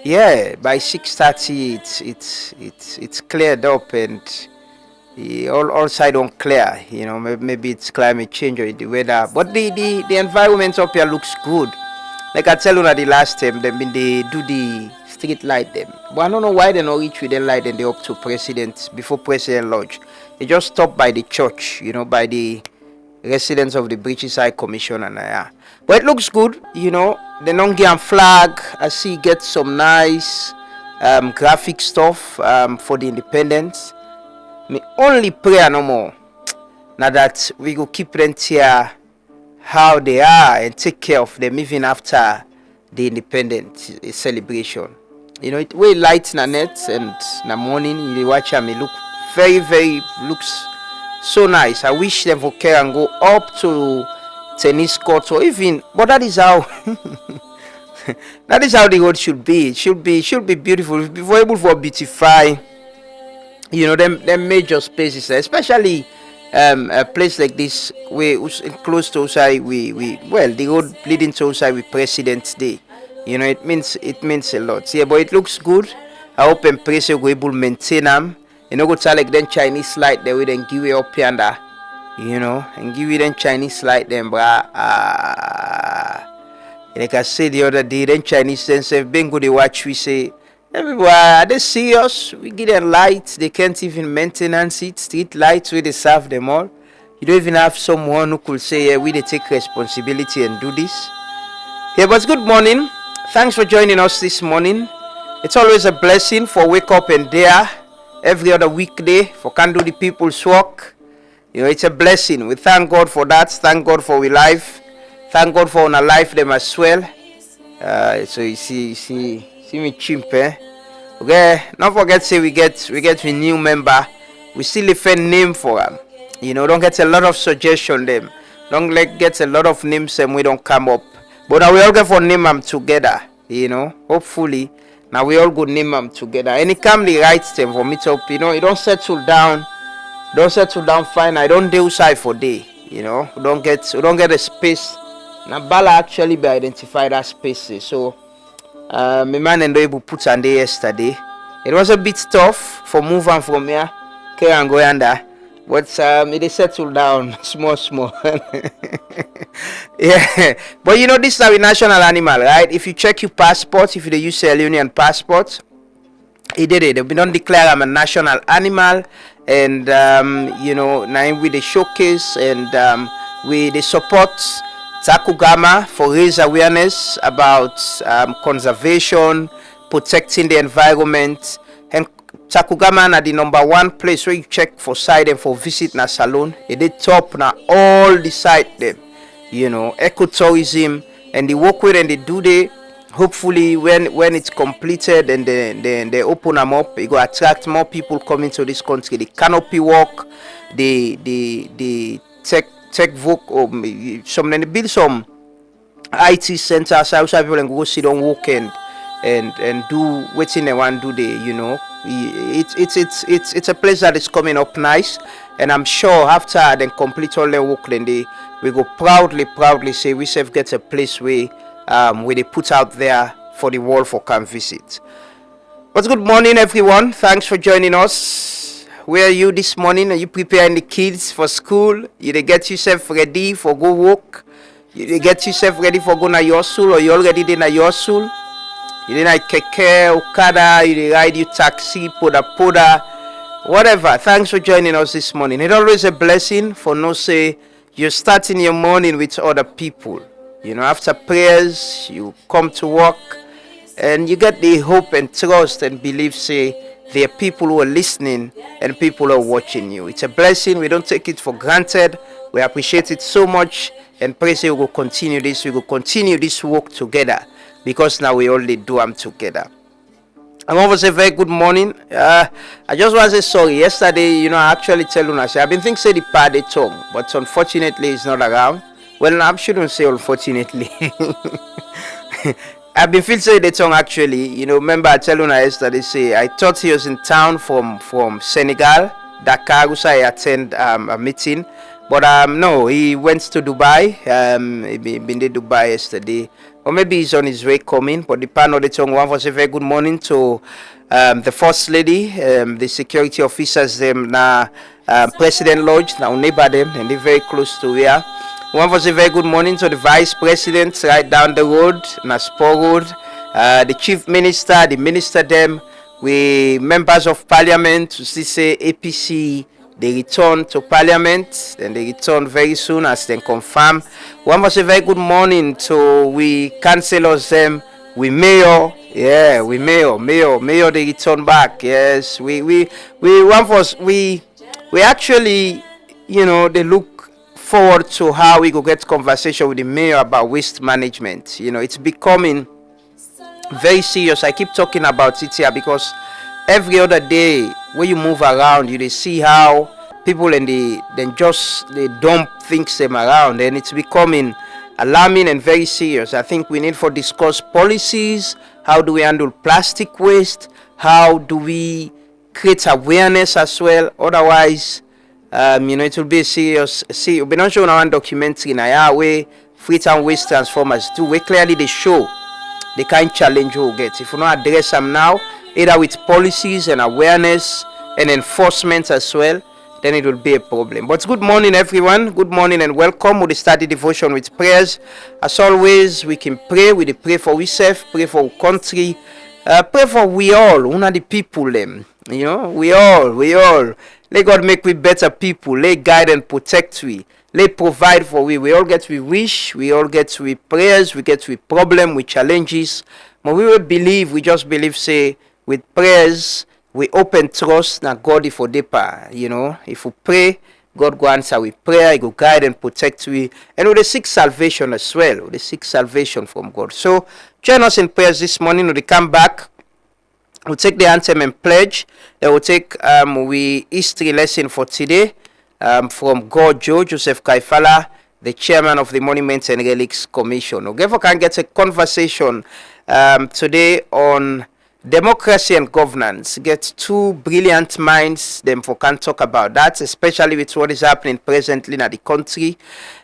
yeah, by 6:30 it's cleared up, and all side on clear. Maybe it's climate change or the weather, but the environment up here looks good. Like I tell you, the last time they do the street light them, but I don't know why they not reach with the light and they up to president before president lodge. They just stop by the church, by the residents of the British High Commission, and but it looks good. The Nongian flag, I see, get some nice graphic stuff for the independence. Me only prayer no more now that we go keep them here how they are and take care of them even after the independence celebration. It way light na net and na morning you watch them, it look very looks so nice. I wish them for care and go up to tennis court or even, but that is how that is how the road should be. It should be beautiful. If we're able to beautify them major spaces, especially a place like this where close to Osai, the road leading to Osai with President's Day. It means a lot. Yeah, but it looks good. I hope and pray so we able maintain them. Go tell like then Chinese light they will then give it up yonder, and give it then Chinese light them, but like I said the other day, then Chinese then say been good they watch we say everywhere, are they serious? We give them lights, they can't even maintenance it, street lights where they serve them all. You don't even have someone who could say, we they take responsibility and do this. Yeah, but good morning. Thanks for joining us this morning. It's always a blessing for wake up and there every other weekday for can do the people's work. It's a blessing. We thank God for that. Thank God for we life. Thank God for our life them as well. So you see me chimp, eh? Okay, don't forget say we get a new member. We still a name for them. Don't get a lot of suggestion them. Don't get a lot of names and we don't come up. But now we all get for name them together. Hopefully now we all go name them together. Any come the right them for me to up. You don't settle down. Don't settle down fine. I don't do side for day. We don't get a space. Now Bala actually be identified as spaces. So my man and able put on day yesterday. It was a bit tough for moving from here, care and go under, but it settled down small. Yeah, but this is our national animal, right? If you check your passport, if you use a Leone passport, it did it. They don't declare I'm a national animal, and now with the showcase and with the support Takugama for raise awareness about conservation, protecting the environment, and Takugama na the number one place where you check for site and for visit na salon. It did top na all the site them, ecotourism and the work with and they do they. Hopefully when it's completed and then they open them up, it will attract more people coming to this country. The canopy walk, the tech vote or some then build some IT centers outside people and go sit on walk and do waiting they want to do it's a place that is coming up nice, and I'm sure after they complete all their work then we go proudly say we self get a place where they put out there for the world for can visit. But good morning everyone, thanks for joining us. Where are you this morning? Are you preparing the kids for school? You they get yourself ready for go work? You they get yourself ready for go na your school, or you already did na your school? You did na keke, okada, you they ride your taxi, poda, whatever. Thanks for joining us this morning. It's always a blessing for no say you're starting your morning with other people. After prayers, you come to work and you get the hope and trust and belief say there are people who are listening and people who are watching you. It's a blessing. We don't take it for granted. We appreciate it so much and pray say we will continue this. We will continue this work together because now we only do them together. I want to say very good morning. I just want to say sorry. Yesterday, I actually tell you, I've been thinking say the party tongue, but unfortunately it's not around. Well, I shouldn't say unfortunately. I've been feeling say the tongue actually. Remember I tell you yesterday say I thought he was in town from Senegal, Dakar, so I attend a meeting. But no, he went to Dubai. He been to Dubai yesterday. or maybe he's on his way coming. But the panel the tongue one for say very good morning to the first lady, the security officers them na President Lodge now neighbor them and they're very close to here. One for say very good morning to the vice president right down the road, na Spur Road, the chief minister, the minister them, we members of parliament to see say APC they return to parliament and they return very soon as they confirm. One was a very good morning to we councillors them, we mayor, yeah, we mayor they return back. Yes, we one was we actually, you know, they look forward to how we go get conversation with the mayor about waste management. You know, it's becoming very serious. I keep talking about it here because every other day when you move around, you see how people and they dump things them around, and it's becoming alarming and very serious. I think we need to discuss policies. How do we handle plastic waste? How do we create awareness as well? Otherwise, you know, it will be a serious. See, we've been on showing one documentary in a way Freetown Waste Transformers do. Where clearly they show the kind of challenge we'll get. If we don't address them now, either with policies and awareness and enforcement as well, then it will be a problem. But good morning, everyone. Good morning and welcome. We'll start the devotion with prayers. As always, we can pray. We pray for ourselves, pray for our country, pray for we all, una the people them. You know, we all. Let God make we better people. Let guide and protect we. Let provide for we. We all get we wish. We all get we prayers. We get we problem, with challenges. But we will believe. We just believe. Say with prayers, we open trust. Now God if for deeper. You know, if we pray, God go answer with prayer. He go guide and protect we, and we seek salvation as well. We seek salvation from God. So join us in prayers this morning. We come back. We'll take the anthem and pledge. Then we'll take we history lesson for today from God Joe Joseph Kaifala, the chairman of the Monuments and Relics Commission. Okay, we can get a conversation today on democracy and governance. Get two brilliant minds them for can talk about that, especially with what is happening presently in the country.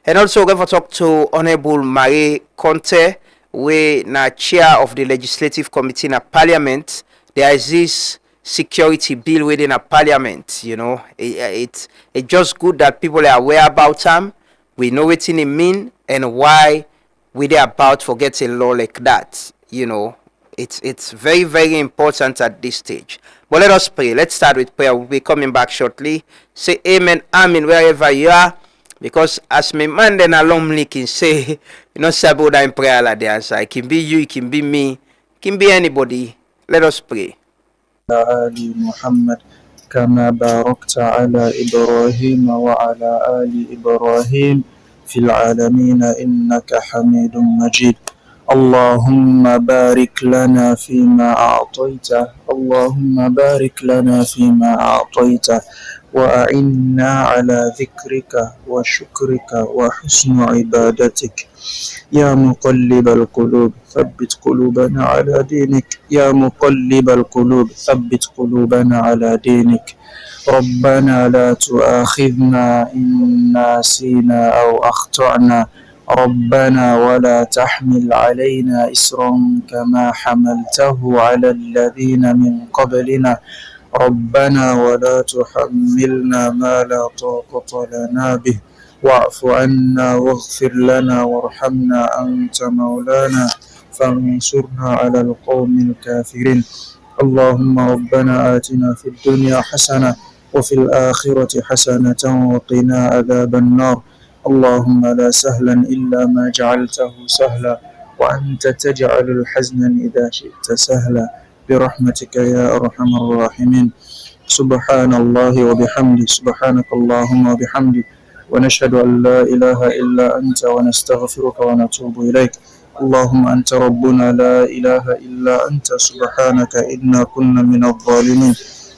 And also we're going to talk to Honorable Marie Conte, we na chair of the legislative committee in a parliament. There is this security bill within a parliament. You know, it's just good that people are aware about them. We know what it mean and why we are about for getting a law like that. You know, it's very, very important at this stage. But let us pray. Let's start with prayer. We'll be coming back shortly. Say amen, amen, wherever you are. Because as my man then alumni can say, you know, Saboda in prayer like the answer. It can be you, it can be me, it can be anybody. Let us pray. آل محمد كما باركت على إبراهيم وعلى آل إبراهيم في العالمين إنك حميد مجيد. اللهم بارك لنا فيما أعطيت، اللهم بارك لنا فيما أعطيت، وأعنا على ذكرك وشكرك وحسن عبادتك. يا مقلب القلوب ثبت قلوبنا على دينك، يا مقلب القلوب ثبت قلوبنا على دينك. ربنا لا تؤاخذنا إن نسينا أو أخطأنا، ربنا ولا تحمل علينا إصرا كما حملته على الذين من قبلنا، ربنا ولا تحملنا ما لا طاقة لنا به، واعف عنا واغفر لنا وارحمنا أنت مولانا فانصرنا على القوم الكافرين. اللهم ربنا آتنا في الدنيا حسنة وفي الآخرة حسنة وقنا عذاب النار. اللهم لا سهلا إلا ما جعلته سهلا، وأنت تجعل الحزن إذا شئت سهلا، برحمتك يا أرحم الراحمين. سبحان الله وبحمده، سبحانك اللهم وبحمدك، ونشهد أن لا إله إلا أنت ونستغفرك ونتوب إليك. اللهم أنت ربنا لا إله إلا أنت، سبحانك إنا كنا من الظالمين.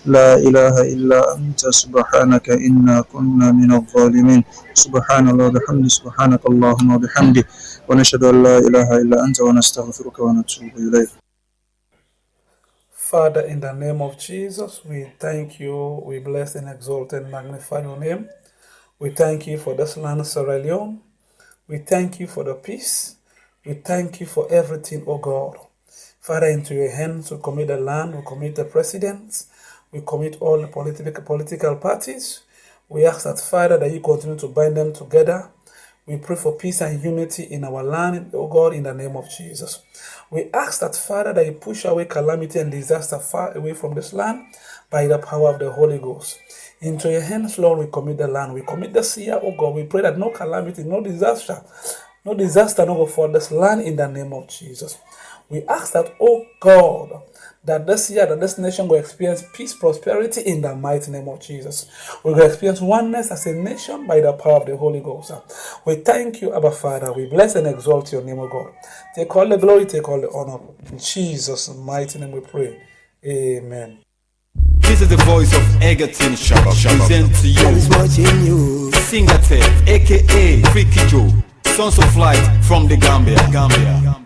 لا إله إلا أنت سبحانك إنا كنا من الظالمين. سبحان الله وبحمده، سبحانك اللهم وبحمده، ونشهد أن لا إله إلا أنت ونستغفرك ونتوب إليك. Father, in the name of Jesus, we thank you, we bless and exalt and magnify your name. We thank you for this land, Sierra Leone. We thank you for the peace. We thank you for everything, oh God. Father, into your hands we commit the land, we commit the presidents, we commit all the political parties. We ask that, Father, that you continue to bind them together. We pray for peace and unity in our land, oh God, in the name of Jesus. We ask that, Father, that you push away calamity and disaster far away from this land by the power of the Holy Ghost. Into your hands, Lord, we commit the land. We commit the sea, oh God. We pray that no calamity, no disaster no go for this land in the name of Jesus. We ask that, oh God, that this year, that this nation will experience peace, prosperity in the mighty name of Jesus. We will experience oneness as a nation by the power of the Holy Ghost. We thank you, Abba Father. We bless and exalt your name, O God. Take all the glory, take all the honor. In Jesus' mighty name we pray. Amen. This is the voice of Egerton Shabba. Present to you. Singate, aka Freaky Joe. Sons of Light from the Gambia.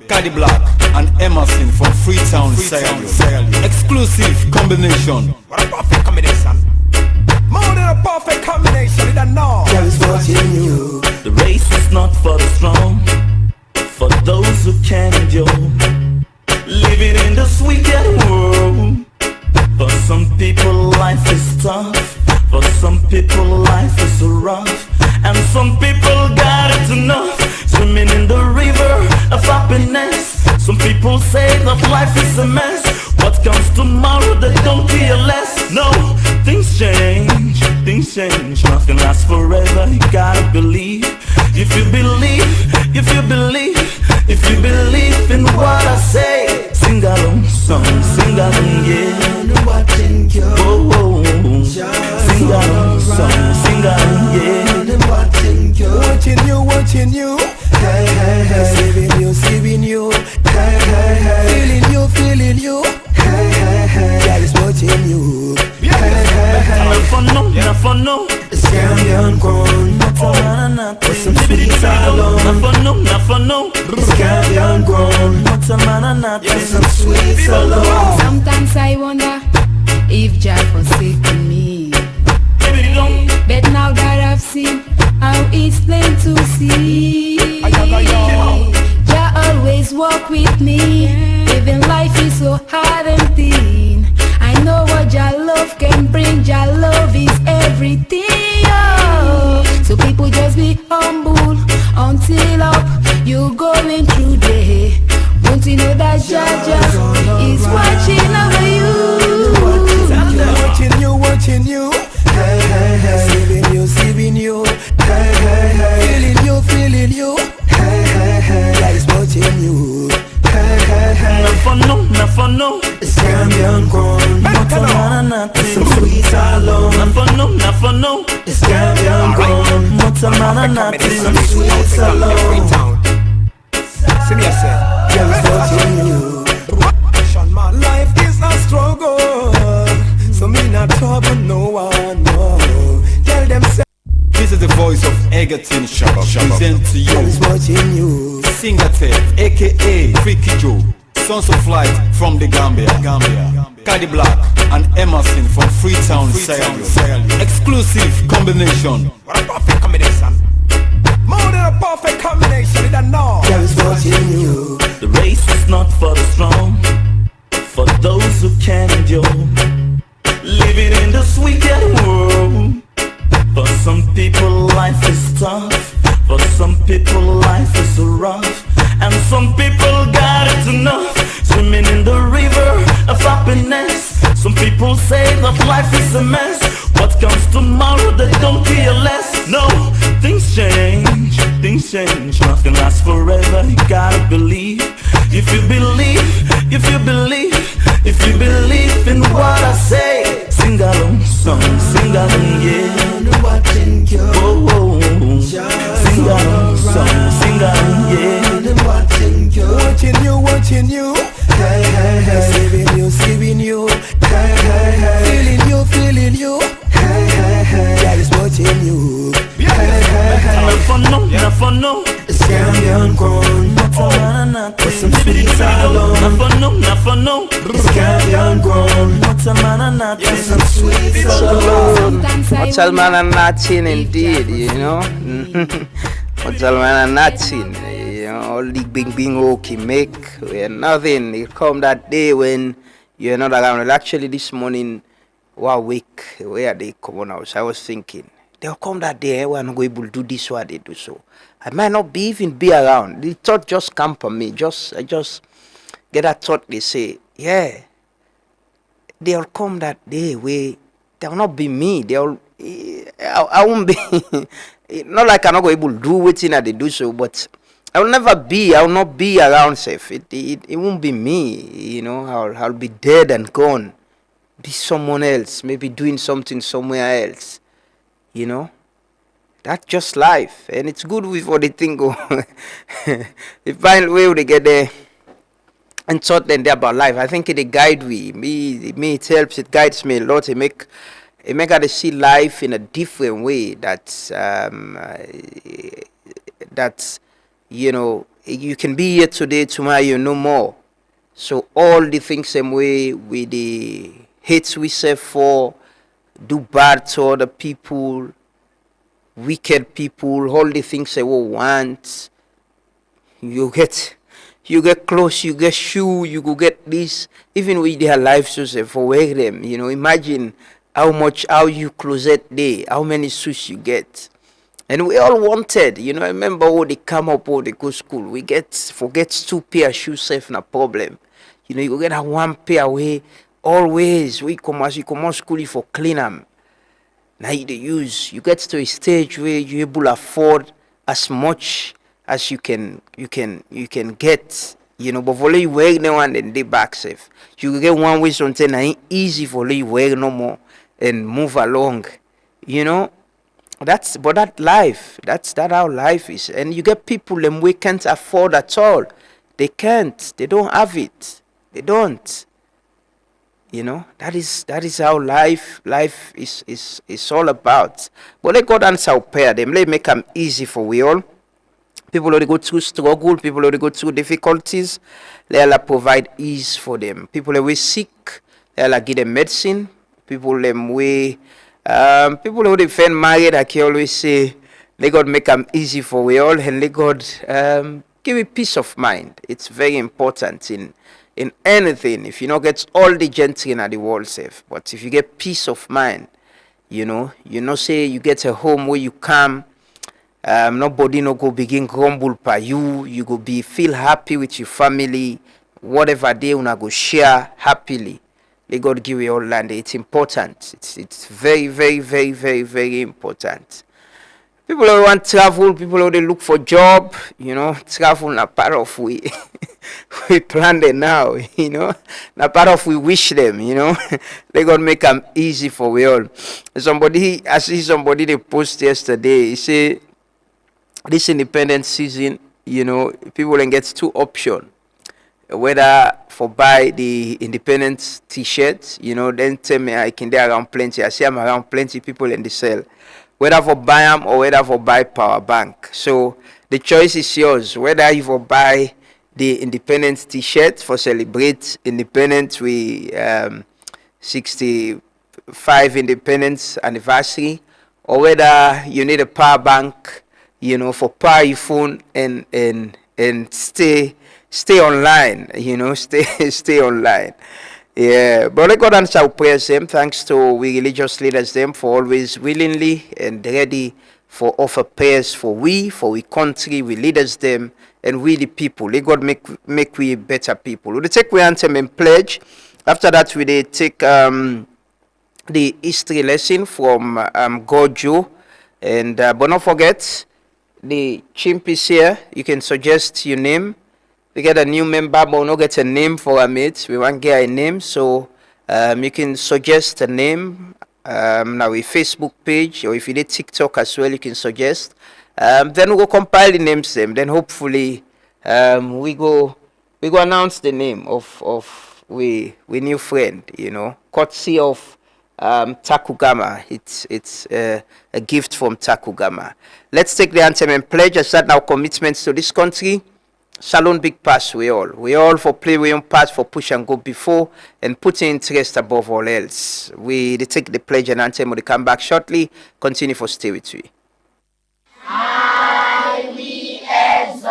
Caddy Black and Emerson from Freetown, Sierra Leone. Exclusive combination. What a perfect combination. More than a perfect combination, you don't know. The race is not for the strong, for those who can endure. Living in this wicked world. For some people life is tough, for some people life is rough, and some people got it enough, swimming in the river of happiness. Some people say that life is a mess. What comes tomorrow, they don't care less. No, things change, nothing lasts forever. You gotta believe. If you believe in what I say, sing along song, sing along, yeah. Oh, oh, oh. Sing along song, sing along, yeah. Watching you, hey, hey, hey. Saving you, hey, hey, hey. Feeling you, hey, hey, hey. God is watching you, hey, hey, hey. Never know. It's Gambian grown, for some sweet salon. Never know. It's Gambian grown, for some sweet salon. Sometimes I wonder if Jah forsaken me, but now that I've seen how it's plain to see, Jah always walk with me, even life is so hard and thin. I know what Jah love can bring. Jah love is everything, oh. So people just be humble until up you going through the. Don't you know that Jah is watching over you? Watching you, hey, hey, hey. Saving you, hey, hey, hey. Feeling you, hey, hey, hey. God is watching you, hey, hey, hey. Never know. It's Gambian grown, for some sweet salon. Never know. It's Gambian grown, for some sweet salon. See me, I say, God is watching you. My life is a struggle, so me not trouble no one, no. Tell them say. This is the voice of Egerton Shabba. Present to God is you. watching you. Singate, aka Freaky Joe. Sons of Light from the Gambia. Caddy Black and Emerson from Freetown, Sierra Leone. Exclusive combination. What a perfect combination. More than a perfect combination, you don't know. God is watching you. The race is not for the strong, for those who can endure. Living in this wicked world. For some people life is tough, for some people life is rough, and some people got it enough, swimming in the river of happiness. Some people say that life is a mess. What comes tomorrow, they don't care less. No, things change, nothing lasts forever. You gotta believe. If you believe in what I say, sing along song, sing along, yeah. Oh, oh, oh. Sing along song, sing along, yeah. Watching you, hey, hey, hey. Saving you, hey, hey, hey. Feeling you, hey, hey, hey. God is watching you, hey, hey, hey. Never know. It's Gambian grown, for some sweet salon. Never know. It's Gambian grown, for some sweet salon. Much man and nothing indeed, you know. Much man and nothing, you all the big he make, we're nothing. It come that day when you're not around. Actually, this morning, one week, where they come on house, I was thinking, they'll come that day when I'm able to do this, what they do so. I might not even be around. The thought just come from me. I just get that thought. They say, yeah, they'll come that day where they'll not be me. I won't be. Not like I'm not able to do what they do so, but I will not be around safe. It won't be me. I'll be dead and gone. Be someone else, maybe doing something somewhere else. That's just life, and it's good with what they think. They find a way to get there and taught them about life. I think it guide me. It helps. It guides me a lot. It make to see life in a different way. That's you can be here today, tomorrow you know more. So all the things same way we the hates we say for, do bad to other people, wicked people, all the things they will want. You get clothes, you get shoe, you go get this. Even with their lives Joseph for wear them. Imagine how you closet day, how many shoes you get. And we all wanted, I remember when they come up or they go school, we forget 2 pair of shoes safe na problem. You go get a 1 pair away, always we come out school for clean them. Now you use, you get to a stage where you're able to afford as much as you can get, but for you wear no one and they back safe. You get one way something ain't easy for you wear no more and move along, That's that how life is. And you get people them we can't afford at all. They can't. They don't have it. They don't. That is how life is all about. But let God answer our prayer. Them let make them easy for we all. People who go through struggle, people who go through difficulties, let Allah provide ease for them. People who are sick, let Allah give them medicine. People who defend married, I can always say, let God make them easy for we all, and let God give you peace of mind. It's very important in anything. If you not get all the gentry in the world safe, but if you get peace of mind, say you get a home where you come, nobody no go begin grumble by you go feel happy with your family, whatever day una go share happily. Let God give you all land. It's important. It's very, very, very, very, very important. People who want travel, people who they look for job, travel na part of we plan them now, na part of we wish them, Let God make them easy for we all. I see somebody they post yesterday, he say this independent season, people can get 2 options. Whether for buy the independent t-shirts, then tell me I can there around plenty. I see I'm around plenty people in the sale. Whether for buy them or whether for buy power bank. So the choice is yours. Whether you for buy the independent t-shirt for celebrate independence with 65 independence anniversary, or whether you need a power bank, for power your phone and stay online, stay online. Yeah, but let God answer our prayers them. Thanks to we religious leaders them for always willingly and ready for offer prayers for we country, we leaders them, and we the people. Let God make we better people. We take we anthem and pledge. After that, we take the history lesson from Gojo, and but don't forget the chimp is here. You can suggest your name. We get a new member, but we don't get a name for our mates. We want to get a name, so you can suggest a name. Now a Facebook page, or if you did TikTok as well, you can suggest. Then we go compile the names them. Then hopefully we go announce the name of we new friend. Courtesy of Takugama. It's a gift from Takugama. Let's take the anthem and pledge and start our commitments to this country. Salon big pass we all for play we own part for push and go before and put interest above all else. We take the pledge and anthem. We'll come back shortly. Continue for stay with we. I will exalt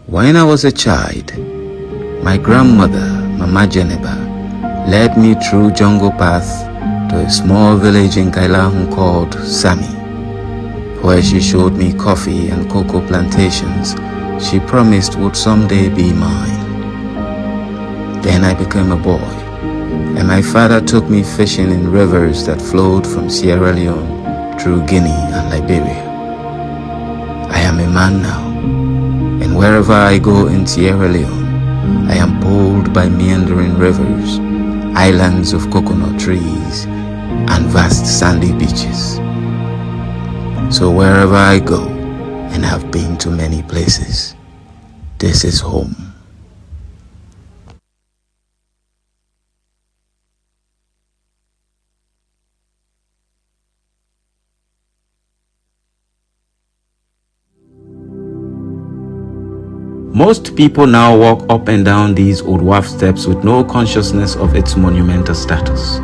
When I was a child, my grandmother, Mama Geneba, led me through jungle paths to a small village in Kailahun called Sami, where she showed me coffee and cocoa plantations she promised would someday be mine. Then I became a boy, and my father took me fishing in rivers that flowed from Sierra Leone through Guinea and Liberia. I am a man now, and wherever I go in Sierra Leone, I am pulled by meandering rivers, islands of coconut trees, and vast sandy beaches. So wherever I go, and have been to many places, this is home. Most people now walk up and down these old wharf steps with no consciousness of its monumental status.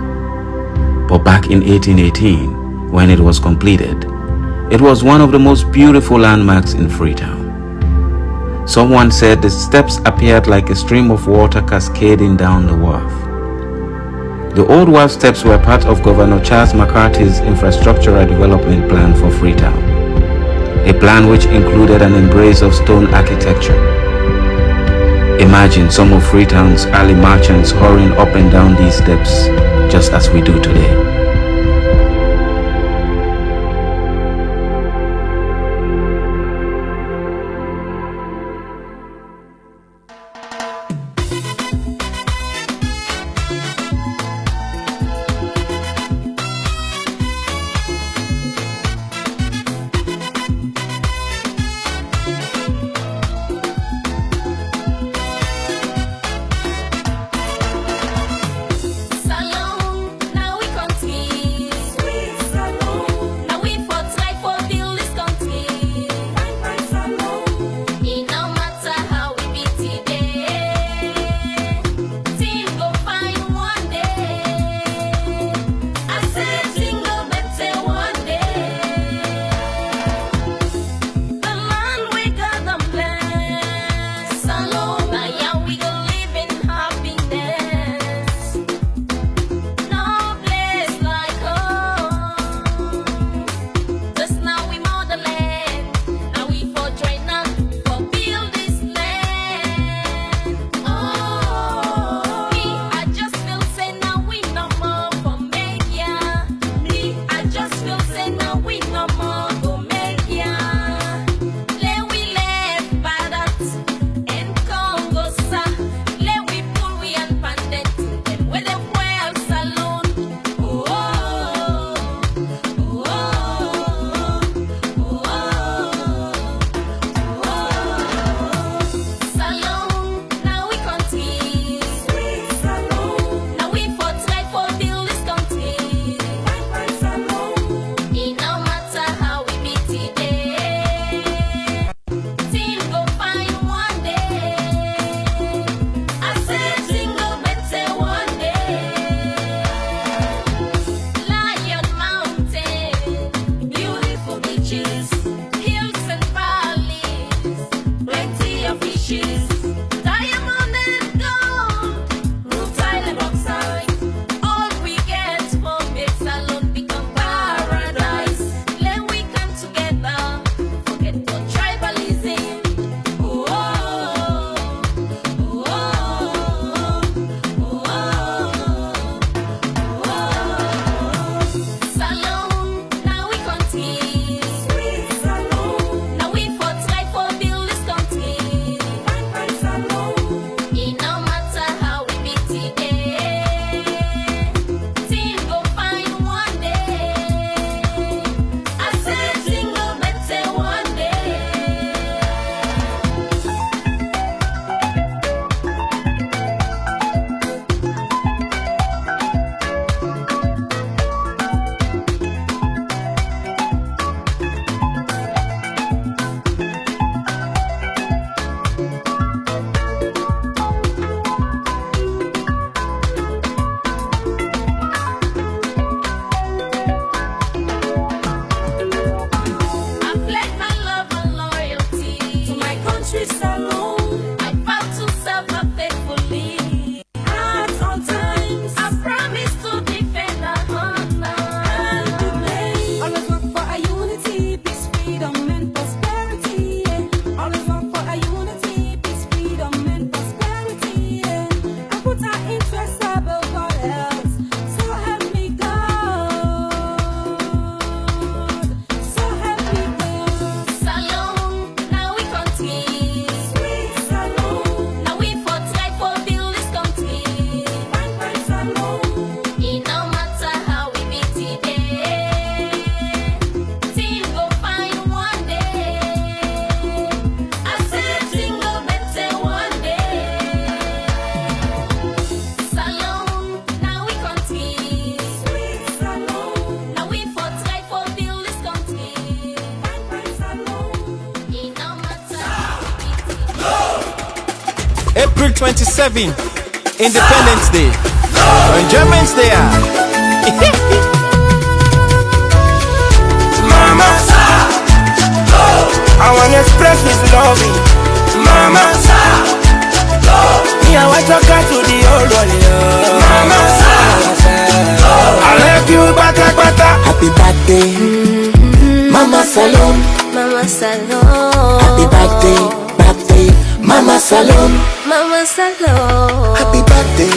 But back in 1818, when it was completed, it was one of the most beautiful landmarks in Freetown. Someone said the steps appeared like a stream of water cascading down the wharf. The old wharf steps were part of Governor Charles McCarthy's infrastructural development plan for Freetown, a plan which included an embrace of stone architecture. Imagine some of Freetown's early merchants hurrying up and down these steps, just as we do today. Salon, now we continue. April 27, Independence Day. Enjoyment's Day. Mama, I wanna express this loving. Mama, me I want to cut to the old one. Mama, I love you, bata. Happy birthday, Mama Salon. Mama Salon. Happy birthday, Mama Salon. Mama Salon. Happy birthday,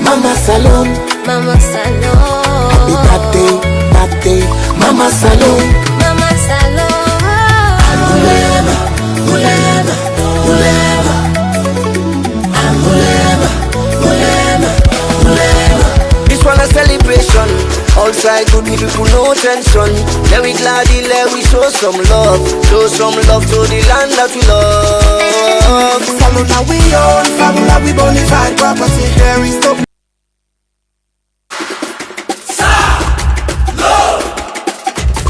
Mama Salon. Mama Salon. Happy birthday, Mama Salon. Mama Salon. Angulema, Angulema, Angulema, Angulema, Angulema, Angulema. This one a celebration. Outside good people, no tension. Let we gladly, let we show some love. Show some love to the land that we love. Salon now we own, Fabula we bonafide property. There is no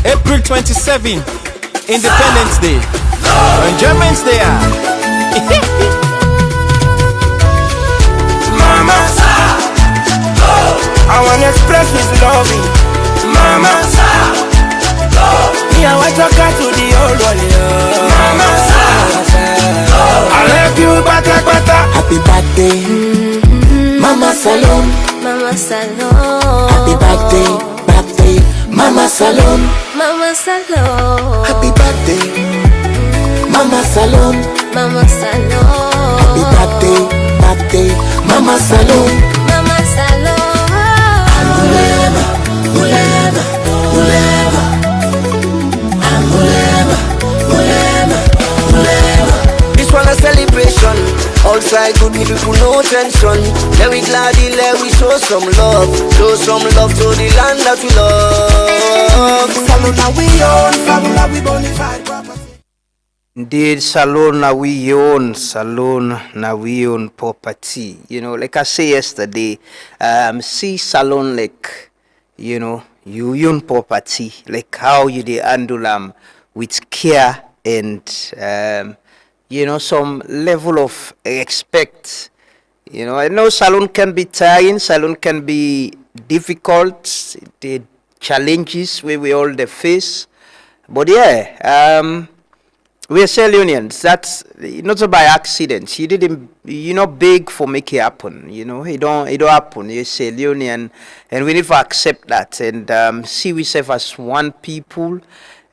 April 27, Independence Day. Enjoyment's Day. Mama, I wanna express this loving. Mama, me I want to cut to the old one. Mama, I love you, bata. happy birthday, Mama Salon. Mama Salon. Happy birthday, Mama Salon. Mama Salon. Happy birthday, Mama Salon. Mama Salon. Happy birthday, Mama Salon. Mama Salon. Angulema, Angulema, Angulema, Angulema, Angulema, Angulema. This one a celebration. Outside good people, no tension. Let we gladly, let we show some love. Show some love to the land that we love. Salon now we own, Fabula we bonafide property. Indeed, salon na we own property. You know, like I say yesterday, see salon like, you know, you own property, like how you dey handle with care and you know, some level of respect. You know, I know salon can be tiring, salon can be difficult, the challenges we all the face, but yeah, we are cell unions. That's not by accident. You not beg for make it happen. You know, it don't happen. You're cell union, and we need to accept that and see ourselves as one people,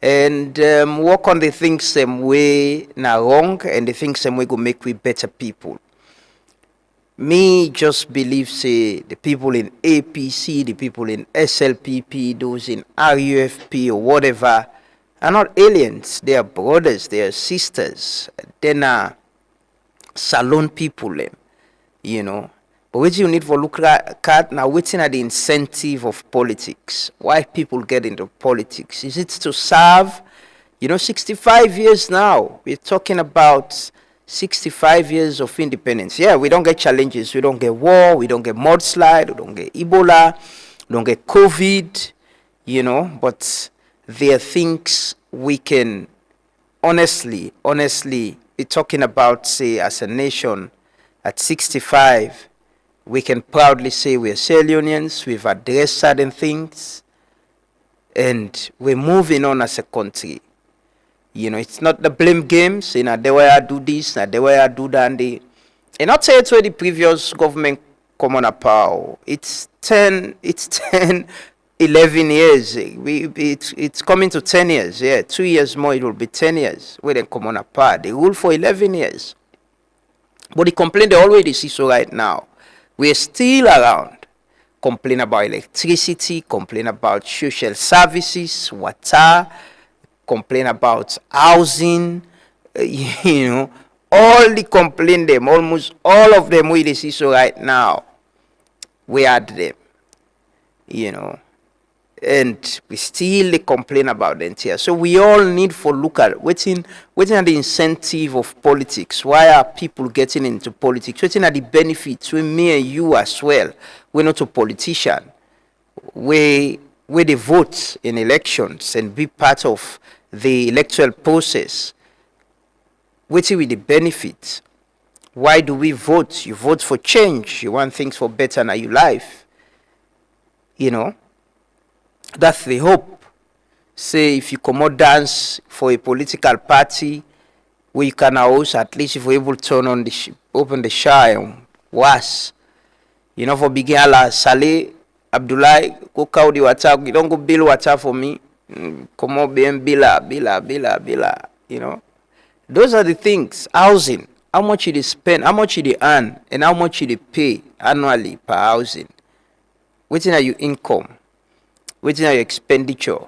and work on the things same way now wrong, and the things same way go make we better people. Me just believe say the people in APC, the people in SLPP, those in RUFP or whatever, are not aliens. They are brothers, they are sisters. Then salon people, you know. But what you need for look at now, waiting at the incentive of politics. Why people get into politics? Is it to serve? You know, 65 years now. We're talking about 65 years of independence. Yeah, we don't get challenges. We don't get war. We don't get mudslide. We don't get Ebola. We don't get COVID. You know, but there are things we can honestly be talking about, say, as a nation at 65. We can proudly say we're cell unions, we've addressed certain things, and we're moving on as a country. You know, it's not the blame games, you know, the way I do this, the way I do that, and not say it's where the previous government come on a power. It's 11 years. It's coming to 10 years. Yeah, 2 years more, it will be 10 years. Where they come on a power. They rule for 11 years. But the complaint they already see so right now. We're still around. Complain about electricity, complain about social services, water, complain about housing, you know, all the complaint them, almost all of them we see so right now. We had them, you know, and we still complain about them here. So we all need for look at waiting at the incentive of politics. Why are people getting into politics? Waiting at the benefits with me and you as well. We're not a politician. We they vote in elections and be part of the electoral process. Waiting with the benefits. Why do we vote? You vote for change. You want things for better in your life. You know, that's the hope. Say if you come out dance for a political party, where you can house, at least if we're able to turn on open the shower and wash. You know, for begin la Saleh, Abdullah, go cow the water, you don't go bill water for me. Come on, bila. You know, those are the things. Housing, how much you spend, how much you earn, and how much you pay annually per housing. What's are your income? What's are your expenditure?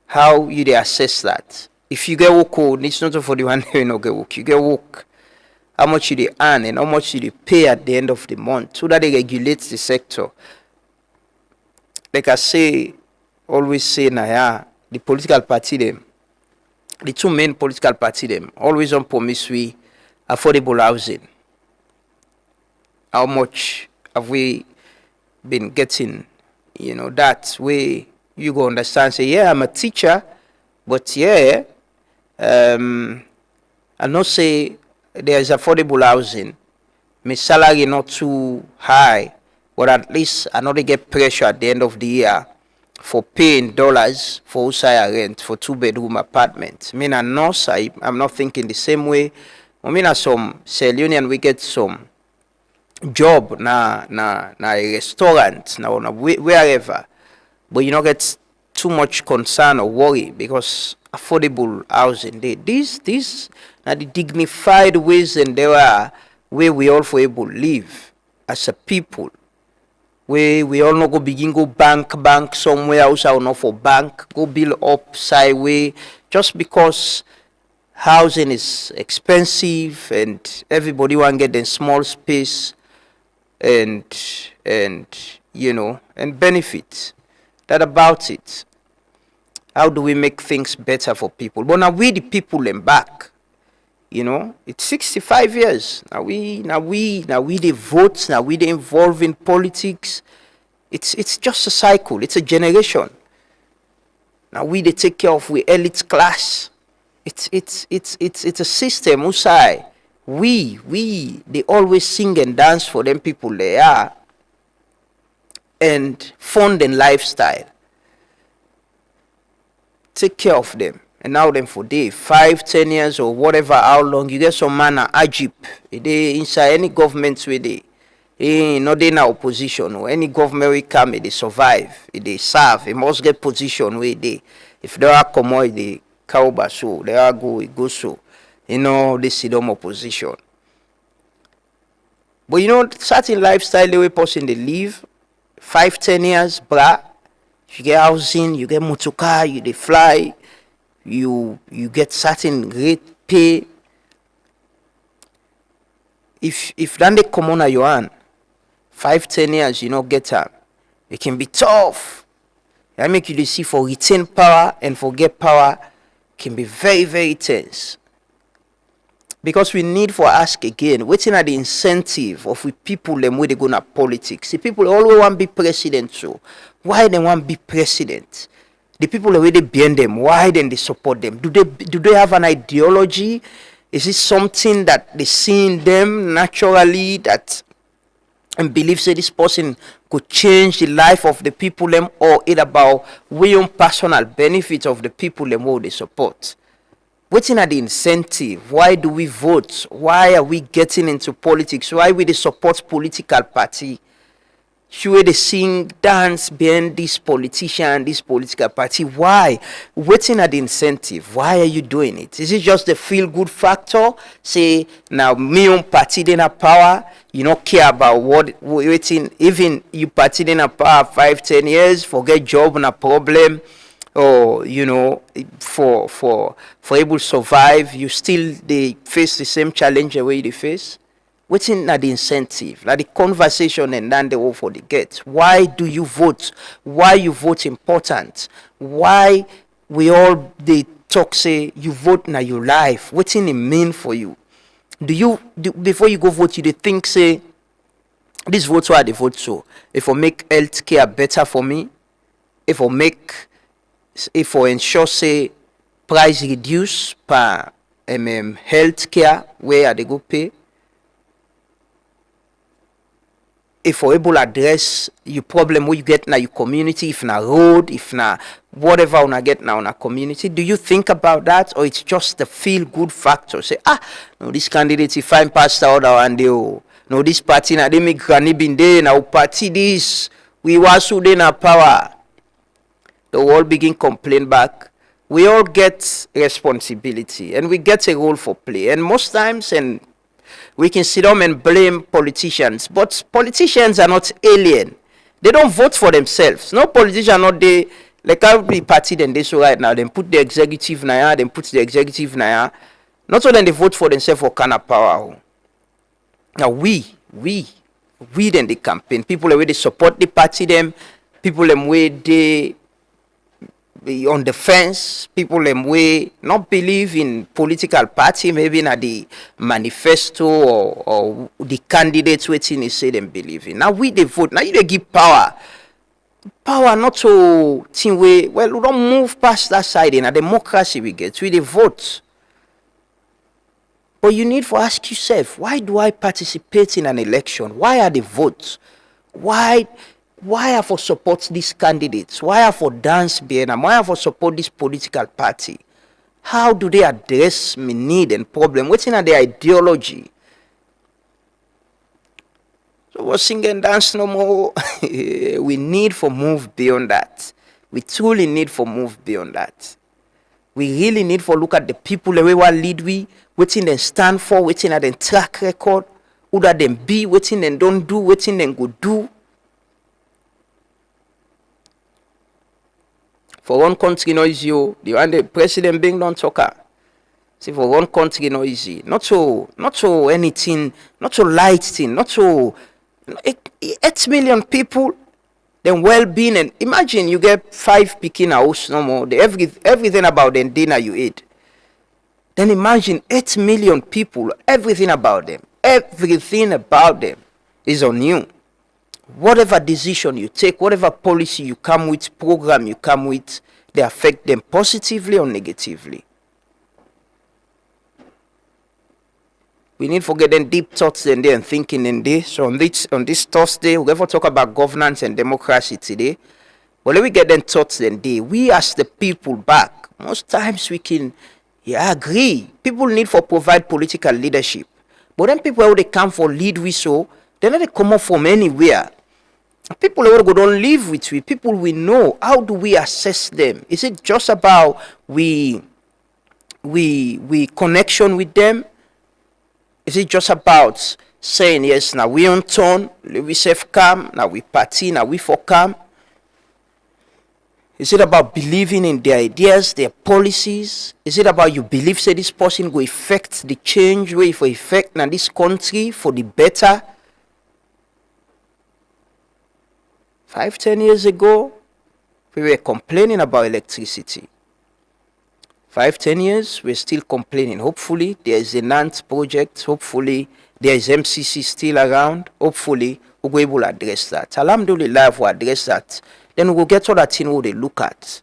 How you they assess that? If you get work, it's not for the one who no get work. You get work. How much you earn and how much you pay at the end of the month, so that they regulate the sector. Like I say, always say, yeah, the political party them, the two main political party them, always on promise we affordable housing. How much have we been getting? You know, that way you go understand. Say, yeah, I'm a teacher, but yeah. I not say there is affordable housing. My salary not too high, but at least I know they get pressure at the end of the year for paying dollars for outside rent for 2-bedroom apartment. I mean, I'm not thinking the same way. I mean, as some Sierra Leonean we get some job na a restaurant na wherever, but you don't get too much concern or worry because affordable housing. These are the dignified ways and there are where we all for able to live as a people. Where we all not go begin go bank somewhere else or not for bank, go build up sideway just because housing is expensive and everybody want get in small space and you know and benefit. That about it. How do we make things better for people? But now we the people them back. You know, it's 65 years. Now we the votes, now we the involved in politics. It's just a cycle, it's a generation. Now we they take care of we elite class. It's a system usai. We they always sing and dance for them people they are and fund and lifestyle. Take care of them and now them for day 5-10 years or whatever how long you get some man ajip they inside any government where they not they na opposition or any government we come they survive they serve they must get position where they if they are come they cow so they are go so you know they see them opposition. But you know certain lifestyle the way person they live 5-10 years bra. You get housing, you get motorcar, you they fly, you get certain rate pay. If then they come on your hand, 5-10 years you not get them, it can be tough. I make you see for retain power and for get power can be very, very tense. Because we need for ask again, waiting at the incentive of we people them where they go na politics. The people always want to be president, so why they want to be president? The people the way they behind them, why then they support them? Do they have an ideology? Is it something that they see in them naturally that and believe say this person could change the life of the people them, or it about way on personal benefit of the people them who they support? Waiting at the incentive, why do we vote? Why are we getting into politics? Why we they support political party? Should they sing, dance behind this politician, this political party? Why? Waiting at the incentive. Why are you doing it? Is it just the feel-good factor? Say, now me own party in a power, you don't care about what waiting, even you party in a power 5-10 years, forget job and a problem. Or you know for able to survive you still they face the same challenge the way they face. Waiting at the incentive like the conversation and then they will for the get. Why do you vote? Why you vote important? Why we all they talk say you vote na your life? Waiting it mean for you? Before you go vote you they think say this vote why they vote so if I make healthcare better for me, if I ensure say price reduce per health care where they go pay, if we able address your problem where you get na your community, if na road, if na whatever una get now in a community, do you think about that, or it's just the feel good factor? Say, no, this candidate he fine past the other one day, oh. No, this party na they make granny been there, now party this, we was who they na power. The world begin complain back. We all get responsibility and we get a role for play, and most times and we can sit down and blame politicians, but politicians are not alien. They don't vote for themselves. No politician not they like every party then they so right now. Then put the executive naya, then put the executive naya. Not only they vote for themselves for kind of power. Now we then the campaign. People the way they support the party them, people them way they be on the fence, people them way not believe in political party, maybe not the manifesto or the candidates waiting they say them believe in. Now we they vote. Now you they give power not to team way. Well, we don't move past that side in a democracy we get. We they vote. But you need to ask yourself, why do I participate in an election? Why are the votes? Why I for support these candidates? Why I for dance behind them? Why I for support this political party? How do they address my need and problem? What's in their ideology? So we're sing and dance no more. We need for move beyond that. We truly need for move beyond that. We really need for look at the people the way we lead we, waiting them stand for, waiting at them track record, who that them be, waiting them don't do, waiting them go do. For one country no easy, the one the president being don't talk. See, for one country no easy. Not so anything, not so light thing, not so 8 million people, then well-being, and imagine you get 5 picking house no more. Everything about them dinner you eat. Then imagine 8 million people, everything about them is on you. Whatever decision you take, whatever policy you come with, program you come with, they affect them positively or negatively. We need to get them deep thoughts in there and thinking in there. So on this Thursday, we're going to talk about governance and democracy today. But let me get them thoughts in there. We as the people back, most times we can agree. People need to provide political leadership. But then people who they come for lead we so, they're not come up from anywhere. People who go don't live with we, people we know. How do we assess them? Is it just about we connection with them? Is it just about saying yes, now we on turn, we safe calm, now we party, now we for calm? Is it about believing in their ideas, their policies? Is it about you believe say this person will affect the change, way for effect now this country for the better? 5-10 years ago, we were complaining about electricity. 5-10 years, we're still complaining. Hopefully, there is a NANT project. Hopefully, there is MCC still around. Hopefully, we'll be able to address that. Alhamdulillah, we'll address that. Then we'll get all that thing what they look at.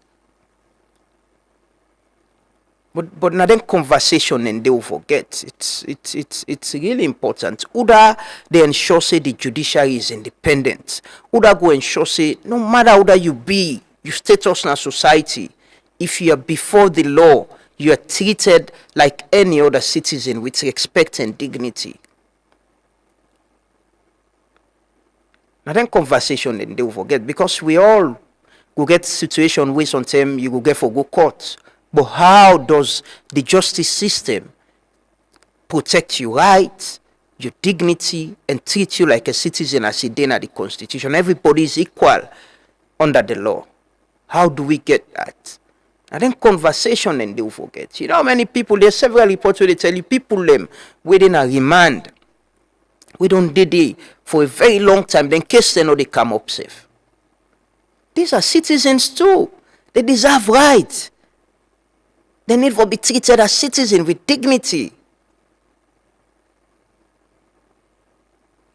But now then conversation and they will forget. It's really important. Uda they ensure say the judiciary is independent. Uda go ensure say no matter who you be, your status in a society, if you are before the law, you are treated like any other citizen with respect and dignity. Now then conversation and they will forget, because we all will get situation where sometimes you will get for go court. But how does the justice system protect your rights, your dignity, and treat you like a citizen as it did at the Constitution? Everybody is equal under the law. How do we get that? And then conversation and they will forget. You know how many people, there's several reports where they tell you people them within a remand. We don't did it for a very long time. Then case they know they come up safe. These are citizens too. They deserve rights. They need to be treated as citizens with dignity.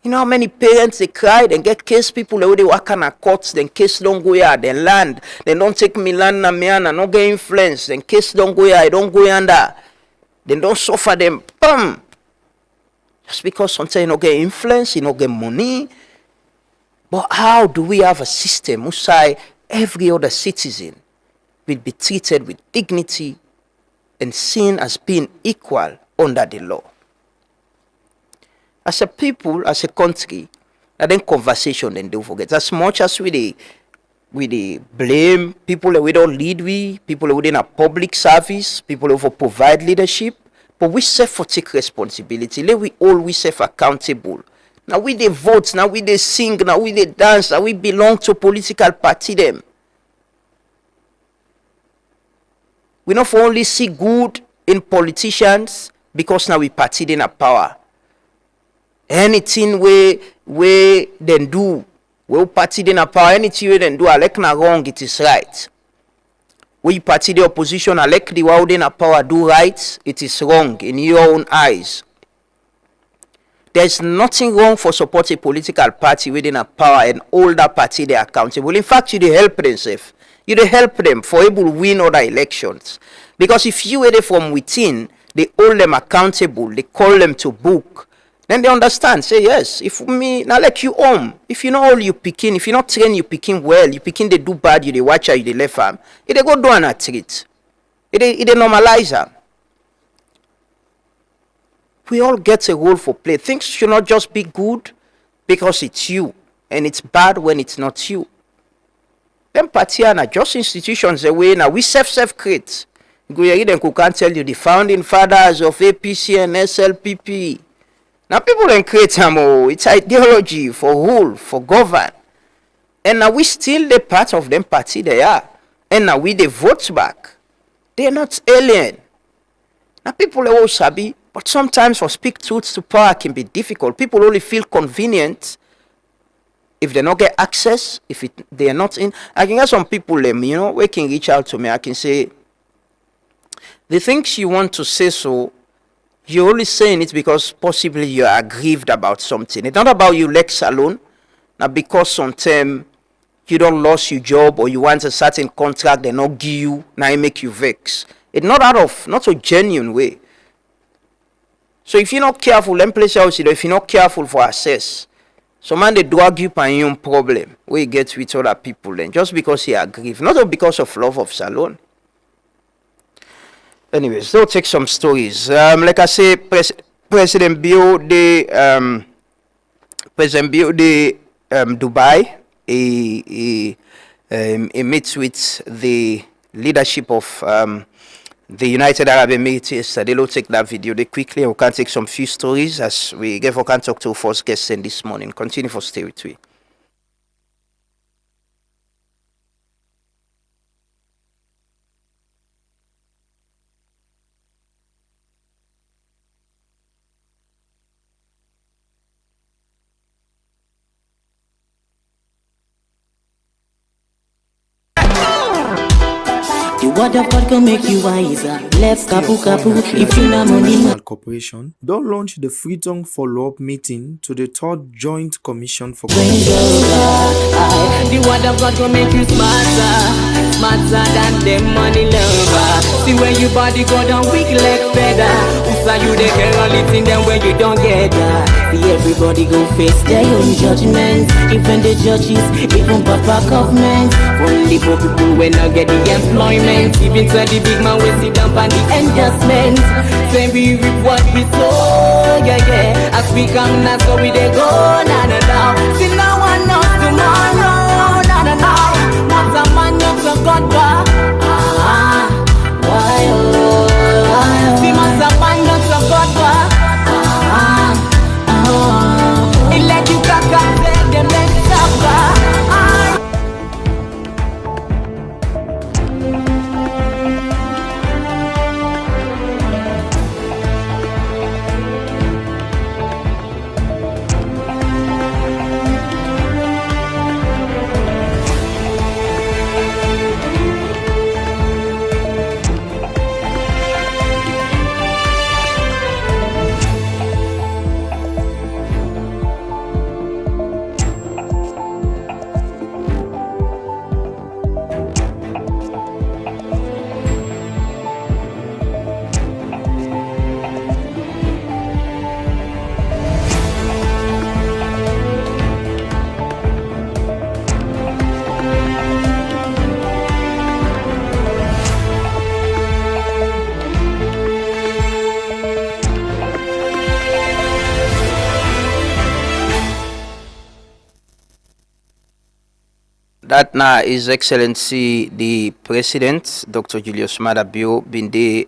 You know how many parents they cried and get case people who they work on a courts, then case don't go here, then land, they don't take me land na me and not get influence, then case don't go here, I don't go yonder, then don't suffer them. Boom. Just because sometimes you don't get influence, you don't get money, But how do we have a system whereby every other citizen will be treated with dignity and seen as being equal under the law? As a people, as a country, and then conversation then don't forget. As much as we blame people that we don't lead with, people that within a public service, people who provide leadership, but we self take responsibility. Let we always self accountable. Now we they vote, now we they sing, now we they dance, now we belong to political party them. We not only see good in politicians because now we party in a power. Anything we then do, we party in a power, anything we then do, I like na wrong, it is right. We party the opposition, I like the world in a power do right, it is wrong in your own eyes. There's nothing wrong for support a political party within a power and all that party they are accountable. In fact, you they help themselves. You they help them for able to win other elections. Because if you were there from within, they hold them accountable, they call them to book. Then they understand, say yes, if me, now like you home, if you know all you picking, if you not train you picking well, you picking they do bad, you they watch out, you they left arm, it they go do and a treat. It they normalize them. We all get a role for play. Things should not just be good because it's you, and it's bad when it's not you. Them party are just institutions away now. We self create. Go read and can't tell you the founding fathers of APC and SLPP. Now people then create them. Oh, it's ideology for rule, for govern. And now we still the part of them party they are. And now we the vote back. They are not alien. Now people are all sabi. But sometimes for speak truth to power can be difficult. People only feel convenient if they not get access, if they are not in. I can get some people, we can reach out to me. I can say, the things you want to say, so you're only saying it because possibly you are aggrieved about something. It's not about you legs alone. Now because sometimes you don't lose your job or you want a certain contract, they not give you, now it make you vex. It's not not a genuine way. So if you're not careful, let me place out if you're not careful for access, so man they drag you by your own problem where you get with other people then just because you are grieved, not because of love of salon. Anyways, they'll take some stories. Like I say, President Bio de Dubai, he meets with the leadership of the United Arab Emirates yesterday. They'll take that video they quickly. We can take some few stories as we can talk to our first guest this morning. Continue for stay with me. The word of God can make you wiser. Let's kapu if you na money. Corporation don't launch the Freetown follow-up meeting to the third Joint Commission for The word of God can make you smarter than them money lover. See when you body go down weak like feather. Usa you they can only thing them when you don't get that. See everybody go face their own judgment. Even the judges, even papa government. Only for people when I get the employment. Even to the big man we sit down on the adjustment. Say we reap what we sow, yeah. As we come now, so we they go, na. See no one knows tomorrow, na. Not a man, not a God, why, oh. See not a man, not a God, he let you crack and play them, let's stop, That now His Excellency the President, Dr. Julius Maada Bio, binde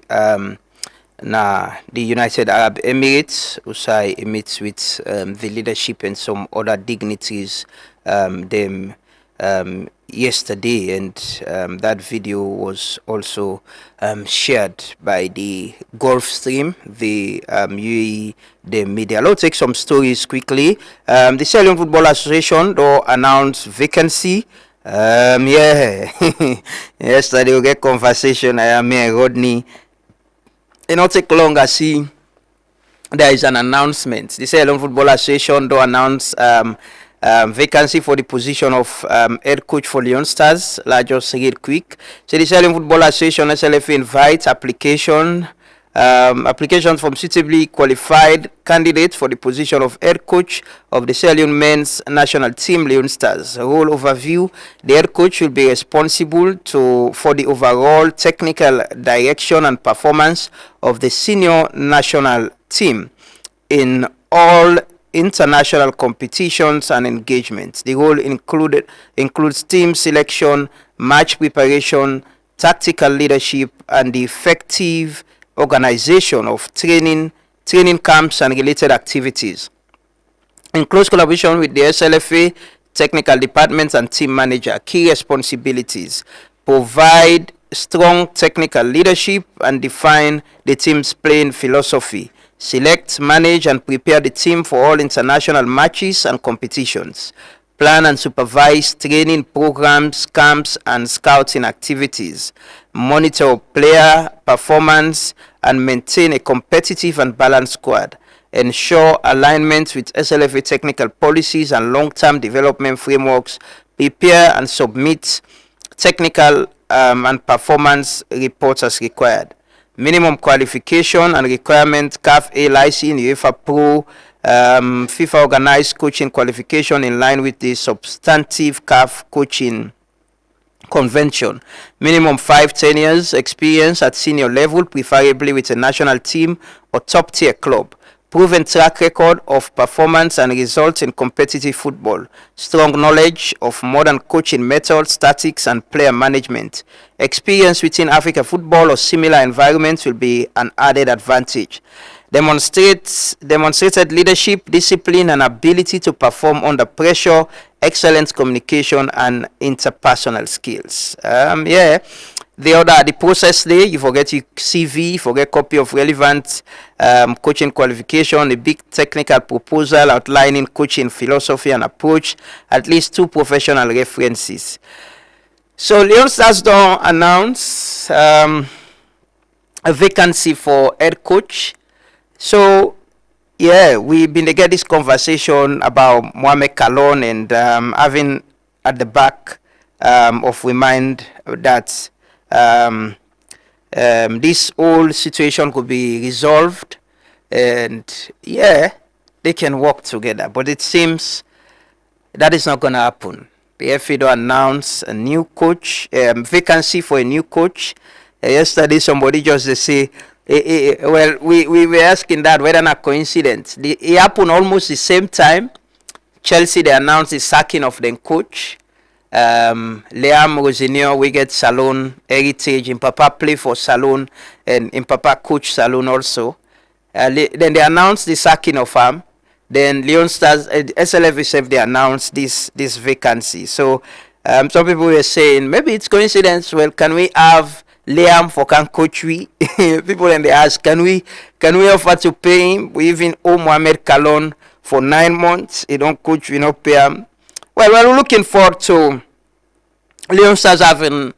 na the United Arab Emirates, usai meets with the leadership and some other dignitaries them yesterday, and that video was also shared by the Gulf Stream, the UAE, the media. Let's take some stories quickly. The Sierra Leone Football Association though announced vacancy. Yeah, yesterday we get conversation. I am here, Rodney. It not take long. I see there is an announcement. The Sierra Leone Football Association do announce vacancy for the position of head coach for Leone Stars. Let's just read quick. So the Sierra Leone Football Association (SLFA) invites applications from suitably qualified candidates for the position of head coach of the Sierra Leone men's national team, Leone Stars. Role overview: the head coach will be responsible for the overall technical direction and performance of the senior national team in all international competitions and engagements. The role includes team selection, match preparation, tactical leadership, and the effective organization of training camps and related activities. In close collaboration with the SLFA, technical departments and team manager, key responsibilities: provide strong technical leadership and define the team's playing philosophy. Select, manage, and prepare the team for all international matches and competitions. Plan and supervise training programs, camps, and scouting activities. Monitor player performance and maintain a competitive and balanced squad. Ensure alignment with SLFA technical policies and long-term development frameworks. Prepare and submit technical and performance reports as required. Minimum qualification and requirement: CAF A license, UEFA Pro, FIFA organized coaching qualification in line with the substantive CAF coaching convention. Minimum 5-10 years experience at senior level, preferably with a national team or top tier club. Proven track record of performance and results in competitive football. Strong knowledge of modern coaching methods, tactics, and player management. Experience within Africa football or similar environments will be an added advantage. Demonstrated leadership, discipline, and ability to perform under pressure, excellent communication, and interpersonal skills. The process there: you forget your CV, you forget copy of relevant coaching qualification, a big technical proposal outlining coaching philosophy and approach, at least 2 professional references. So Leone Stars don't announce a vacancy for head coach. So yeah, we've been to get this conversation about Mohamed Kalon, and having at the back of we mind that this whole situation could be resolved, and yeah, they can work together. But it seems that is not going to happen. The FA do announce a new coach, vacancy for a new coach. Yesterday, somebody just say, well, we were asking that whether not coincidence. It happened almost the same time. Chelsea, they announced the sacking of their coach. Liam Rosenior, we get Salon Heritage. In Papa play for Salon, and in Papa coach Salon also. Then they announced the sacking of him. Then Leone Stars, SLFA, they announced this vacancy. So some people were saying maybe it's coincidence. Well, can we have Liam for can coach we? People then they ask, can we offer to pay him? We even owe Mohamed Kalon for 9 months. He don't coach, we don't pay him. Well, we're looking forward to Leone Stars having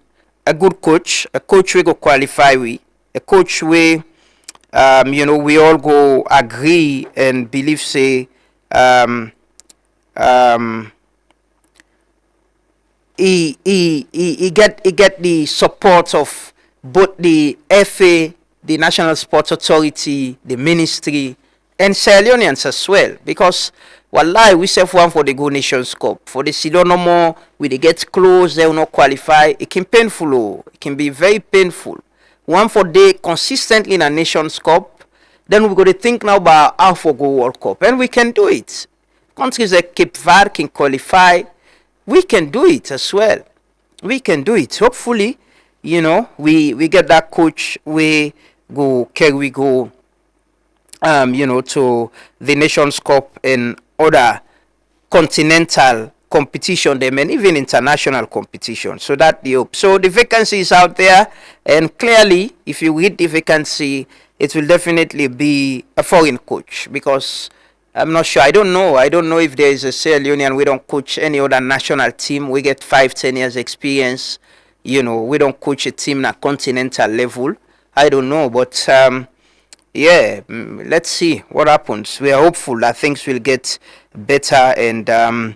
a good coach, a coach we go qualify we, a coach we we all go agree and believe say he get the support of both the FA, the National Sports Authority, the ministry, and Sierra Leoneans as well, because wallahi we serve one for the Go Nations Cup. For the Sidon no more, we they get close, they will not qualify. It can painful, it can be very painful. One for day consistently in a Nations Cup, then we got to think now about how for go World Cup, and we can do it. Countries like Cape Verde can qualify. we can do it as well. We can do it. Hopefully, we get that coach. We go to the Nations Cup and other continental competition them and even international competition. So that the hope. So the vacancy is out there, and clearly if you read the vacancy, it will definitely be a foreign coach, because I'm not sure. I don't know if there is a Sierra Leone and we don't coach any other national team. We get 5-10 years experience. We don't coach a team at continental level. I don't know, but let's see what happens. We are hopeful that things will get better, and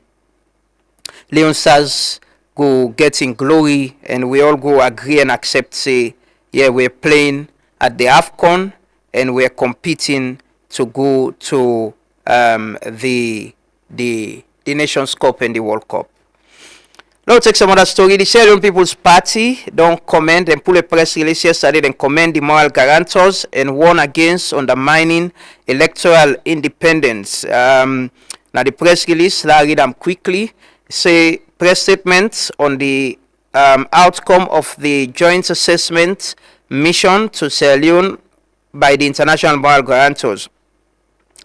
Leon Stars go get in glory, and we all go agree and accept, say, we're playing at the AFCON and we're competing to go to the Nations Cup and the World Cup. Now take some other story. The Sierra Leone People's Party don't comment and pull a press release yesterday and commend the moral guarantors and warn against undermining electoral independence. Now the press release, I'll read them quickly. Say press statements on the outcome of the joint assessment mission to Sierra Leone by the international moral guarantors.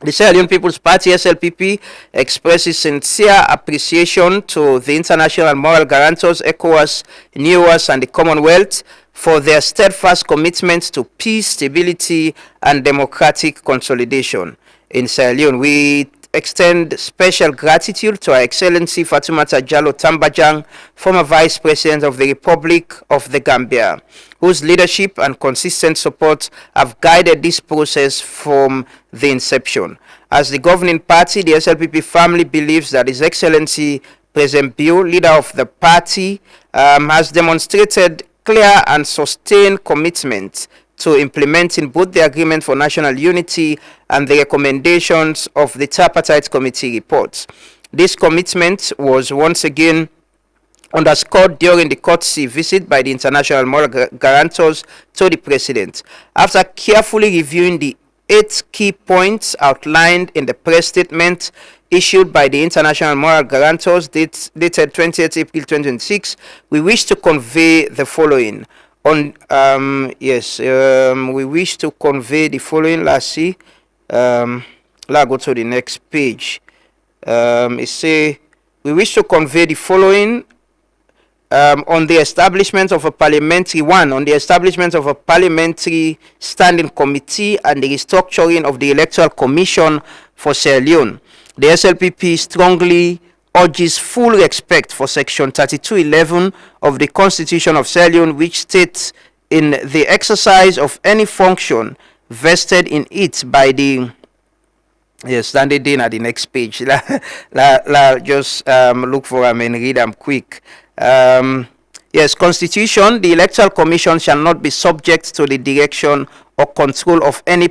The Sierra Leone People's Party, SLPP, expresses sincere appreciation to the international moral guarantors, ECOWAS, NEOAS, and the Commonwealth for their steadfast commitment to peace, stability, and democratic consolidation in Sierra Leone. We extend special gratitude to Her Excellency Fatoumata Jallow Tambajang, former Vice President of the Republic of the Gambia, whose leadership and consistent support have guided this process from the inception. As the governing party, the SLPP family believes that His Excellency President Bio, leader of the party, has demonstrated clear and sustained commitment to implementing both the Agreement for National Unity and the recommendations of the Tripartite Committee reports. This commitment was once again underscored during the courtesy visit by the international moral guarantors to the President. After carefully reviewing the 8 key points outlined in the press statement issued by the international moral guarantors dated 20th April 2026, we wish to convey the following. We wish to convey the following. Let's see. Let's go to the next page. It say we wish to convey the following on the establishment of a parliamentary standing committee and the restructuring of the Electoral Commission for Sierra Leone. The SLPP strongly urges full respect for Section 3211 of the Constitution of Sierra Leone, which states, in the exercise of any function vested in it by the standing in at the next page. Just look for them and read them quick. Constitution, the Electoral Commission shall not be subject to the direction or control of any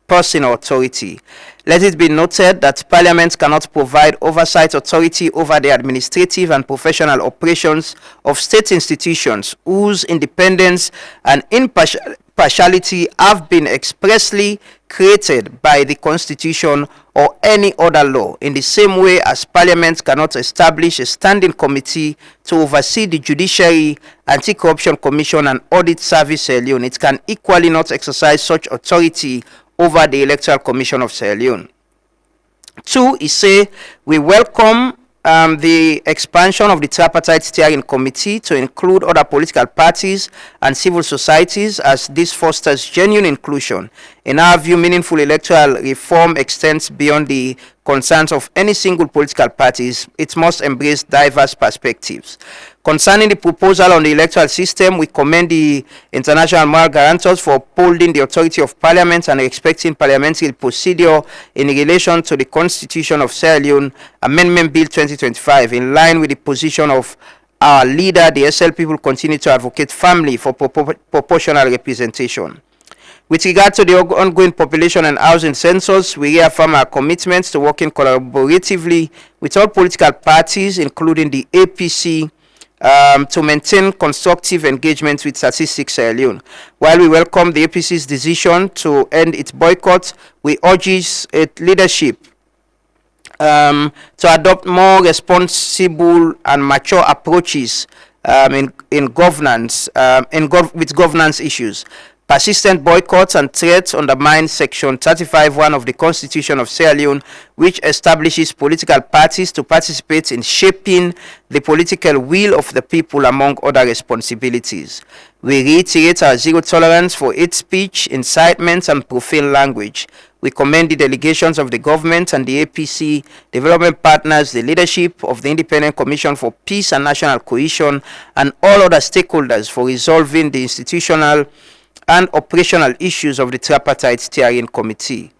person or authority. Let it be noted that Parliament cannot provide oversight authority over the administrative and professional operations of state institutions whose independence and impartiality have been expressly created by the Constitution or any other law, in the same way as Parliament cannot establish a standing committee to oversee the Judiciary, Anti-Corruption Commission, and Audit Service Sierra Leone. It can equally not exercise such authority over the Electoral Commission of Sierra Leone. 2, he say we welcome the expansion of the Tripartite Steering Committee to include other political parties and civil societies, as this fosters genuine inclusion. In our view, meaningful electoral reform extends beyond the concerns of any single political parties. It must embrace diverse perspectives. Concerning the proposal on the electoral system, we commend the international moral guarantors for upholding the authority of Parliament and respecting parliamentary procedure in relation to the Constitution of Sierra Leone Amendment Bill 2025. In line with the position of our leader, the SLP will continue to advocate firmly for proportional representation. With regard to the ongoing population and housing census, we reaffirm our commitments to working collaboratively with all political parties, including the APC, to maintain constructive engagement with Statistics Sierra Leone. While we welcome the APC's decision to end its boycott, we urge its leadership to adopt more responsible and mature approaches in governance with governance issues. Persistent boycotts and threats undermine Section 35(1) of the Constitution of Sierra Leone, which establishes political parties to participate in shaping the political will of the people, among other responsibilities. We reiterate our zero tolerance for hate speech, incitement, and profane language. We commend the delegations of the government and the APC, development partners, the leadership of the Independent Commission for Peace and National Cohesion, and all other stakeholders for resolving the institutional and operational issues of the Tripartite Steering Committee.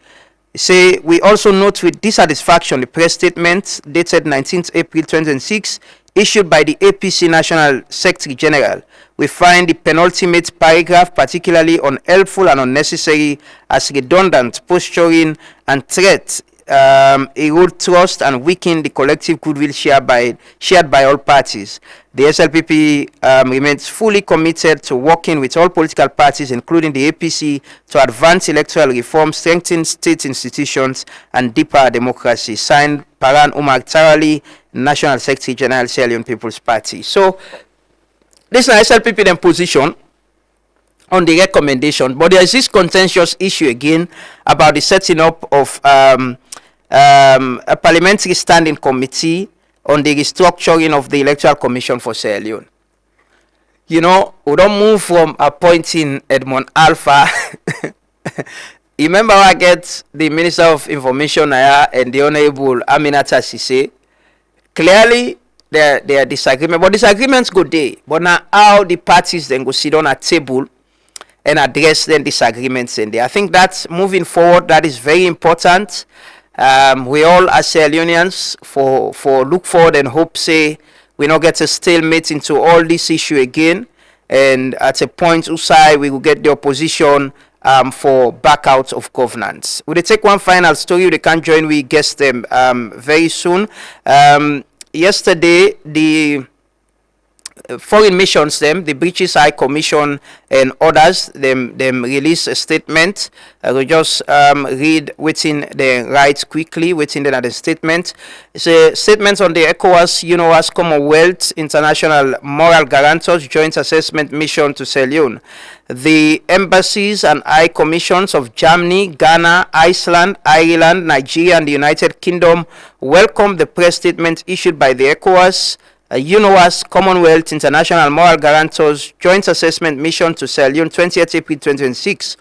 We also note with dissatisfaction the press statement dated 19th April 2006 issued by the APC National Secretary General. We find the penultimate paragraph particularly unhelpful and unnecessary, as redundant, posturing, and threats erode trust and weaken the collective goodwill shared by all parties. The SLPP remains fully committed to working with all political parties, including the APC, to advance electoral reform, strengthen state institutions, and deeper democracy. Signed, Paran Umar Tarali, National Secretary General, Sierra Leone People's Party. So, this is an SLPP then position on the recommendation, but there is this contentious issue again about the setting up of a parliamentary standing committee on the restructuring of the Electoral Commission for Sierra Leone. You know, we don't move from appointing Edmond Alpha. You remember I get the Minister of Information and the Honorable Aminata Sise. Clearly, there are disagreements, but disagreements go there. But now how the parties then go sit on a table and address then disagreements in there. I think that's moving forward. That is very important. We all as Sierra Leoneans for look forward and hope say we not get a stalemate into all this issue again, and at a point side we will get the opposition for back out of governance. Will they take one final story? They can join, we guess them very soon. Yesterday the foreign missions, the British High Commission and others, them release a statement. I will just read within the right quickly within the statement. It's a statement on the ECOWAS, UNOWAS, Commonwealth, International Moral Guarantors Joint Assessment Mission to Sierra Leone. The embassies and high commissions of Germany, Ghana, Iceland, Ireland, Nigeria, and the United Kingdom welcome the press statement issued by the ECOWAS, UNOWAS, Commonwealth, International Moral Guarantors Joint Assessment Mission to Sierra Leone, 20th April 2026,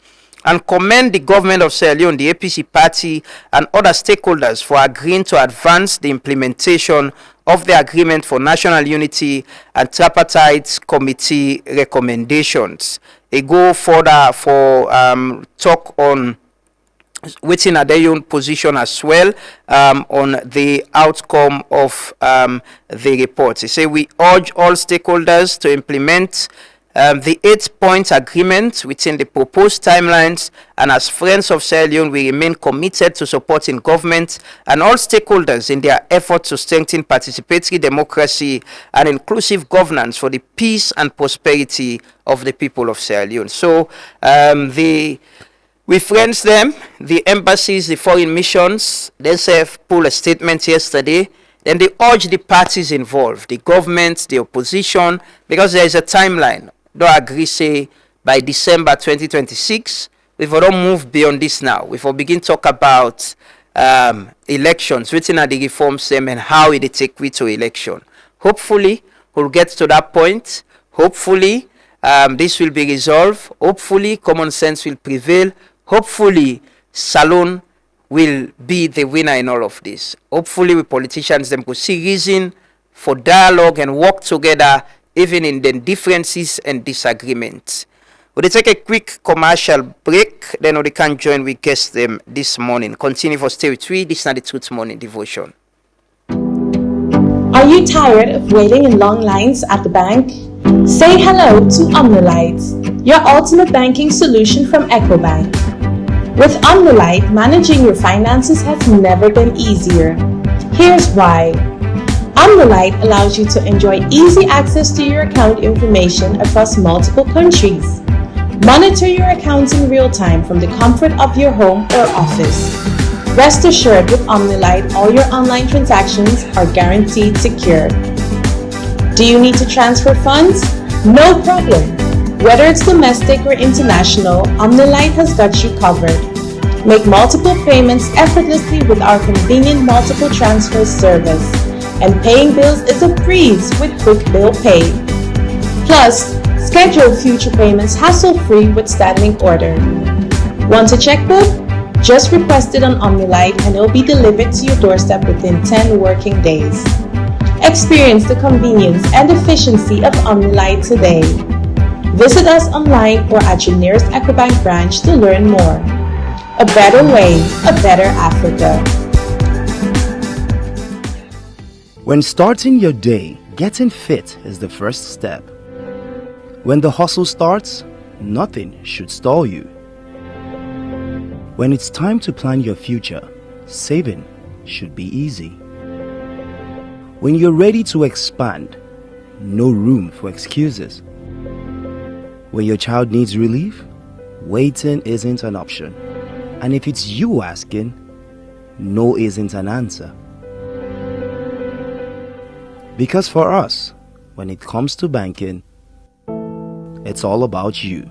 and commend the government of Sierra Leone, the APC party, and other stakeholders for agreeing to advance the implementation of the Agreement for National Unity and Tripartite Committee recommendations. They go further for talk on within a their own position as well on the outcome of the report. They say we urge all stakeholders to implement the 8-point agreement within the proposed timelines, and as friends of Sierra Leone, we remain committed to supporting government and all stakeholders in their effort to strengthen participatory democracy and inclusive governance for the peace and prosperity of the people of Sierra Leone. So we friends them, the embassies, the foreign missions, they pull a statement yesterday. Then they urge the parties involved, the government, the opposition, because there is a timeline. Don't agree, say, by December 2026. We don't move beyond this now. We will begin to talk about elections, written at the reform stem and how it take we to election. Hopefully, we'll get to that point. Hopefully, this will be resolved. Hopefully, common sense will prevail. Hopefully, Salon will be the winner in all of this. Hopefully, we politicians them could see reason for dialogue and work together, even in the differences and disagreements. We'll take a quick commercial break, then we can join with guests them this morning. Continue for Stay With 3. This is not the Truth Morning Devotion. Are you tired of waiting in long lines at the bank? Say hello to Omnolite, your ultimate banking solution from EcoBank. With Omnolite, managing your finances has never been easier. Here's why. Omnolite allows you to enjoy easy access to your account information across multiple countries. Monitor your accounts in real time from the comfort of your home or office. Rest assured, with OmniLite, all your online transactions are guaranteed secure. Do you need to transfer funds? No problem. Whether it's domestic or international, OmniLite has got you covered. Make multiple payments effortlessly with our convenient multiple transfer service. And paying bills is a breeze with Quick Bill Pay. Plus, schedule future payments hassle-free with standing order. Want a checkbook? Just request it on OmniLite and it will be delivered to your doorstep within 10 working days. Experience the convenience and efficiency of OmniLite today. Visit us online or at your nearest EcoBank branch to learn more. A better way, a better Africa. When starting your day, getting fit is the first step. When the hustle starts, nothing should stall you. When it's time to plan your future, saving should be easy. When you're ready to expand, no room for excuses. When your child needs relief, waiting isn't an option. And if it's you asking, no isn't an answer. Because for us, when it comes to banking, it's all about you.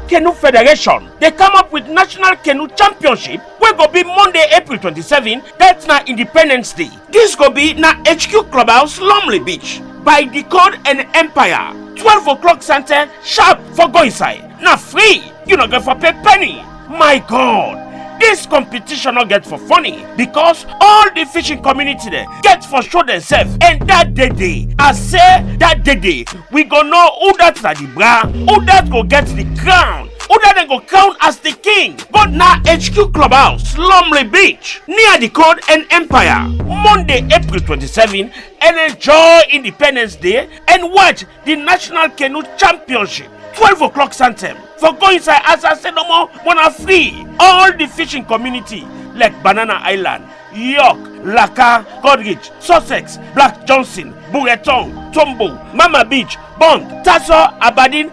Canoe Federation, they come up with National Canoe Championship, where go be Monday, April 27, that's na Independence Day. This go be na HQ Clubhouse, Lumley Beach, by the Code and Empire. 12 o'clock center, sharp for go inside. Na free, you not get for pay penny. My God, this competition not get for funny, because all the fishing community there get for show themselves. And that day, I say that day, we go know who that's the bra, who that go get the crown, who that then go crown as the king. But now HQ Clubhouse, Lumley Beach, near the Code and Empire, Monday, April 27, and enjoy Independence Day and watch the National Canoe Championship. 12 o'clock Santem. For go inside, as I said, no more, wanna free. All the fishing community, like Banana Island, York, Laka, Godrich, Sussex, Black Johnson, Buretong, Tombo, Mama Beach, Bond, Tasso, Aberdeen,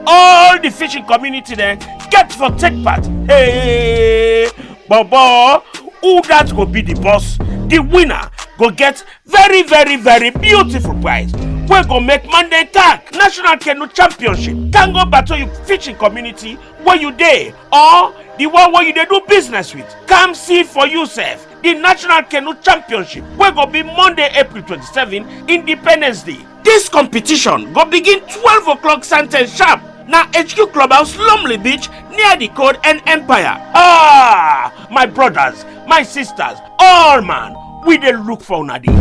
all the fishing community there get for take part. Hey, Bobo, who that go be the boss? The winner go get very, very, very beautiful prize. We go make Monday tag National Canoe Championship. Can go battle you fishing community where you dey or the one where you dey do business with. Come see for yourself the National Canoe Championship. We go be Monday, April 27, Independence Day. This competition go begin 12 o'clock Santen sharp. Now HQ Clubhouse, Lumley Beach, near the Code and Empire. Ah, my brothers, my sisters, all man, we dey look for una day.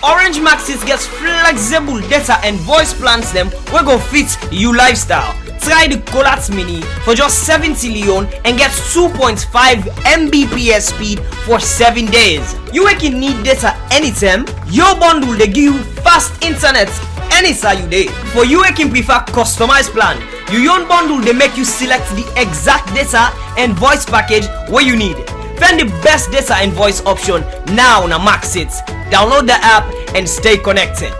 Orange Maxis gets flexible data and voice plans them we go fit you lifestyle. Try the Colat Mini for just 70 Leone and get 2.5 Mbps speed for 7 days. You can need data anytime. Your bundle they give you fast internet anytime you day. For you can prefer customized plan. Your own bundle they make you select the exact data and voice package where you need. Find the best data and voice option now on Maxit. Download the app and stay connected.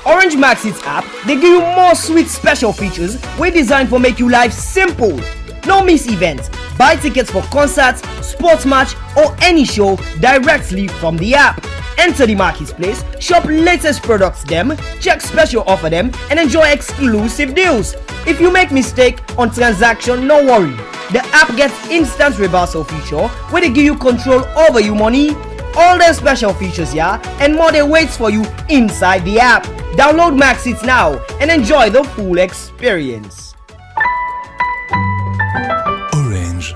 Orange Maxit app, they give you more sweet special features we designed for make you life simple. No miss events. Buy tickets for concerts, sports match or any show directly from the app. Enter the marketplace, shop latest products them, check special offer them and enjoy exclusive deals. If you make mistake on transaction, no worry. The app gets instant reversal feature where they give you control over your money. All the special features and more they waits for you inside the app. Download Maxit now and enjoy the full experience. Orange.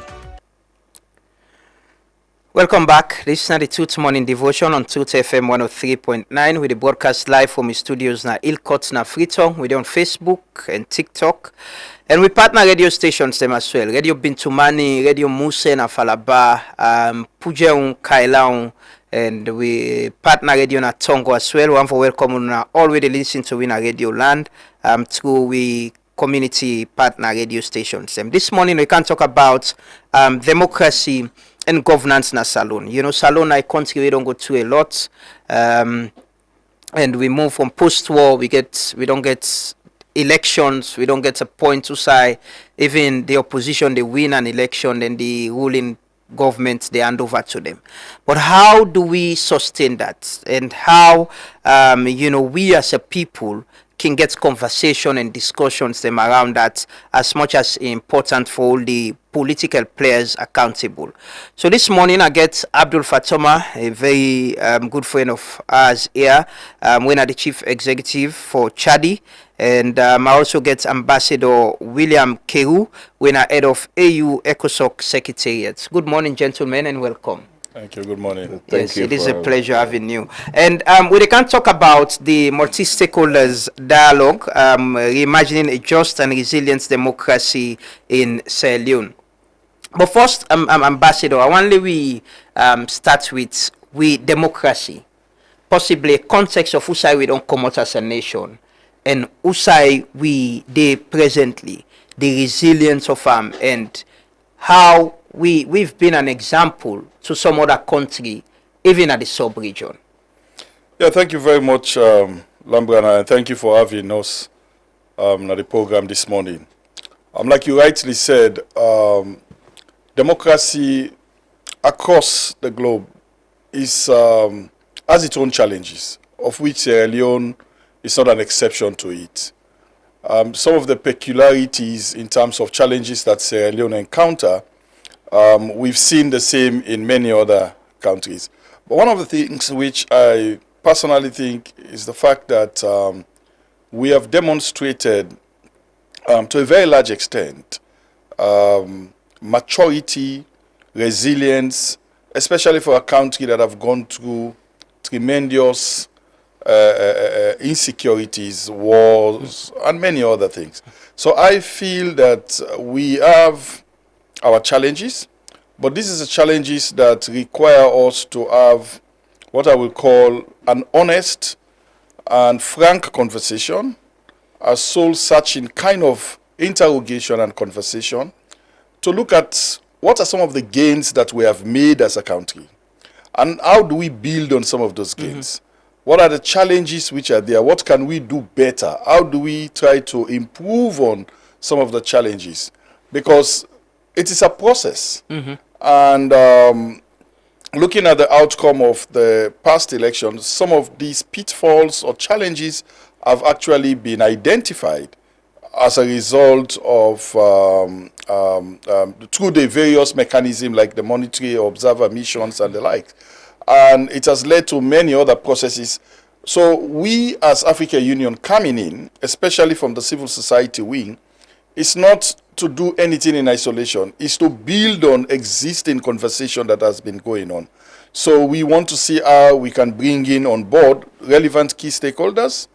Welcome back. This is the Tooth Morning Devotion on Tooth FM 103.9 with the broadcast live from the studios na Ilkot na Freetown. We're on Facebook and TikTok. And we partner radio stations them as well. Radio Bintumani, Radio Muse na Falaba, Pujeun, Kailaun, and we partner radio na Tongo as well. One for welcome on already listen to Winner Radio Land through we community partner radio stations. This morning we can talk about democracy and governance na Salone. You know, Salone I country we don't go through a lot. And we move from post-war, we don't get elections, we don't get a point to say even the opposition they win an election, then the ruling government they hand over to them. But how do we sustain that, and how we as a people can get conversation and discussions them around that as much as important for all the political players accountable. So this morning I get Abdul Fatoma, a very good friend of ours here, when I'm the chief executive for Chadi, and I also get Ambassador William Keru, when I'm head of AU ECOSOC Secretariat. Good morning, gentlemen, and welcome. Thank you. Good morning. Yes, it is a pleasure having you. And we can talk about the multi-stakeholders dialogue, reimagining a just and resilient democracy in Sierra Leone. But first, Ambassador, I want we start with democracy, possibly a context of who say we don't come out as a nation, and who say we they presently, the resilience of and how we've been an example to some other country, even at the sub-region. Yeah, thank you very much, Lambrana, and thank you for having us at the program this morning. Like you rightly said, democracy across the globe has its own challenges, of which Sierra Leone is not an exception to it. Some of the peculiarities in terms of challenges that Sierra Leone encounter, we've seen the same in many other countries. But one of the things which I personally think is the fact that we have demonstrated to a very large extent maturity, resilience, especially for a country that have gone through tremendous insecurities, wars, and many other things. So I feel that we have our challenges, but this is the challenges that require us to have what I will call an honest and frank conversation, a soul-searching kind of interrogation and conversation, to look at what are some of the gains that we have made as a country, and how do we build on some of those gains. What are the challenges which are there? What can we do better? How do we try to improve on some of the challenges? Because it is a process. And looking at the outcome of the past elections, some of these pitfalls or challenges have actually been identified as a result of through the various mechanisms like the monetary observer missions and the like. And it has led to many other processes. So we as African Union coming in, especially from the civil society wing, is not to do anything in isolation. It's to build on existing conversation that has been going on. So we want to see how we can bring in on board relevant key stakeholders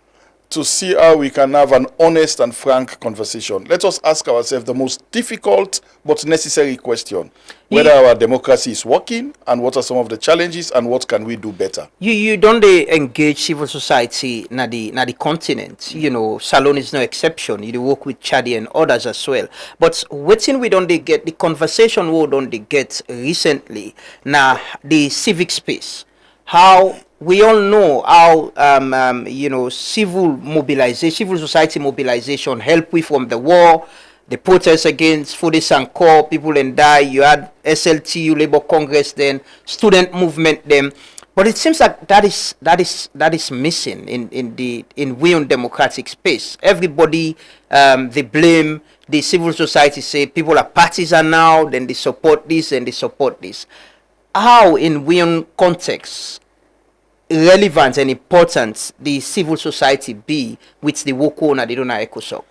to see how we can have an honest and frank conversation. Let us ask ourselves the most difficult but necessary question: whether our democracy is working, and what are some of the challenges, and what can we do better. You don't engage civil society na the continent. You know, Salone is no exception. You work with Chadi and others as well. But waiting we don't they get the conversation we don't they get recently na the civic space. How we all know how civil society mobilization help we from the war, the protests against Fodis and Core, people and die. You had SLTU, Labour Congress, then student movement, then. But it seems like that is missing in we on democratic space. Everybody they blame the civil society, say people are partisan now, then they support this and they support this. How in Wion context relevant and important the civil society be with the Woko and the Dona ECOSOC?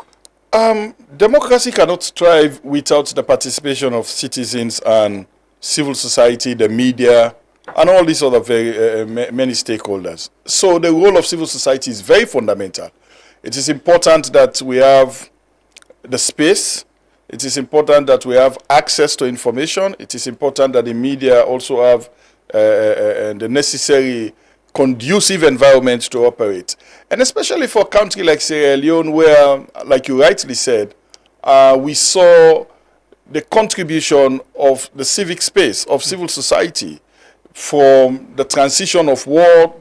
Democracy cannot thrive without the participation of citizens and civil society, the media, and all these other very many stakeholders. So the role of civil society is very fundamental. It is important that we have the space. It is important that we have access to information. It is important that the media also have and the necessary conducive environment to operate. And especially for a country like Sierra Leone, where, like you rightly said, we saw the contribution of the civic space, of civil society, from the transition of war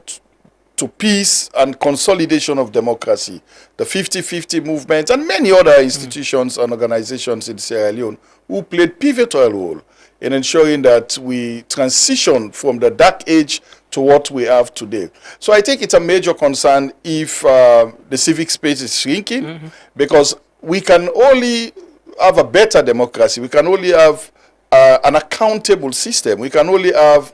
to peace and consolidation of democracy, the 50-50 movement, and many other institutions and organizations in Sierra Leone who played pivotal role in ensuring that we transition from the dark age to what we have today. So I think it's a major concern if the civic space is shrinking, because we can only have a better democracy, we can only have an accountable system, we can only have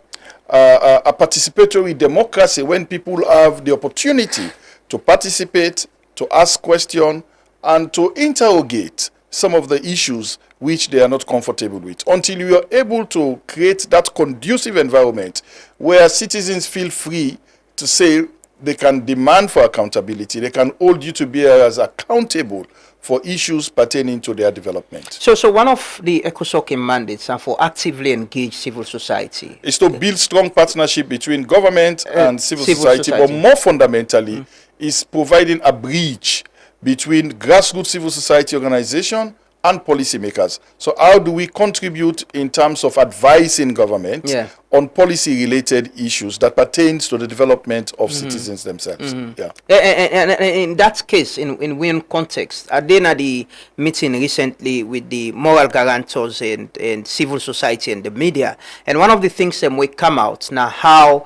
a participatory democracy when people have the opportunity to participate, to ask questions, and to interrogate some of the issues which they are not comfortable with. Until you are able to create that conducive environment where citizens feel free to say they can demand for accountability, they can hold you to be as accountable for issues pertaining to their development. So one of the ECOSOC mandates are for actively engage civil society. Is to build strong partnership between government and civil society, but more fundamentally is providing a bridge between grassroots civil society organization and policymakers. So how do we contribute in terms of advising government on policy-related issues that pertains to the development of citizens themselves? And in that case, in WIN context, I did at the meeting recently with the moral guarantors and civil society and the media, and one of the things that will come out now how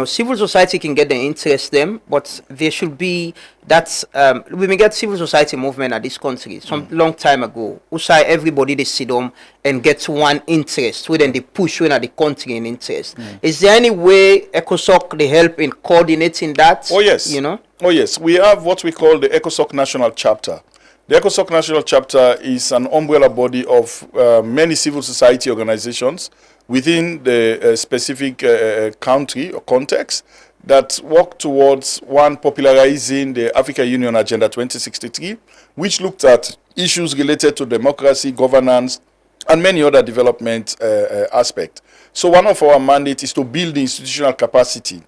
civil society can get the interest them, but there should be that we may get civil society movement at this country some long time ago. Usai everybody they sit down and get one interest, within they push when at the country in interest. Is there any way ECOSOC they help in coordinating that? Oh yes, Oh yes, we have what we call the ECOSOC National Chapter. The ECOSOC National Chapter is an umbrella body of many civil society organizations within the specific country or context that work towards popularizing the African Union Agenda 2063, which looked at issues related to democracy, governance, and many other development aspects. So one of our mandates is to build the institutional capacity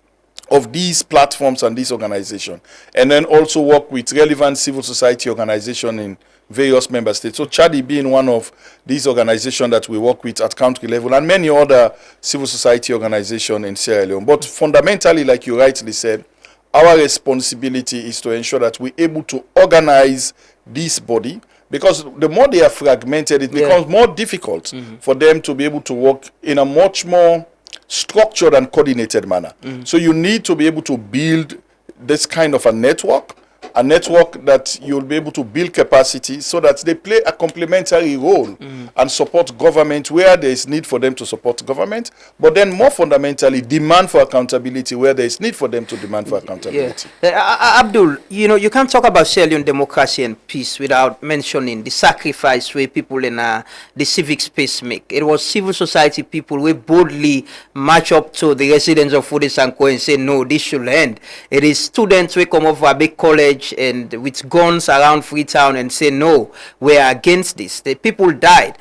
of these platforms and these organizations, and then also work with relevant civil society organizations in various member states. So Chadi being one of these organizations that we work with at country level, and many other civil society organizations in Sierra Leone. But fundamentally, like you rightly said, our responsibility is to ensure that we're able to organize this body, because the more they are fragmented, it becomes more difficult for them to be able to work in a much more structured and coordinated manner. So you need to be able to build this kind of a network that you'll be able to build capacity so that they play a complementary role and support government where there is need for them to support government, but then more fundamentally demand for accountability where there is need for them to demand for accountability. Abdul, you can't talk about Sierra Leone democracy and peace without mentioning the sacrifice where people in the civic space make. It was civil society people who boldly march up to the residents of Fudesanko and say, no, this should end. It is students who come over a big college and with guns around Freetown and say, no, we are against this. The people died,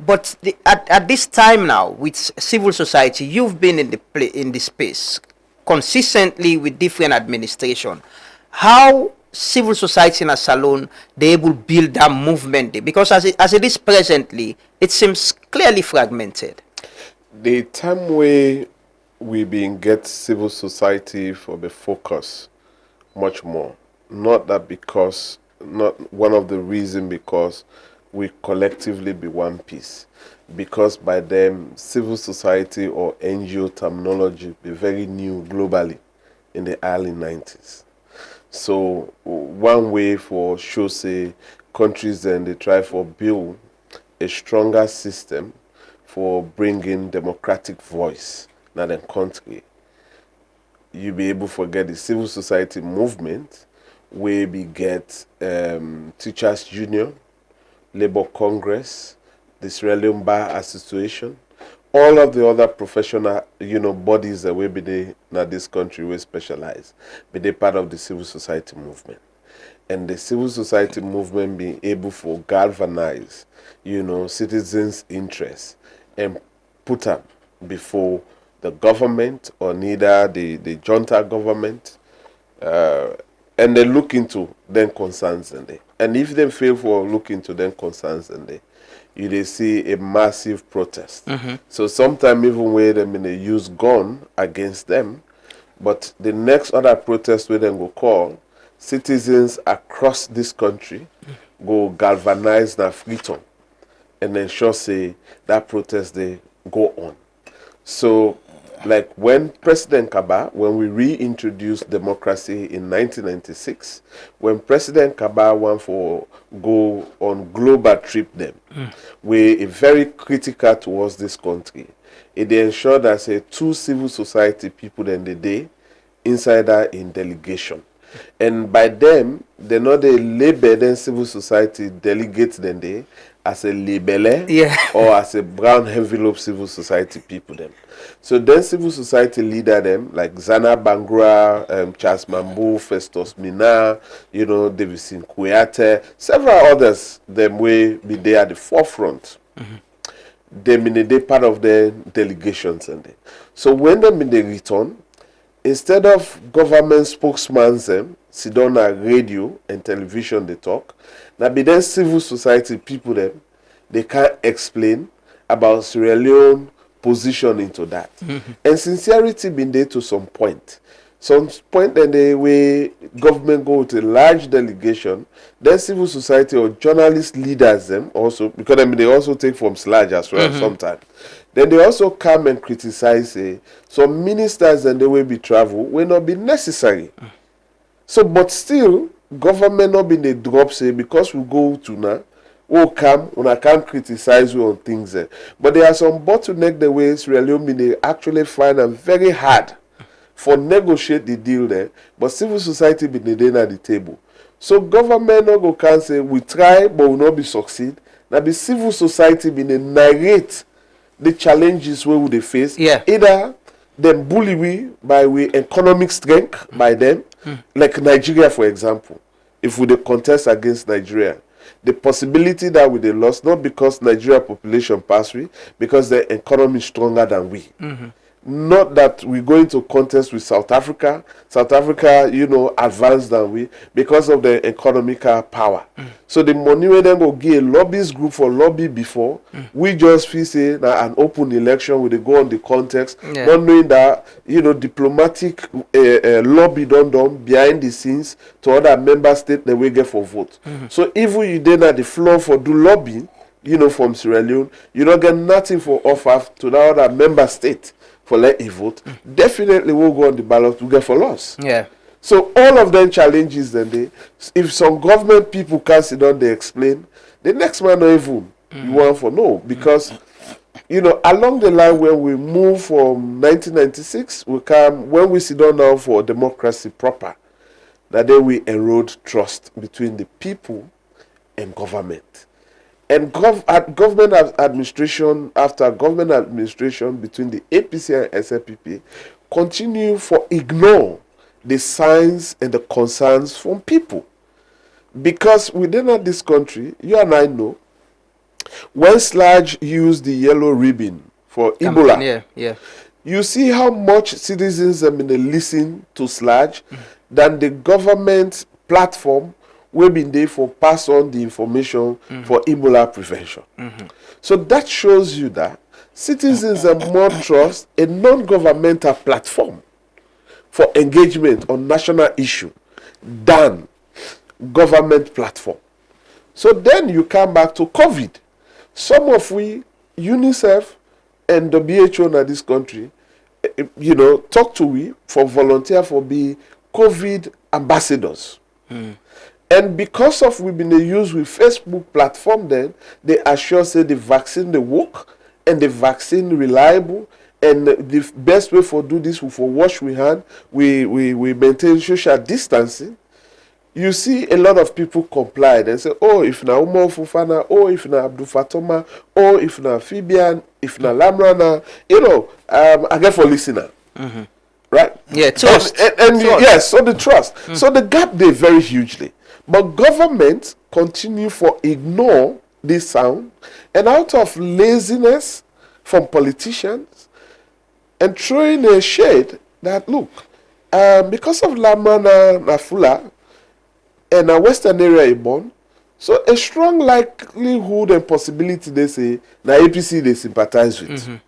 but at this time now with civil society, you've been in the space consistently with different administration. How civil society in a salon they able to build that movement? Because as it is presently, it seems clearly fragmented. The time where we been get civil society for the focus much more. Not one of the reasons because we collectively be one piece. Because by them, civil society or NGO terminology be very new globally in the early 90s. So one way for sure say countries then they try for build a stronger system for bringing democratic voice in the country. You be able to forget the civil society movement where we get Teachers Union, Labour Congress, the Sierra Leone Bar Association, all of the other professional bodies that will be there in this country will specialize, but they part of the civil society movement. And the civil society movement being able to galvanize citizens' interests and put up before the government or neither the junta government, and they look into them concerns in there. And if they fail for look into them concerns in there, you they see a massive protest. So sometimes even where them in they use gun against them, but the next other protest where them go call, citizens across this country go galvanize their freedom and ensure say that protest they go on. So like when President Kaba, when we reintroduced democracy in 1996, when President Kaba went for go on global trip them, we are very critical towards this country. It ensured that say 2 civil society people in the day inside that in delegation. And by them, they know they label them civil society delegates then they as a label or as a brown envelope civil society people them. So then civil society leader them like Zana Bangura, Charles Mambu, Festus Mina, Davidson Kuyate, several others them way be there at the forefront. Them in the part of the delegations and they. So when them in the return, instead of government spokesmen them sit on a radio and television they talk, now be then civil society people them they can't explain about Sierra Leone position into that. And sincerity been there to some point. Some point then the way government go to a large delegation, then civil society or journalist leaders them also, because they also take from sludge as well sometimes. Then they also come and criticize some ministers and the way we travel will not be necessary. So but still government not been the drop say because we go to now we'll come when I can't criticize you on things there. But there are some bottleneck the ways really they actually find them very hard for negotiate the deal there, but civil society be the day at the table. So government no go can say we try but will not be succeed. Now the civil society be the narrate the challenges where would they face. Either them bully we by we economic strength by them, like Nigeria for example. If we contest against Nigeria, the possibility that we they lost not because Nigeria population pass we, because the economy is stronger than we. Not that we're going to contest with South Africa. South Africa, advanced than we because of the economical power. So the money we then go give a lobbyist group for lobby before. We just feel say that an open election we they go on the context, not knowing that diplomatic lobby done behind the scenes to other member states that we get for vote. So if you then at the floor for do lobbying, from Sierra Leone, you don't get nothing for offer to the other member state for let you vote. Definitely we'll go on the ballot to get for loss. So all of them challenges then if some government people can't sit down they explain, the next man not even you want for no, because along the line when we move from 1996 we come when we sit down now for democracy proper, that then we erode trust between the people and government. And government administration after government administration between the APC and SLPP continue for ignore the signs and the concerns from people. Because within this country, you and I know, when Sludge used the yellow ribbon for Ebola, you see how much citizens have been listening to Sludge than the government platform we've been there for pass on the information for Ebola prevention. So that shows you that citizens have more trust a non-governmental platform for engagement on national issue than government platform. So then you come back to COVID. Some of we, UNICEF and the WHO in this country, talk to we for volunteer for be COVID ambassadors. And because of we've been used with Facebook platform then, they assure say the vaccine they work and the vaccine reliable and the best way for do this for wash we hand, we maintain social distancing. You see a lot of people comply and say, oh, if na Umar Fufana, oh, if na Abdul Fatoma, oh, if na Fibian, if na Lamrana, I get for listener. Right? Trust. And yes, so the trust. So the gap they very hugely. But government continue for ignore this sound, and out of laziness from politicians and throwing a shade that, look, because of Lamana Nafula and a western area Ibon, so a strong likelihood and possibility they say na APC they sympathize with.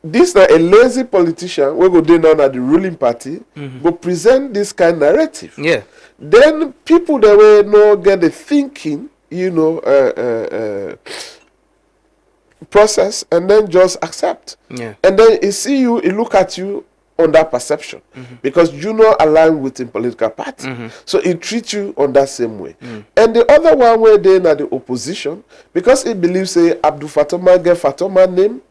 This na a lazy politician we go dey now na the ruling party go present this kind of narrative. Yeah. Then people that will not get the thinking, process and then just accept. Yeah. And then he see you, he look at you on that perception because you not align with the political party. So he treat you on that same way. And the other one where they na the opposition because he believes say Abdul Fatoma get Fatoma name,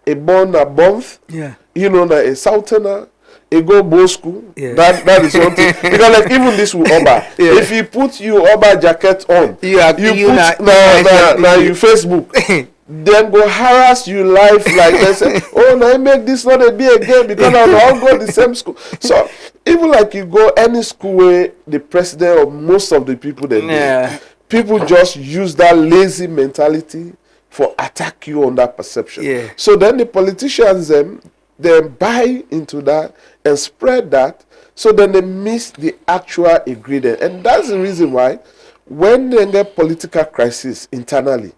a born a month, Yeah. na a southerner, a go bow school. Yeah. That is something because like even this with Oba, if you put your Oba jacket on, you put na your Facebook. Then go harass you life like they say, oh, now I make this not a be again because I all go the same school. So even like you go any school where the president or most of the people that people just use that lazy mentality for attack you on that perception. Yeah. So then the politicians they buy into that and spread that. So then they miss the actual ingredient, and that's the reason why when they get political crisis internally.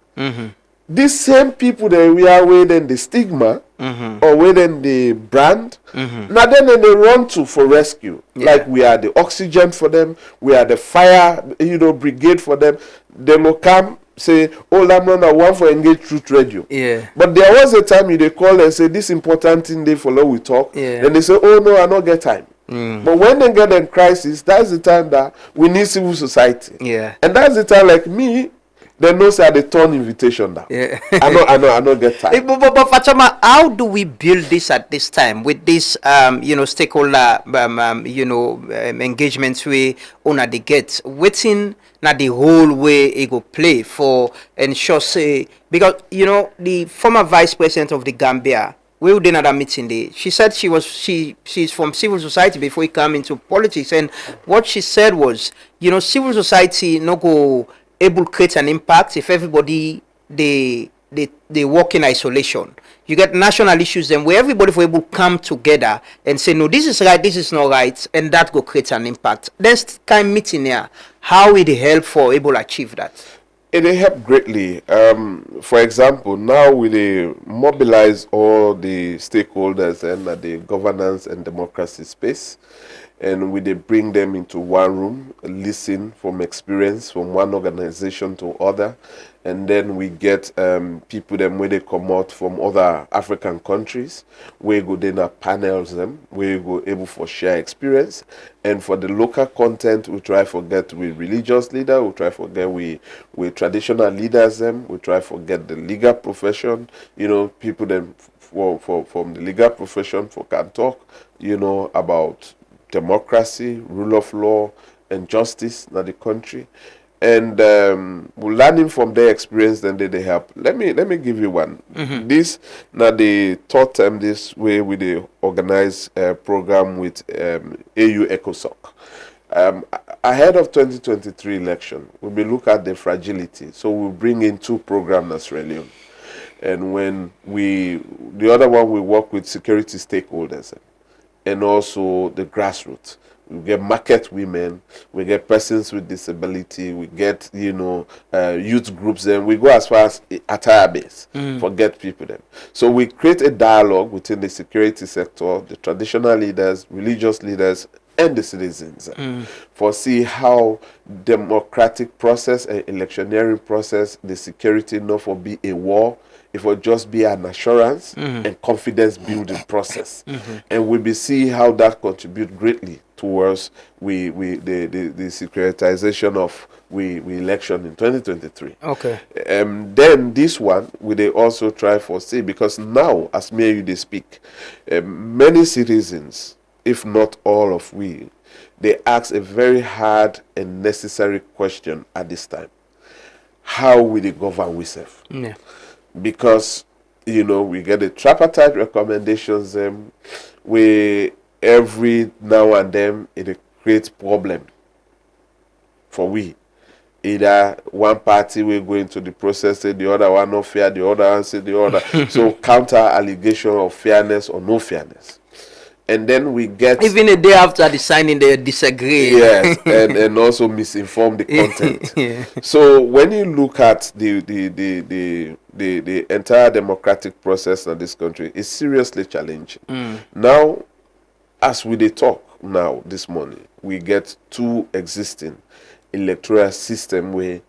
These same people that we are waiting the stigma or waiting the brand, now then they run to for rescue. Like we are the oxygen for them, we are the fire, brigade for them. They will come say, oh, I'm not one for Engage Truth Radio. Yeah. But there was a time they call and say this important thing they follow we talk. Yeah. Then they say, oh no, I don't get time. But when they get in crisis, that's the time that we need civil society. Yeah. And that's the time like me. They know say they turn invitation down. Yeah. I know get time. But Fatoma, how do we build this at this time with this stakeholder engagements we on the get waiting na the whole way it go play for ensure say because the former vice president of the Gambia we were in that meeting day. She said she's from civil society before he come into politics, and what she said was civil society no go able to create an impact if everybody they work in isolation. You get national issues then where everybody for able to come together and say no, this is right, this is not right, and that go create an impact. Then kind of meeting here, how it help for able to achieve that? It help greatly. For example, now we mobilize all the stakeholders and the governance and democracy space, and we bring them into one room, listen from experience from one organization to other, and then we get people them where they come out from other African countries, we go then panels them, we go able for share experience, and for the local content we try for get with religious leader, we try for get with traditional leaders them, we try for get the legal profession, people them from the legal profession for can talk, about democracy, rule of law, and justice in the country, and we're learning from their experience. Then they help. Let me give you one. This now the third time this way we they organize a program with AU ECOSOC. Ahead of 2023 election, we will look at the fragility. So we'll bring in two programs as Leone. And when the other one we work with security stakeholders and also the grassroots. We get market women, we get persons with disability, we get youth groups, and we go as far as attire base for get people them. So we create a dialogue within the security sector, the traditional leaders, religious leaders, and the citizens for see how democratic process and electioneering process, the security not for be a war, it will just be an assurance and confidence building process. And we be see how that contribute greatly towards the securitization of we election in 2023. Okay. Then this one we they also try for see because now as me and you they speak, many citizens, if not all of we, they ask a very hard and necessary question at this time. How will they govern ourselves? Yeah. Because we get the tripartite recommendations we every now and then it creates problem for we. either one party will go into the process, say the other one not fair, the other one say the other. So counter allegation of fairness or no fairness. And then we get even a day after the signing they disagree. Yes, and also misinform the content. Yeah. So when you look at the entire democratic process in this country, it's seriously challenging. Now, as we dey talk now this morning, we get two existing electoral system where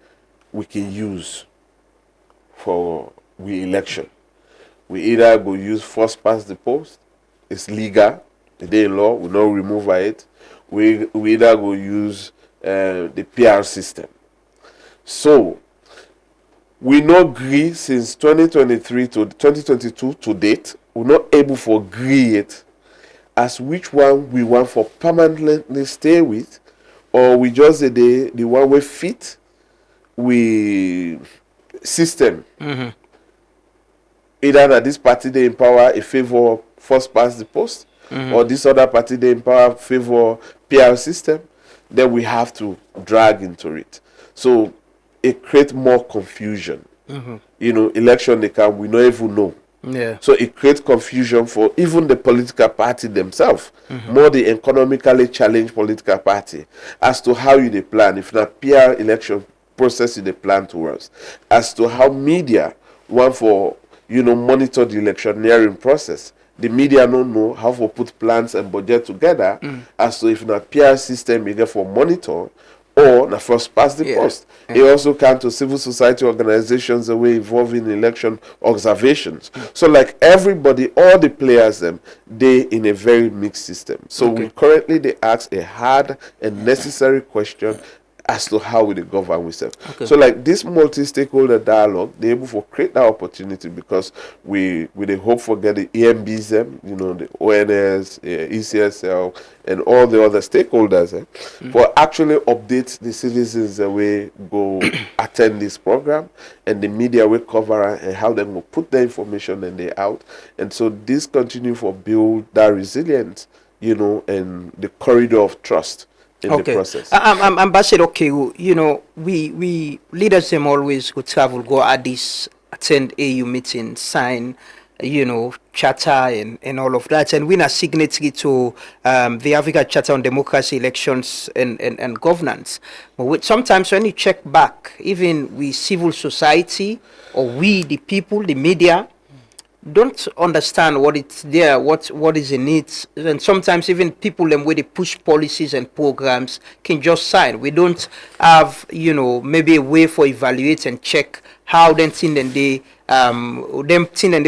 we can use for we election. We either go use first past the post, it's legal, the day in law, we no remove it. We either go use the PR system. So we no agree since 2023 to 2022 to date. We're not able to agree it as which one we want for permanently stay with, or we just the one we fit we system. Either that this party they empower a favor first past the post, or this other party they empower favor PR system, then we have to drag into it. So it creates more confusion. You know, election they come, we don't even know. Yeah. So it creates confusion for even the political party themselves, more the economically challenged political party, as to how you they plan. If not PR election process you they plan towards, as to how media want for monitor the electioneering process. The media don't know how to put plans and budget together as to if not PR system you get for monitor or na first past the post. It also comes to civil society organizations that were involved in election observations. So like everybody, all the players they in a very mixed system. So we currently they ask a hard and necessary question as to how we govern ourselves. So like this multi-stakeholder dialogue, they're able to create that opportunity because we they hope for get the EMBs, the ONS, ECSL, and all the other stakeholders for actually update the citizens the way go attend this program, and the media will cover and how they will put the information and they out. And so this continue for build that resilience, and the corridor of trust in the process. Ambassador Kewu, we leaders them always go travel, go Addis, attend AU meeting, sign, charter and all of that, and we are signatory to the Africa Charter on Democracy, Elections and Governance. But sometimes when you check back, even we civil society or we the people, the media, don't understand what it's there, what is in it, and sometimes even people them where they push policies and programs can just sign. We don't have maybe a way for evaluate and check how them thing and they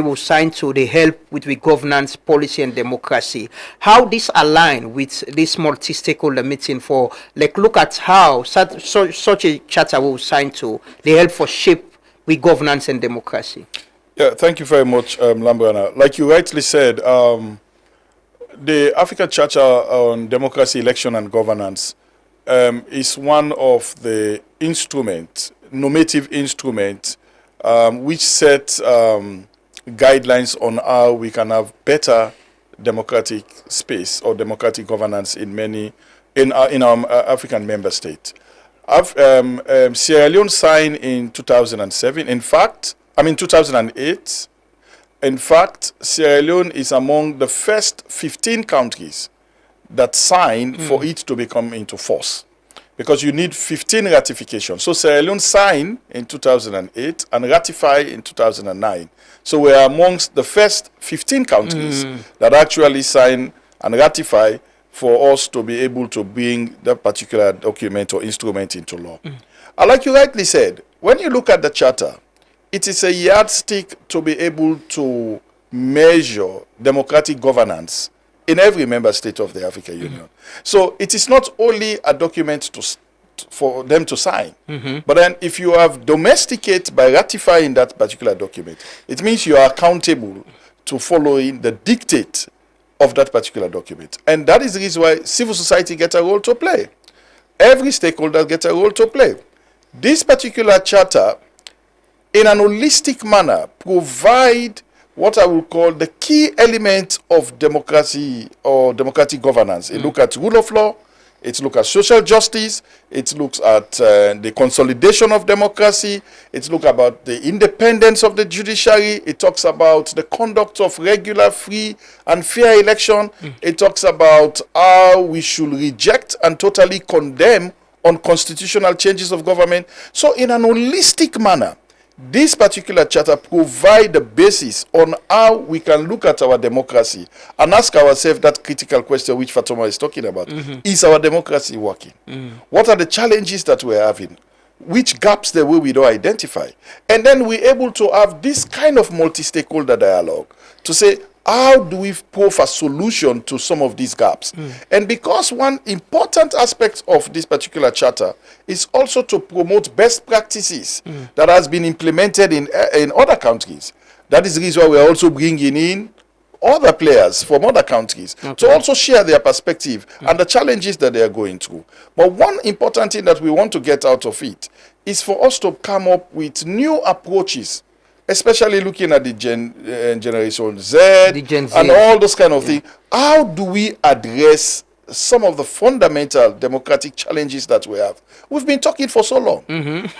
will sign to they help with governance, policy and democracy. How this align with this multi-stakeholder meeting for look at how such a charter will sign to they help for shape with governance and democracy. Yeah, thank you very much, Lambrana. Like you rightly said, the African Charter on Democracy, Election and Governance is one of the normative instruments, which set guidelines on how we can have better democratic space or democratic governance in our African member state. Sierra Leone signed in 2007. In fact, 2008. In fact, Sierra Leone is among the first 15 countries that signed for it to become into force, because you need 15 ratifications. So Sierra Leone signed in 2008 and ratified in 2009. So we are amongst the first 15 countries that actually sign and ratify for us to be able to bring that particular document or instrument into law. And like you rightly said, when you look at the charter, it is a yardstick to be able to measure democratic governance in every member state of the African Union. So it is not only a document for them to sign, but then if you have domesticated by ratifying that particular document, it means you are accountable to following the dictate of that particular document. And that is the reason why civil society gets a role to play. Every stakeholder gets a role to play. This particular charter, in an holistic manner, provide what I will call the key elements of democracy or democratic governance. It look at rule of law, It looks at social justice. It looks at the consolidation of democracy. It looks about the independence of the judiciary. It talks about the conduct of regular, free, and fair election. It talks about how we should reject and totally condemn unconstitutional changes of government. So in an holistic manner, this particular charter provides the basis on how we can look at our democracy and ask ourselves that critical question which Fatoma is talking about. Is our democracy working? What are the challenges that we're having? Which gaps there will we don't identify? And then we're able to have this kind of multi-stakeholder dialogue to say, how do we prove a solution to some of these gaps? And because one important aspect of this particular charter is also to promote best practices that has been implemented in other countries. That is the reason why we're also bringing in other players from other countries to also share their perspective and the challenges that they are going through. But one important thing that we want to get out of it is for us to come up with new approaches, especially looking at the Generation Z, and all those kind of things. How do we address some of the fundamental democratic challenges that we have? We've been talking for so long.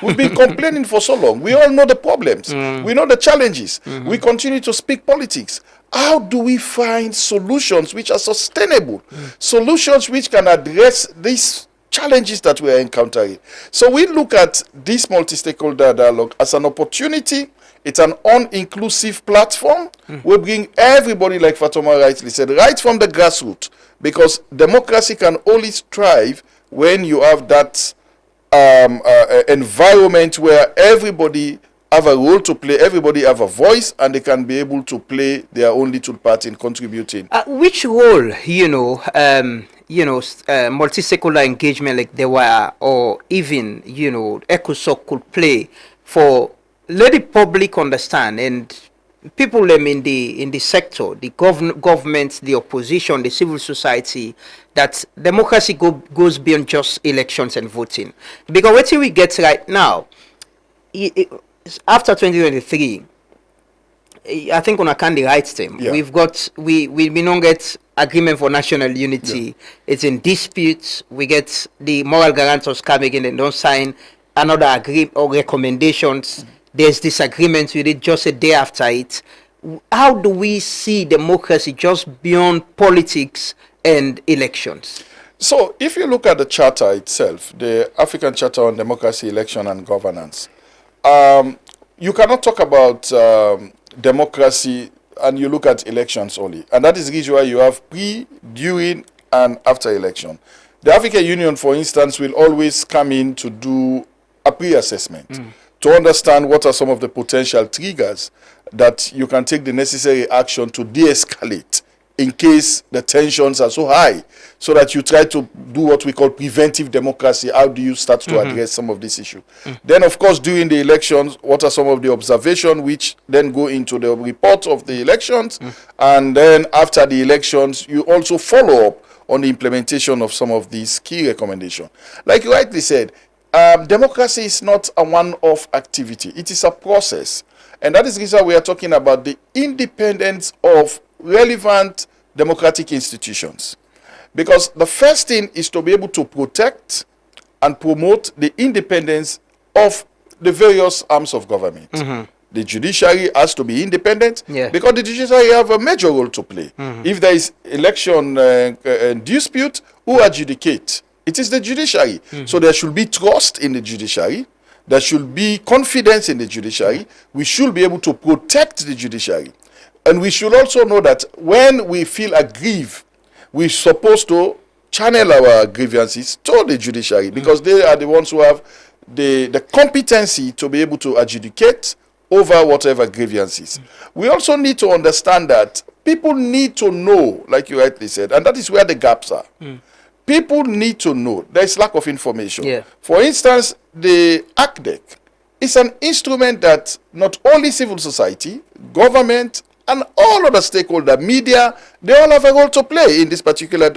We've been complaining for so long. We all know the problems. We know the challenges. We continue to speak politics. How do we find solutions which are sustainable? Solutions which can address these challenges that we are encountering. So we look at this multi-stakeholder dialogue as an opportunity. It's an all-inclusive platform. We bring everybody, like Fatoma rightly said, right from the grassroots, because democracy can only thrive when you have that environment where everybody have a role to play, everybody have a voice, and they can be able to play their own little part in contributing. Which role, multi-stakeholder engagement like there were, or even, ECOSOC could play for let the public understand and people in the sector, the government, the opposition, the civil society, that democracy goes beyond just elections and voting. Because what we get right now, after 2023, I think on account the rights team, we've been on get agreement for national unity. It's in dispute. We get the moral guarantors coming in and don't sign another agreement or recommendations. There's disagreement with it just a day after it. How do we see democracy just beyond politics and elections? So if you look at the charter itself, the African Charter on Democracy, Election and Governance, you cannot talk about democracy and you look at elections only. And that is the reason why you have pre, during, and after election. The African Union, for instance, will always come in to do a pre-assessment to understand what are some of the potential triggers that you can take the necessary action to de-escalate in case the tensions are so high, so that you try to do what we call preventive democracy. How do you start to address some of these issues? Then, of course, during the elections, what are some of the observations which then go into the report of the elections? And then after the elections, you also follow up on the implementation of some of these key recommendations. Like you rightly said, democracy is not a one-off activity. It is a process. And that is the reason we are talking about the independence of relevant democratic institutions. Because the first thing is to be able to protect and promote the independence of the various arms of government. The judiciary has to be independent because the judiciary have a major role to play. If there is election dispute, who adjudicate? It is the judiciary. So there should be trust in the judiciary. There should be confidence in the judiciary. We should be able to protect the judiciary. And we should also know that when we feel aggrieved, we're supposed to channel our grievances to the judiciary, because they are the ones who have the competency to be able to adjudicate over whatever grievances. We also need to understand that people need to know, like you rightly said, and that is where the gaps are. People need to know. There is lack of information. For instance, the ACDEC is an instrument that not only civil society, government, and all other stakeholders, media, they all have a role to play in this particular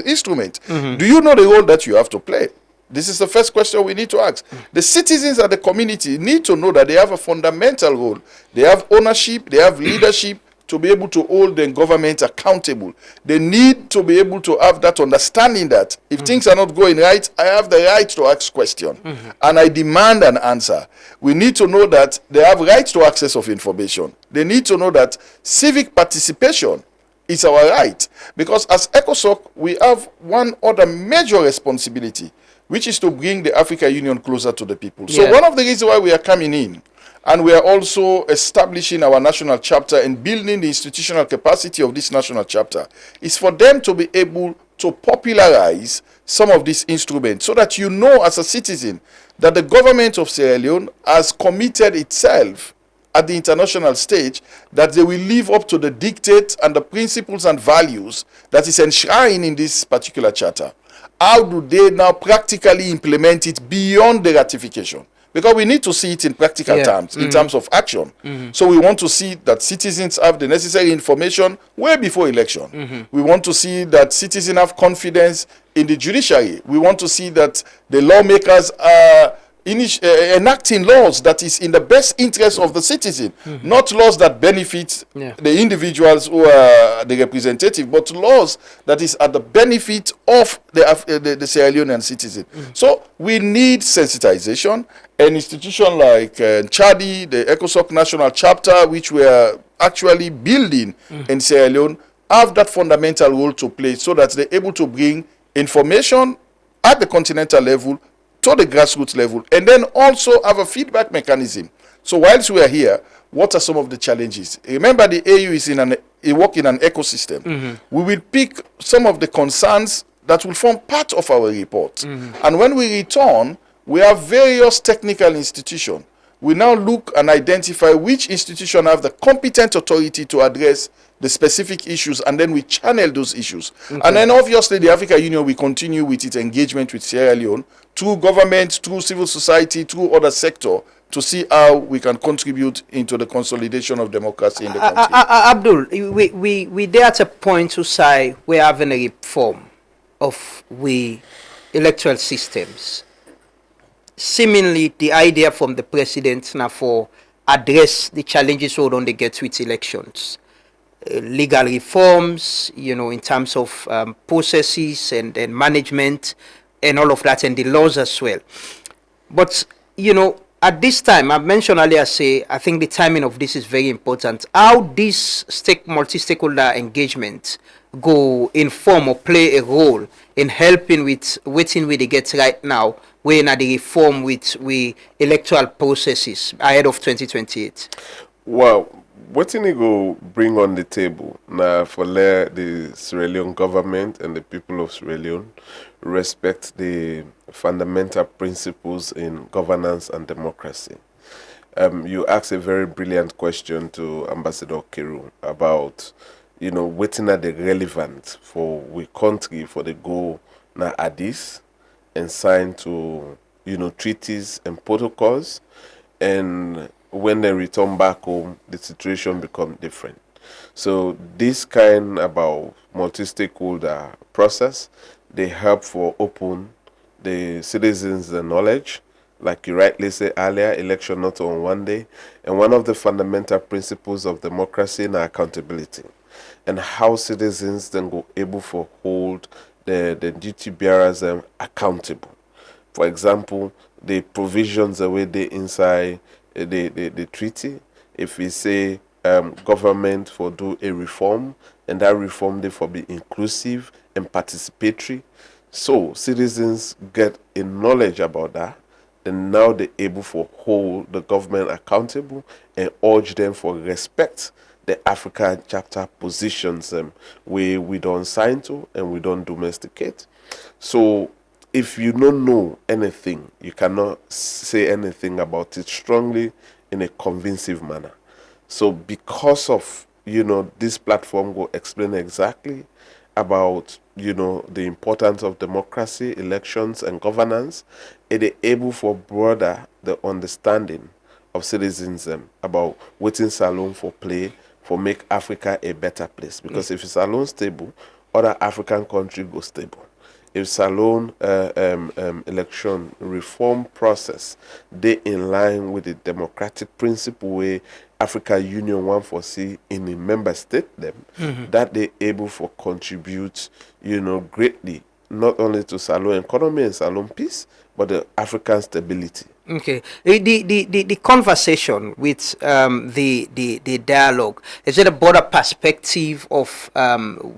instrument. Do you know the role that you have to play? This is the first question we need to ask. The citizens and the community need to know that they have a fundamental role. They have ownership, they have leadership to be able to hold the government accountable. They need to be able to have that understanding that if things are not going right, I have the right to ask questions. And I demand an answer. We need to know that they have right to access of information. They need to know that civic participation is our right. Because as ECOSOC, we have one other major responsibility, which is to bring the African Union closer to the people. So one of the reasons why we are coming in, and we are also establishing our national chapter and building the institutional capacity of this national chapter, is for them to be able to popularize some of these instruments so that you know as a citizen that the government of Sierra Leone has committed itself at the international stage that they will live up to the dictates and the principles and values that is enshrined in this particular charter. How do they now practically implement it beyond the ratification? Because we need to see it in practical terms, in terms of action. So we want to see that citizens have the necessary information way before election. We want to see that citizens have confidence in the judiciary. We want to see that the lawmakers are enacting laws that is in the best interest of the citizen, not laws that benefit the individuals who are the representative, but laws that is at the benefit of the Sierra Leonean citizen. So we need sensitization. An institution like Chadi, the ECOSOC National Chapter, which we are actually building in Sierra Leone, have that fundamental role to play so that they're able to bring information at the continental level to the grassroots level, and then also have a feedback mechanism. So whilst we are here, what are some of the challenges? Remember, the AU is in an ecosystem. We will pick some of the concerns that will form part of our report. And when we return, we have various technical institutions. We now look and identify which institution have the competent authority to address the specific issues, and then we channel those issues. And then obviously the African Union will continue with its engagement with Sierra Leone through government, through civil society, through other sector, to see how we can contribute into the consolidation of democracy in the country. Abdul, we there at a point to say we're having a reform of we electoral systems. Seemingly the idea from the president now for address the challenges we don't get with elections. Legal reforms, in terms of processes and management and all of that, and the laws as well. But, at this time, I mentioned earlier, I think the timing of this is very important. How this multi-stakeholder engagement go inform or play a role in helping with waiting we get right now, when at the reform with electoral processes ahead of 2028? Well, what you go bring on the table now for the Sierra Leone government and the people of Sierra Leone respect the fundamental principles in governance and democracy. You asked a very brilliant question to Ambassador Kiru about, waiting at the relevant for we country for the go now Addis and sign to, treaties and protocols, and when they return back home, the situation becomes different. So this kind about multi-stakeholder process, they help for open the citizens the knowledge, like you rightly say earlier, election not on one day, and one of the fundamental principles of democracy and accountability, and how citizens then go able to hold the duty bearers accountable. For example, the provisions the way they inside the treaty, if we say government for do a reform, and that reform therefore be inclusive and participatory, so citizens get a knowledge about that, then now they're able to hold the government accountable and urge them for respect the African chapter positions where we don't sign to and we don't domesticate. So if you don't know anything, you cannot say anything about it strongly in a convincing manner. So because of, this platform will explain exactly about, the importance of democracy, elections, and governance, it is able for broader the understanding of citizens about waiting salon for play, for make Africa a better place. Because if it's alone stable, other African countries go stable. if Salone election reform process they in line with the democratic principle where African Union want for see in the member state them that they able for contribute, greatly not only to Salone economy and Salone peace, but the African stability. Okay. The conversation with the dialogue, is it a broader perspective of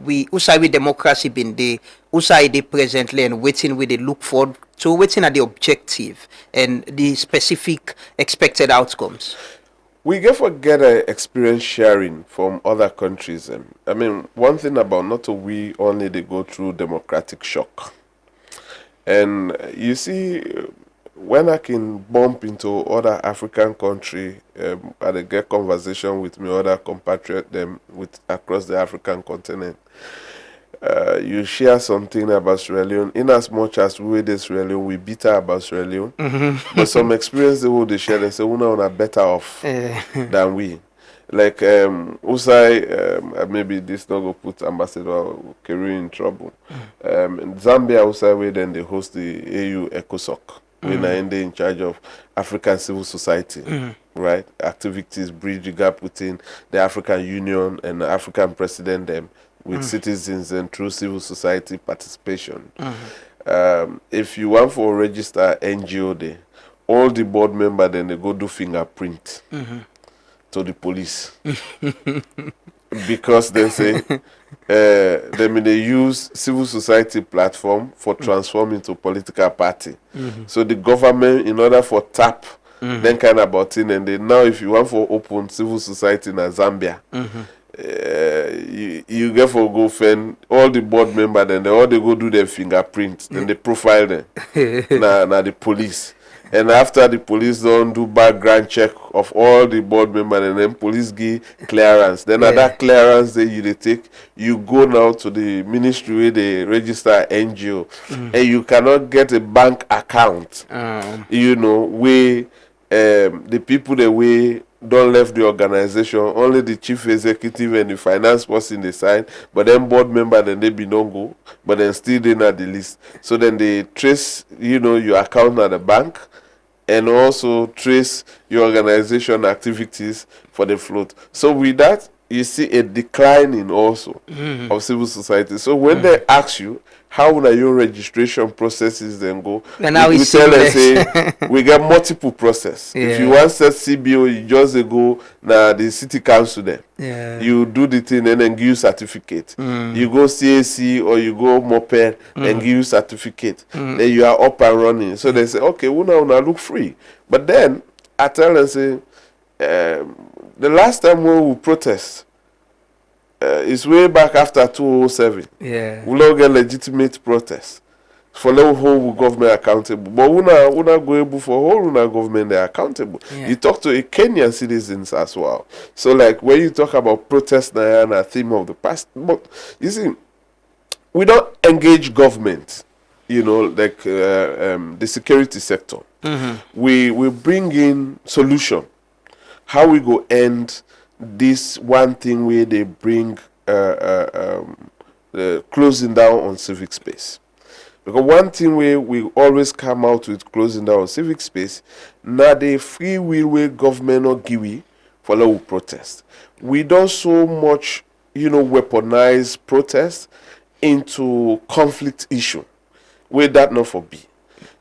we usai with democracy been the usai the presently and waiting with the look forward to waiting at the objective and the specific expected outcomes? We get forget experience sharing from other countries. I mean, one thing about not we only they go through democratic shock. And you see, when I can bump into other African country, I get conversation with my other compatriot them with across the African continent. You share something about Sierra Leone, in as much as we did Sierra Leone, we bitter about Sierra Leone. But some experience they share, they say, are better off than we. Like Usai, maybe this not go put Ambassador Kerry in trouble. In Zambia, Usai, where then they host the AU ECOSOC, when I end in charge of African civil society, right? Activities bridge the gap between the African Union and the African president them with citizens and through civil society participation. If you want for register NGO there, all the board members then they go do fingerprint to the police because they say they use civil society platform for transforming to political party. So the government, in order for tap then kind of button, and then now if you want for open civil society in Zambia, you get for go find all the board members, then they all they go do their fingerprint, then they profile them. Now the police. And after the police don't do background check of all the board members, and then police give clearance. Then at that clearance that you they take, you go now to the ministry where they register NGO, and you cannot get a bank account. Where the people that way don't left the organization, only the chief executive and the finance person they sign, but then board member then they be no go, but then still they not the list. So then they trace, your account at the bank, and also trace your organization activities for the float. So with that, you see a declining also of civil society. So when they ask you how will your registration processes then go, and now we tell them say we get multiple process. If you want set CBO, you just go now the city council then. You do the thing and then give you certificate. You go CAC or you go MOPED and give you certificate. Then you are up and running. So they say, okay, we now look free. But then I tell them say the last time when we protest is way back after 2007. We don't get legitimate protest for the whole government accountable. But we not go able for whole government they accountable. You talk to a Kenyan citizens as well. So like when you talk about protest now and a theme of the past, but you see, we don't engage government. Like the security sector. We bring in solution. How we go end this one thing where they bring closing down on civic space. Because one thing where we always come out with closing down on civic space, now the free will way government or give we for low protest. We don't so much, weaponize protest into conflict issue. Where that not for be.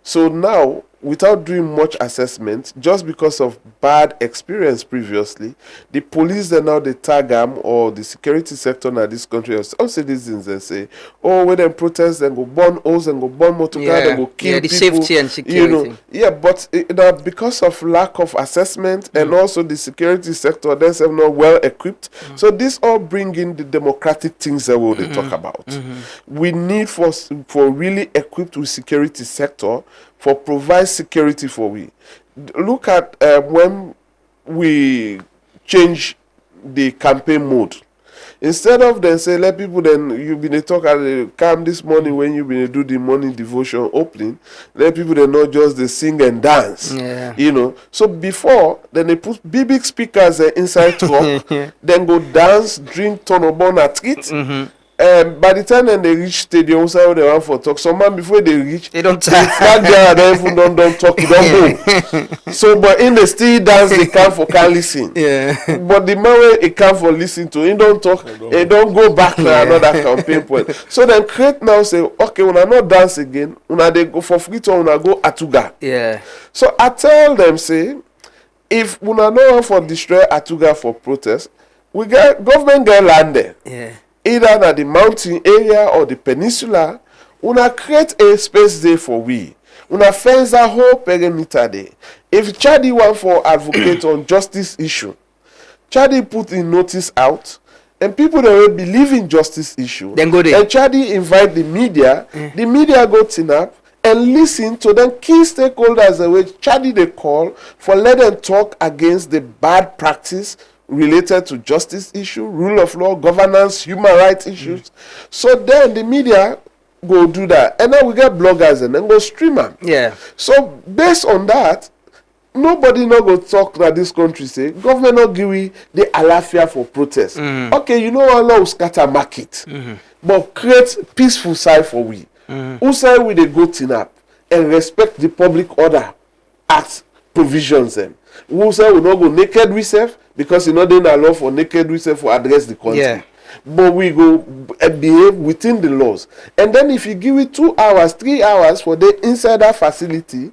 So now, without doing much assessment, just because of bad experience previously, the police then now they tag them or the security sector in this country, some citizens and say, oh, when they protest, then go burn holes and go burn motor car, then go kill the people. Safety and security. But because of lack of assessment and also the security sector, they're not well equipped. So this all bring in the democratic things that they talk about. We need for really equipped with security sector for provide security for we. Look at when we change the campaign mode. Instead of then say let people then you been talk at the camp this morning when you been do the morning devotion opening, let people then not just they sing and dance. So before then they put big speakers inside truck, then go dance, drink, turn on at it. By the time then they reach stadium, who they want for talk. Some man before they reach, they don't talk. Flag there and even don't talk, you don't go. So, but in the still dance, they come for can listen. Yeah. But the man where he come for listen to, he don't talk, he don't go back to another campaign point. So then create now say, okay, when I not dance again, when I they go for free to when I go Atuga. Yeah. So I tell them say, if we not want for destroy Atuga for protest, we get government get land there. Yeah. Either at the mountain area or the peninsula, una create a space there for we. Una fence a whole perimeter there. If Chadi want for advocate on justice issue, Chadi put in notice out, and people that will believe in justice issue, then go there. And Chadi invite the media, the media go tin up and listen to them key stakeholders the way Chadi they call for let them talk against the bad practice related to justice issue, rule of law, governance, human rights issues. So then the media go do that. And then we get bloggers and then go stream them. Yeah. So based on that, nobody no go talk that this country say, government not give we the alafia for protest. Okay, you know what law scatter market. But create peaceful side for we. Who say we they go tin up and respect the public order act provisions them. Who say we not go naked we self because you know they allow for naked we self for address the country. Yeah. But we go behave within the laws. And then if you give it 2 hours, 3 hours for the inside that facility,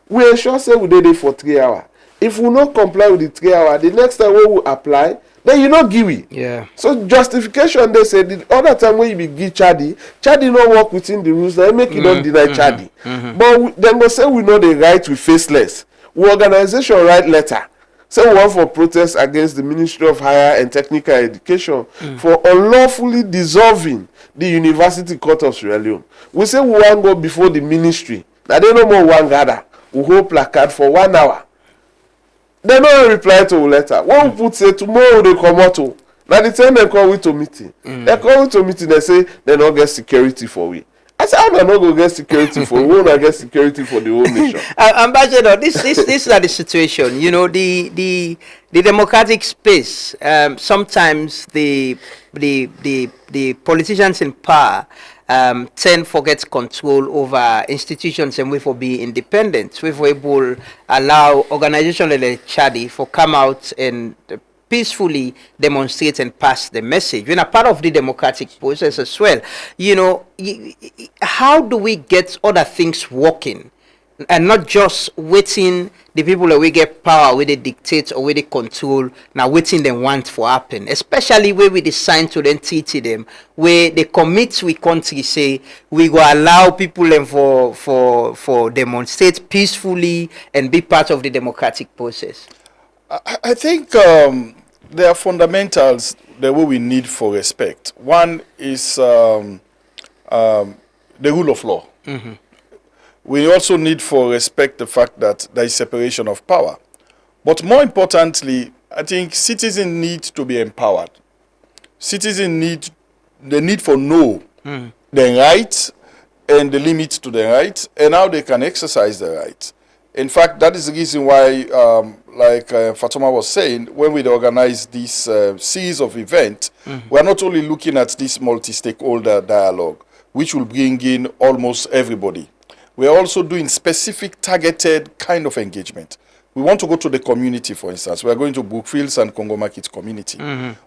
we ensure say we did it for 3 hours. If we not comply with the 3 hours, the next time we will apply, then you not give it. Yeah. So justification they say the other time when you be give Chadi not work within the rules, they make you don't deny Chadi. But then go say we know the right we faceless. We organization write letter. Say we want for protest against the Ministry of Higher and Technical Education for unlawfully dissolving the University Court of Sierra Leone. We say we want go before the ministry. Now they no more one gather. We hold placard for 1 hour. They no reply to a letter. One put say tomorrow they come out. Now the time they call we to meeting. They call we to meeting, they say they don't get security for we. I said, I'm not going to get security for we won't get security for the whole nation. Ambassador, this is the situation. You know, the democratic space. Sometimes the politicians in power tend forget control over institutions and we for be independent. We for able allow organizations like Chadi for come out and peacefully demonstrate and pass the message. We're part of the democratic process as well. You know, how do we get other things working and not just waiting the people that we get power, where they dictate or where they control, now waiting them want for happen, especially where we decide to then teach them, where they commit with country say we go allow people them for demonstrate peacefully and be part of the democratic process. I think there are fundamentals that we need for respect. One is the rule of law. We also need for respect the fact that there is separation of power. But more importantly, I think citizens need to be empowered. Citizens need for know the rights and the limits to the rights and how they can exercise the rights. In fact, that is the reason why, like Fatuma was saying, when we organize this series of events, we are not only looking at this multi-stakeholder dialogue, which will bring in almost everybody. We are also doing specific targeted kind of engagement. We want to go to the community, for instance. We are going to Brookfields and Congo Market community.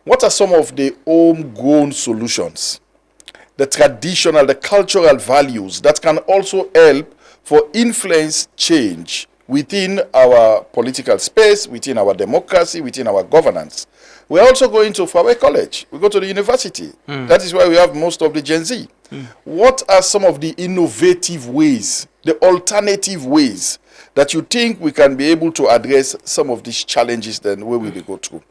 What are some of the homegrown solutions, the traditional, the cultural values that can also help for influence change within our political space, within our democracy, within our governance? We're also going to Fawe College. We go to the university. That is where we have most of the Gen Z. What are some of the innovative ways, the alternative ways that you think we can be able to address some of these challenges then where we go through?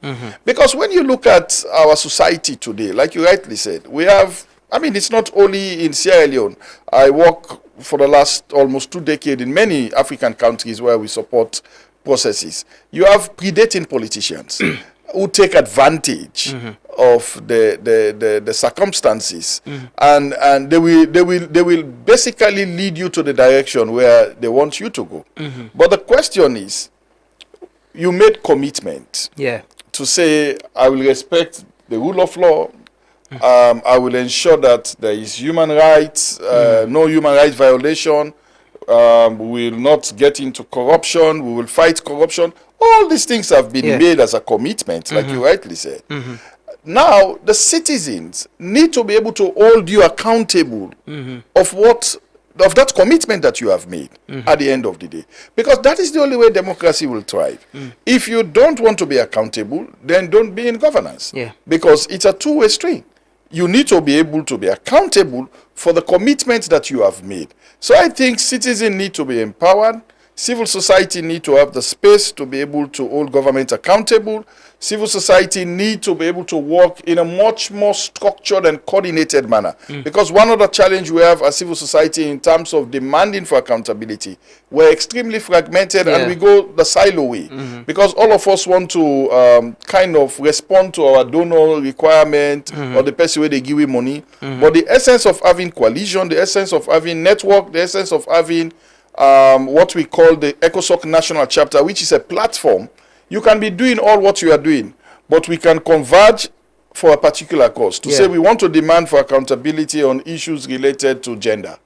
Because when you look at our society today, like you rightly said, we have, I mean, it's not only in Sierra Leone. I work for the last almost 2 decades in many African countries where we support processes. You have predating politicians who take advantage of the circumstances, and they will basically lead you to the direction where they want you to go. But the question is, you made commitment to say, I will respect the rule of law, I will ensure that there is human rights, no human rights violation. We will not get into corruption. We will fight corruption. All these things have been made as a commitment, like you rightly said. Now, the citizens need to be able to hold you accountable of that commitment that you have made at the end of the day. Because that is the only way democracy will thrive. If you don't want to be accountable, then don't be in governance. Because it's a two-way street. You need to be able to be accountable for the commitments that you have made. So I think citizens need to be empowered. Civil society need to have the space to be able to hold government accountable. Civil society need to be able to work in a much more structured and coordinated manner. Because one other challenge we have as civil society in terms of demanding for accountability, we're extremely fragmented and we go the silo way. Because all of us want to kind of respond to our donor requirement or the person where they give you money. But the essence of having coalition, the essence of having network, the essence of having what we call the ECOSOC National Chapter, which is a platform. You can be doing all what you are doing, but we can converge for a particular cause. To say we want to demand for accountability on issues related to gender.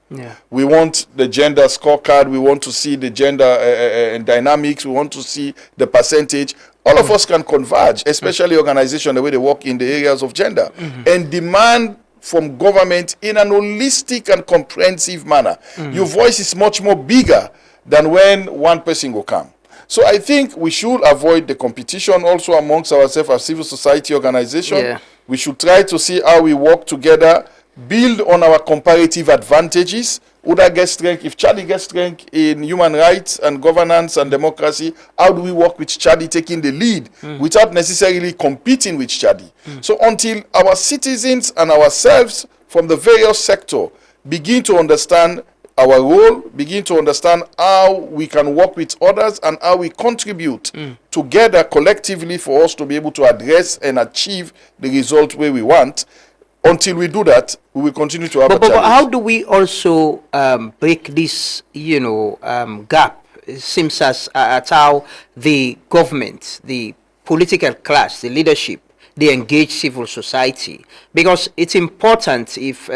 We want the gender scorecard. We want to see the gender dynamics. We want to see the percentage. All of us can converge, especially organizations, the way they work in the areas of gender, and demand from government in an holistic and comprehensive manner. Your voice is much more bigger than when one person will come. So I think we should avoid the competition also amongst ourselves as civil society organization. We should try to see how we work together, build on our comparative advantages. Uda gets strength. If Chadi gets strength in human rights and governance and democracy, how do we work with Chadi taking the lead without necessarily competing with Chadi? So until our citizens and ourselves from the various sectors begin to understand our role, begin to understand how we can work with others and how we contribute together collectively for us to be able to address and achieve the result where we want. Until we do that, we will continue to have a challenge. But how do we also break this, gap? It seems as how the government, the political class, the leadership, they engage civil society, because it's important if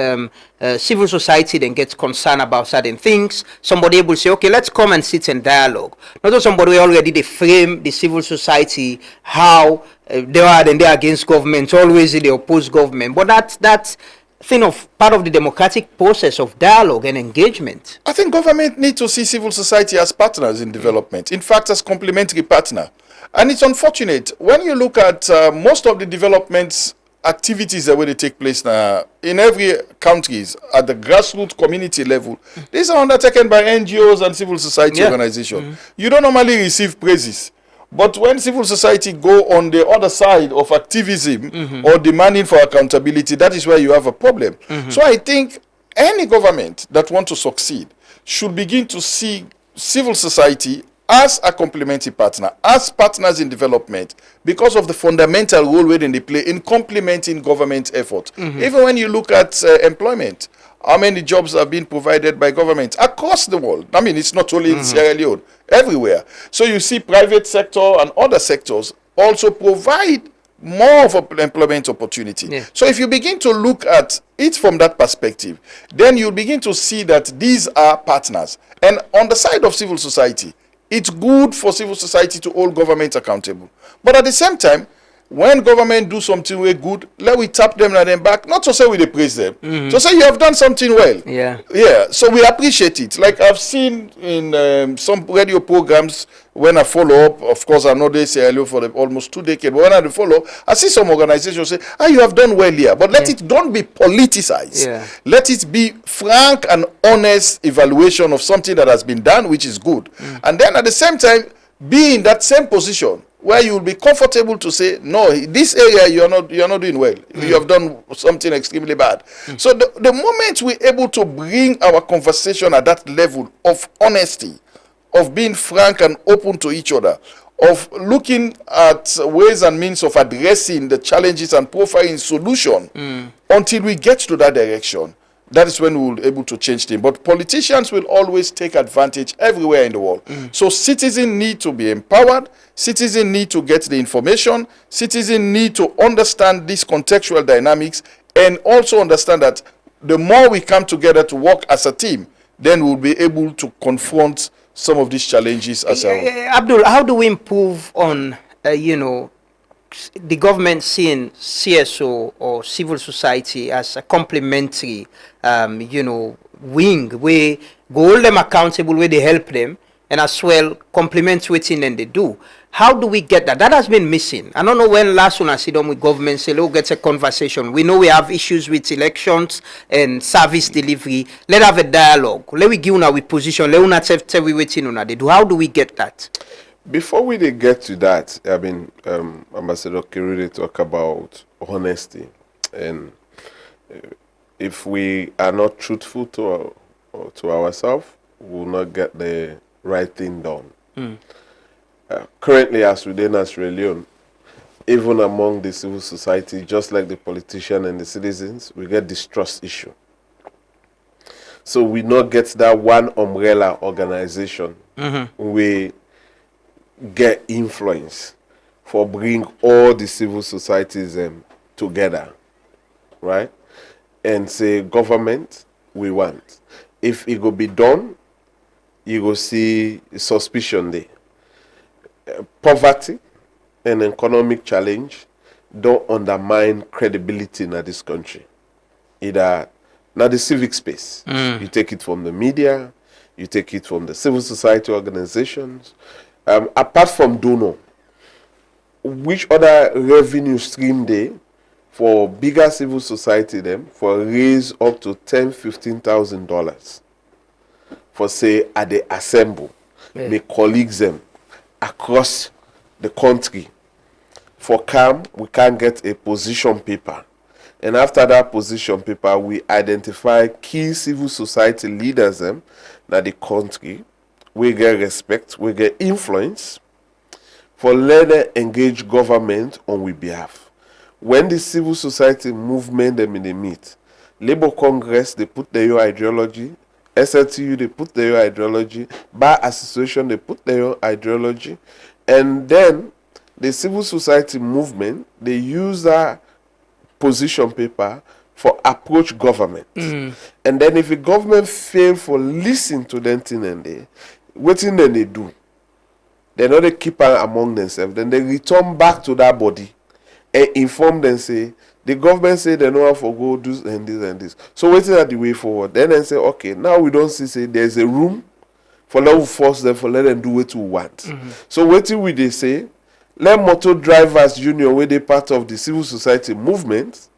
civil society then gets concerned about certain things, somebody will say, okay, let's come and sit in dialogue. Not that somebody already they frame the civil society how they are and they're against government, always they oppose government, but that's thing of part of the democratic process of dialogue and engagement. I think government need to see civil society as partners in development, in fact as complementary partner. And it's unfortunate when you look at most of the development activities that they take place now in every countries at the grassroots community level. These are undertaken by NGOs and civil society organizations. You don't normally receive praises. But when civil society go on the other side of activism or demanding for accountability, that is where you have a problem. So I think any government that want to succeed should begin to see civil society as a complementary partner, as partners in development, because of the fundamental role where they play in complementing government effort. Even when you look at employment, how many jobs are being provided by government across the world? I mean, it's not only in Sierra Leone, everywhere. So you see private sector and other sectors also provide more of an employment opportunity. So if you begin to look at it from that perspective, then you begin to see that these are partners. And on the side of civil society, it's good for civil society to hold government accountable. But at the same time, when government do something way good, let we tap them and then back. Not to say we they praise them. To say you have done something well. So we appreciate it. Like I've seen in some radio programs when I follow up, of course I know they say hello for almost 2 decades, but when I follow, I see some organizations say, you have done well here. But let it don't be politicized. Let it be frank and honest evaluation of something that has been done, which is good. And then at the same time, be in that same position where you will be comfortable to say, no, this area you're not doing well. You have done something extremely bad. So the moment we're able to bring our conversation at that level of honesty, of being frank and open to each other, of looking at ways and means of addressing the challenges and profiling solution, until we get to that direction, that is when we will be able to change things. But politicians will always take advantage everywhere in the world. So citizens need to be empowered. Citizens need to get the information. Citizens need to understand these contextual dynamics and also understand that the more we come together to work as a team, then we'll be able to confront some of these challenges as a whole. Abdul, how do we improve on, the government seeing CSO or civil society as a complementary, wing where go hold them accountable, where they help them, and as well complement within and they do. How do we get that? That has been missing. I don't know when last one I sit down with government, say, let's get a conversation. We know we have issues with elections and service delivery. Let's have a dialogue. Let we give una we position. Let una tell we waiting una they do. How do we get that? Before we get to that, I mean, Ambassador Kirudi talk about honesty, and if we are not truthful to ourselves, we will not get the right thing done. Currently, as within Sierra Leone, even among the civil society, just like the politician and the citizens, we get distrust issue. So we not get that one umbrella organization. We get influence for bring all the civil societies together, right? And say, government, we want. If it go be done, you go see suspicion there. Poverty and economic challenge don't undermine credibility in this country. Either now the civic space, you take it from the media, you take it from the civil society organizations. Apart from donor, which other revenue stream they for bigger civil society them for raise up to $10,000-15,000 for say at the assemble, the colleagues them across the country. For CAM, we can get a position paper. And after that position paper, we identify key civil society leaders them that the country. We get respect, we get influence for let them engage government on we behalf. When the civil society movement them in the meet, Labour Congress, they put their ideology, SLTU, they put their ideology, Bar Association, they put their ideology, and then the civil society movement, they use that position paper for approach government. And then if the government fail for listen to them thing and they, what thing then they do? They know they keep among themselves. Then they return back to that body and inform them, say, the government say they know how to go do and this and this. So waiting at the way forward. Then they say, okay, now we don't see, say, there's a room for let force them, for let them do what we want. So waiting with they say, let motor drivers union, where they part of the civil society movement,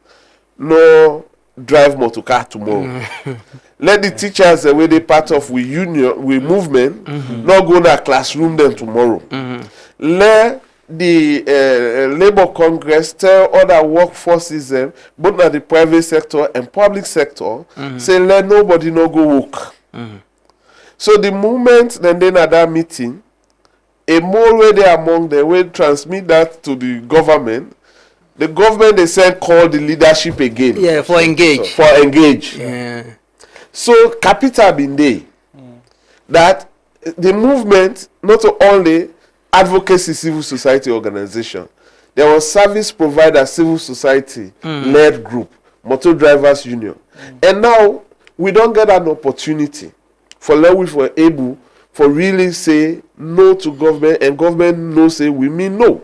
no drive motor car tomorrow. Let the teachers where they part of we union, we movement, not go to classroom then tomorrow. Let the Labour Congress tell other workforces, both in the private sector and public sector, say let nobody no go work. So the moment then at that meeting, a more way they among them will transmit that to the government. The government they send call the leadership again. Yeah, for engage. For engage. Yeah. So capital been there. That the movement not only advocacy civil society organization, there was service provider civil society led group, motor drivers union. And now we don't get an opportunity for let we were able for really say no to government, and government no say we mean no.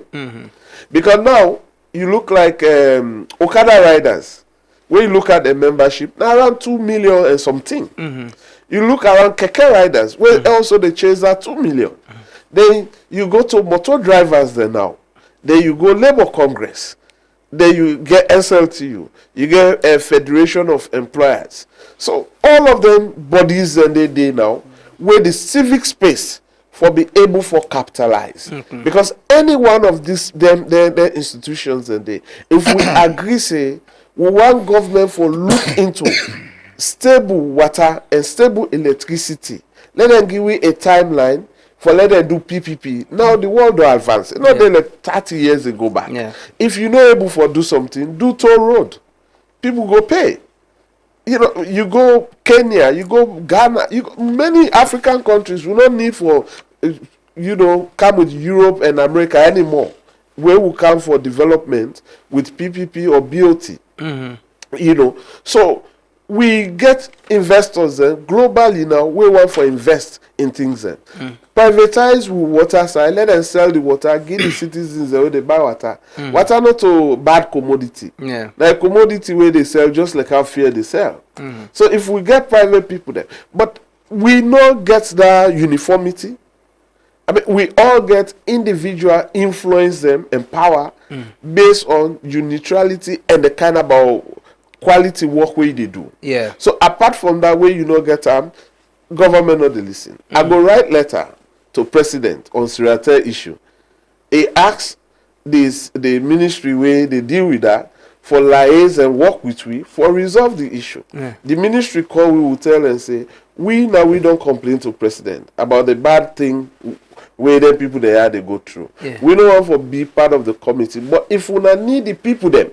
Because now you look like Okada riders. When you look at the membership, now around 2 million and something. You look around Keke riders, where also they chase that 2 million. Then you go to motor drivers there now. Then you go Labour Congress. Then you get SLTU. You get a Federation of Employers. So all of them bodies and they now where the civic space for be able for capitalize. Because any one of these them institutions and they, if we agree say we want government for look into stable water and stable electricity, let them give we a timeline for let them do PPP. Now the world will advance. Not like 30 years ago back. If you're not able for do something, do toll road. People go pay. You know, you go Kenya, you go Ghana, many African countries will not need for, come with Europe and America anymore. Where we come for development with PPP or BOT. You know, so we get investors globally now. We want to invest in things privatize water side, let them sell the water, give the citizens where they buy water. Water not a bad commodity. Like commodity where they sell just like how fear they sell. So if we get private people there, but we not get that uniformity. I mean, we all get individual influence them and power based on neutrality and the kind of quality work way they do. Yeah. So apart from that way, you know, get government not dey listen. I go write letter to president on Sirate issue. He asks the ministry where they deal with that for liaise and work with we for resolve the issue. The ministry call, we will tell and say, we don't complain to president about the bad thing where the people they are they go through. We don't want to be part of the committee, but if we need the people them,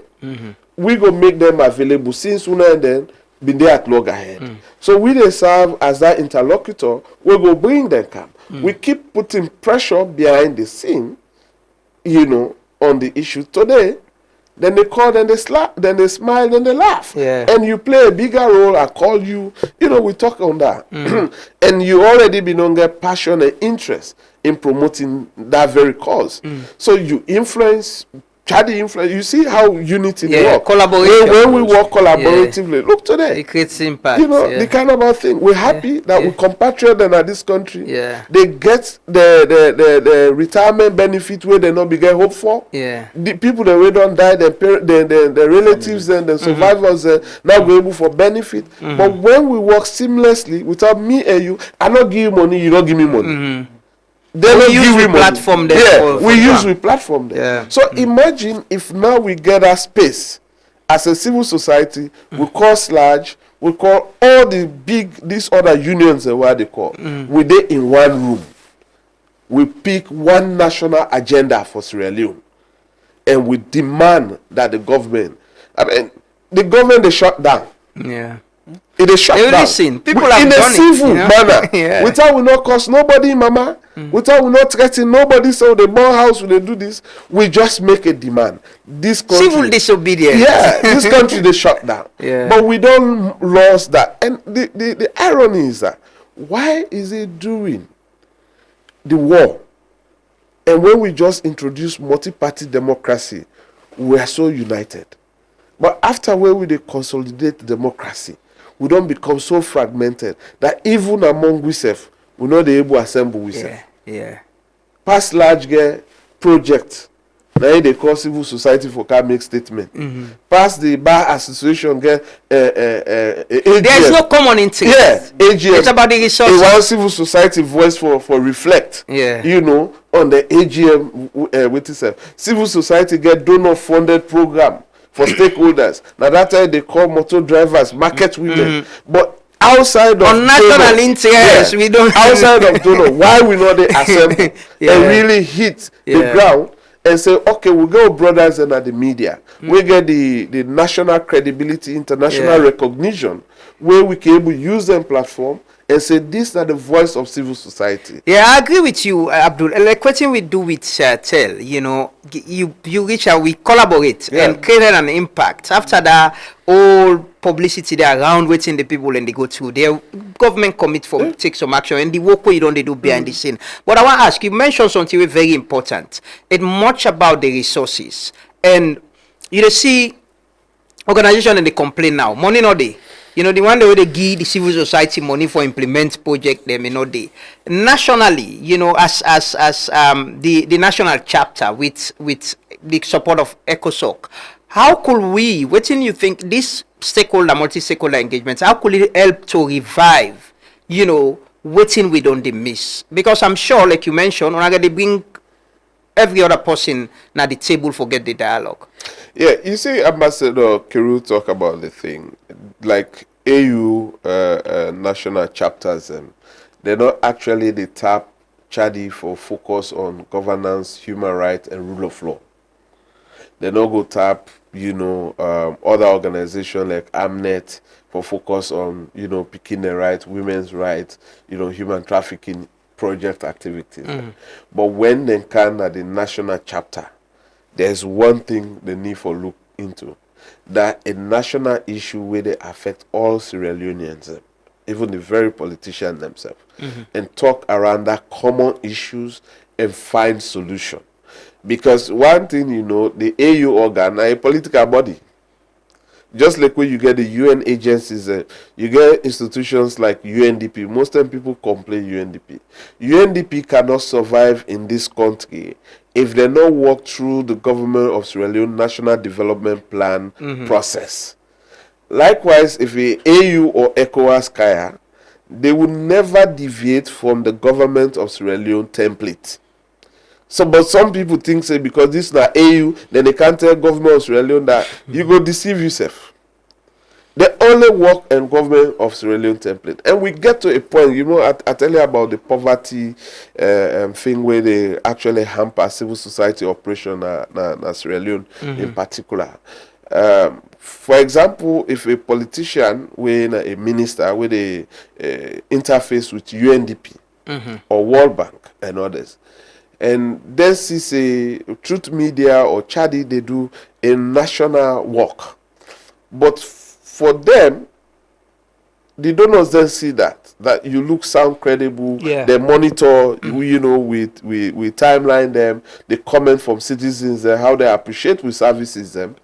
we go make them available since we and then been there at loggerhead. So we they serve as that interlocutor, we go bring them come. We keep putting pressure behind the scene, you know, on the issue today. Then they call, then they slap, then they smile, then they laugh. And you play a bigger role. I call you, you know, we talk on that. And you already been on get passion and interest in promoting that very cause. So you influence, Chadi influence. You see how unity work. Collaboration. When we work collaboratively, look today. It creates impact. You know, the kind of thing. We're happy that we compatriot them at this country. They get the retirement benefit where they not be get hope for. The people that we don't die, the relatives and the survivors now go able for benefit. But when we work seamlessly without me and you, I not give you money, you don't give me money. They don't give we platform there. Yeah, we use we platform there. So imagine if now we get a space as a civil society, we call SLAG, we call all the big, these other unions and what they call, we they in one room. We pick one national agenda for Sierra Leone, and we demand that the government, I mean, the government they shut down. It is shut down. Listen, people have in a done civil it, you know? manner. Without we not cost nobody, mama. Without we not threaten nobody. So the born house will they do this. We just make a demand. This country, civil disobedience. Yeah, this country they shut down. But we don't lose that. And the irony is that why is it during the war and when we just introduced multi-party democracy, we are so united. But after where we they consolidate democracy, we don't become so fragmented that even among ourselves, we not able to assemble ourselves. Past large project, now they call civil society for can make statement. Past the bar association get AGM. There is no common interest. AGM. It's about the resources. One civil society voice for reflect. You know, on the AGM with itself. Civil society get donor funded program for stakeholders. Now that time they call motor drivers, market women. But outside of national interest, we don't. Outside of donor, why we not they assemble and really hit the ground and say, okay, we go brothers and at the media. We get the national credibility, international recognition, where we can able use them platform and say these are the voice of civil society. I agree with you, Abdul. Like what we do with Tell, you know, you reach out, we collaborate and create an impact. After that, all publicity there around waiting the people and they go through. Their government commit for take some action and the work we don't they do behind the scene. But I want to ask, you mentioned something very important. It's much about the resources. And you see organization and they complain now. Money not there. You know, the one that they give the civil society money for implement project, they may not do. Nationally, you know, as the national chapter with the support of ECOSOC, how could we, what do you think, this stakeholder, multi-stakeholder engagements, how could it help to revive, you know, waiting we don't miss? Because I'm sure, like you mentioned, when they bring every other person at the table forget the dialogue. Yeah, you see Ambassador Kiru talk about the thing, like AU national chapters, they're not actually the tap Chadi for focus on governance, human rights, and rule of law. They not go tap, you know, other organizations like AMNET for focus on, you know, picking the rights, women's rights, you know, human trafficking project activities. But when they can at the national chapter, there's one thing they need for look into. that a national issue where they affect all Sierra Leoneans, even the very politicians themselves, and talk around that common issues and find solution. Because one thing, the AU organ are a political body. Just like when you get the UN agencies, you get institutions like UNDP. Most time people complain UNDP. UNDP cannot survive in this country if they not walk through the government of Sierra Leone National Development Plan process. Likewise, if a AU or ECOWAS Kaya, they will never deviate from the government of Sierra Leone template. So, but some people think, say, because this is not AU, then they can't tell government of Sierra Leone that you go deceive yourself. They only work in government of Sierra Leone template. And we get to a point, I tell you about the poverty thing where they actually hamper civil society operation in Sierra Leone in particular. For example, if a politician, when a minister, with a interface with UNDP or World Bank and others, and then see say Truth Media or Chadi, they do a national work, but for them, the donors then see that you look sound credible. They monitor we timeline them, they comment from citizens how they appreciate we services them.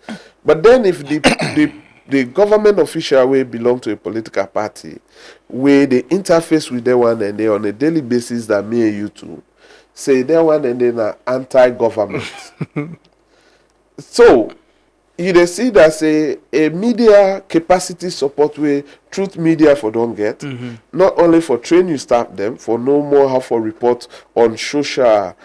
But then if the government official will belong to a political party, where they interface with them one and they on a daily basis that me and you too say they one and then are anti-government. So you see that say a media capacity support where Truth Media for don't get, not only for train you staff them, for no more how for report on social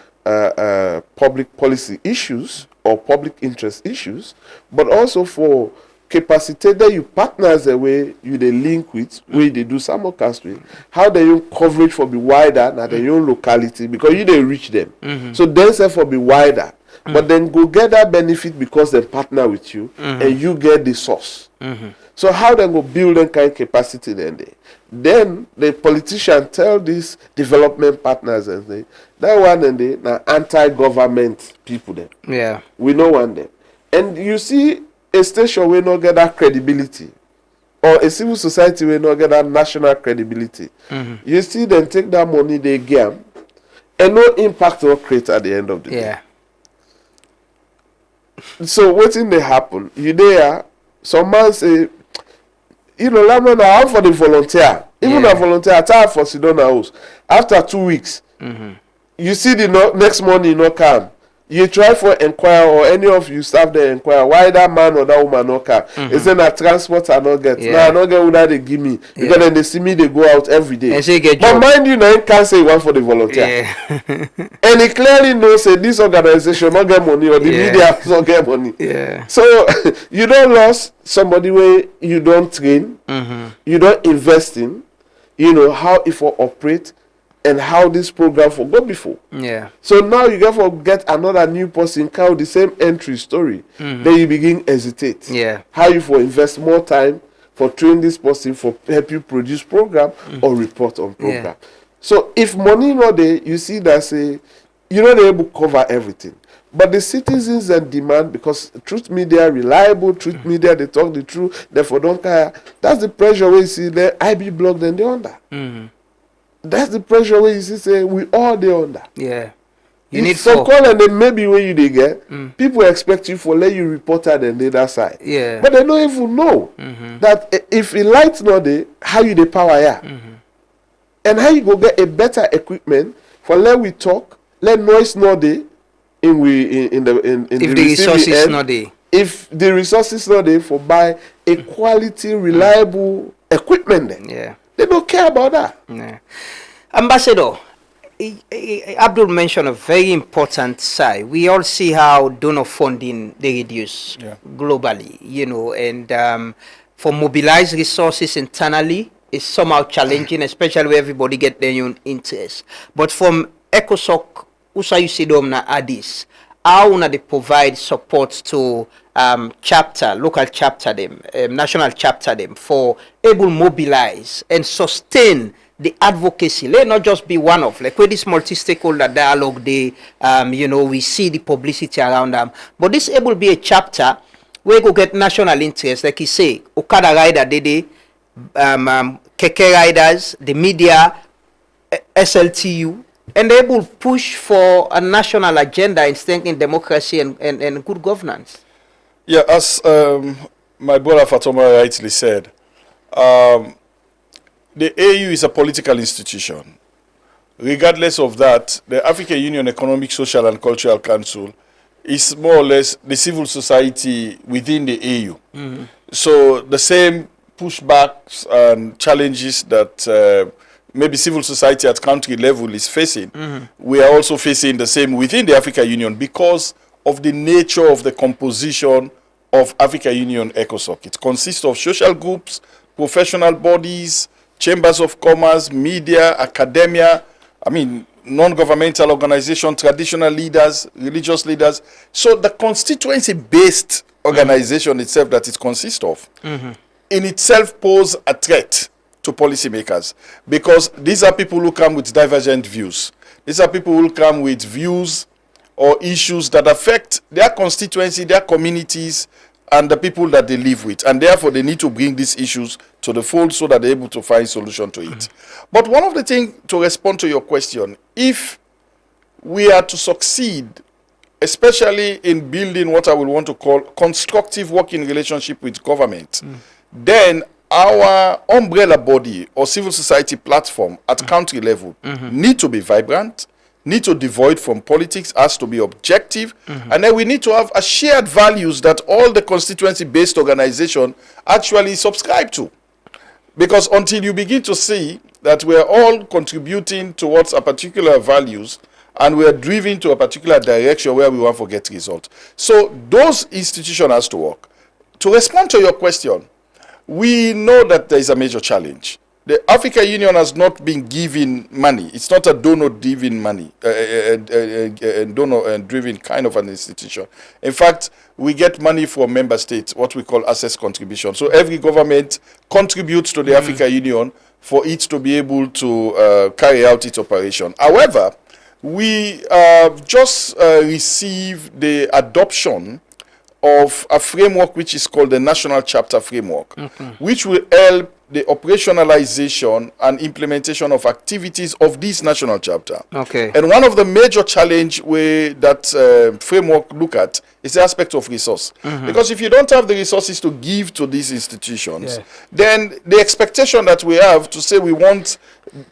public policy issues or public interest issues, but also for capacitated you partners the way you they link with, where they do simulcast with, how they use coverage for be wider than their own locality, because you they reach them. So then say for be wider. But then go get that benefit because they partner with you and you get the source. So how they go build that kind of capacity then the politician tell these development partners and say that one and they now anti-government people then. Yeah. We know one them. And you see a station will not get that credibility, or a civil society will not get that national credibility. You see them take that money they give and no impact will create at the end of the day. So what thing they happen? You there, some man say, Lamon, I'm for the volunteer. Even a volunteer, I tell for Sidona House. After 2 weeks, you see the next morning not come. You try for inquire, or any of you staff there inquire why that man or that woman not come. It's then a transport I not get. Now I not get what they give me because then they see me they go out every day. But mind you, I can't say one for the volunteer. And he clearly knows that this organization not get money or the media not get money. So you don't lose somebody where you don't train, you don't invest in, how it will operate. And how this program for go before. So now you got to get another new person carry the same entry story. Then you begin hesitate. How you for invest more time for train this person for help you produce program or report on program. So if money not there, you see that say you're not able to cover everything. But the citizens and demand, because Truth Media reliable, Truth Media they talk the truth, therefore don't care. That's the pressure we see there. IB blog then they under. That's the pressure where you see say we all there under. You need so call and then maybe when you they get people expect you for let you report at the other side. But they don't even know that if the lights not there, how you the power and how you go get a better equipment for let we talk, let noise not there in the if the resources not there. If the resources not there for buy a quality, reliable equipment then. They don't care about that. Ambassador, Abdul mentioned a very important side. We all see how donor funding they reduce globally, and for mobilize resources internally is somehow challenging, especially where everybody get their own interest. But from ECOSOC, Usa Yusidom na Addis, how they provide support to chapter, local chapter them, national chapter them for able mobilize and sustain the advocacy. Let not just be one of like with this multi-stakeholder dialogue they we see the publicity around them, but this able be a chapter we go get national interest, like you say, Okada rider, Keke riders, the media, SLTU, and they will push for a national agenda in strengthening democracy and good governance. Yeah, as my brother Fatoma rightly said, the AU is a political institution. Regardless of that, the African Union Economic, Social and Cultural Council is more or less the civil society within the AU. Mm-hmm. So the same pushbacks and challenges that maybe civil society at country level is facing, we are also facing the same within the African Union because of the nature of the composition of African Union ECOSOC. It consists of social groups, professional bodies, chambers of commerce, media, academia, non-governmental organization, traditional leaders, religious leaders. So the constituency-based organization itself that it consists of in itself pose a threat to policymakers because these are people who come with divergent views. These are people who come with views or issues that affect their constituency, their communities, and the people that they live with. And therefore, they need to bring these issues to the fold so that they're able to find solution to it. But one of the things, to respond to your question, if we are to succeed, especially in building what I will want to call constructive working relationship with government, then our umbrella body or civil society platform at country level need to be vibrant, need to devoid from politics, has to be objective, and then we need to have a shared values that all the constituency-based organization actually subscribe to. Because until you begin to see that we are all contributing towards a particular values and we are driven to a particular direction where we want to get results. So those institutions has to work. To respond to your question, we know that there is a major challenge. The African Union has not been given money. It's not a donor-driven money, donor-driven kind of an institution. In fact, we get money from member states, what we call access contribution. So every government contributes to the African Union for it to be able to carry out its operation. However, we just received the adoption of a framework which is called the National Chapter Framework, which will help the operationalization and implementation of activities of this national chapter. Okay. And one of the major challenge that framework look at is the aspect of resource. Because if you don't have the resources to give to these institutions, then the expectation that we have to say we want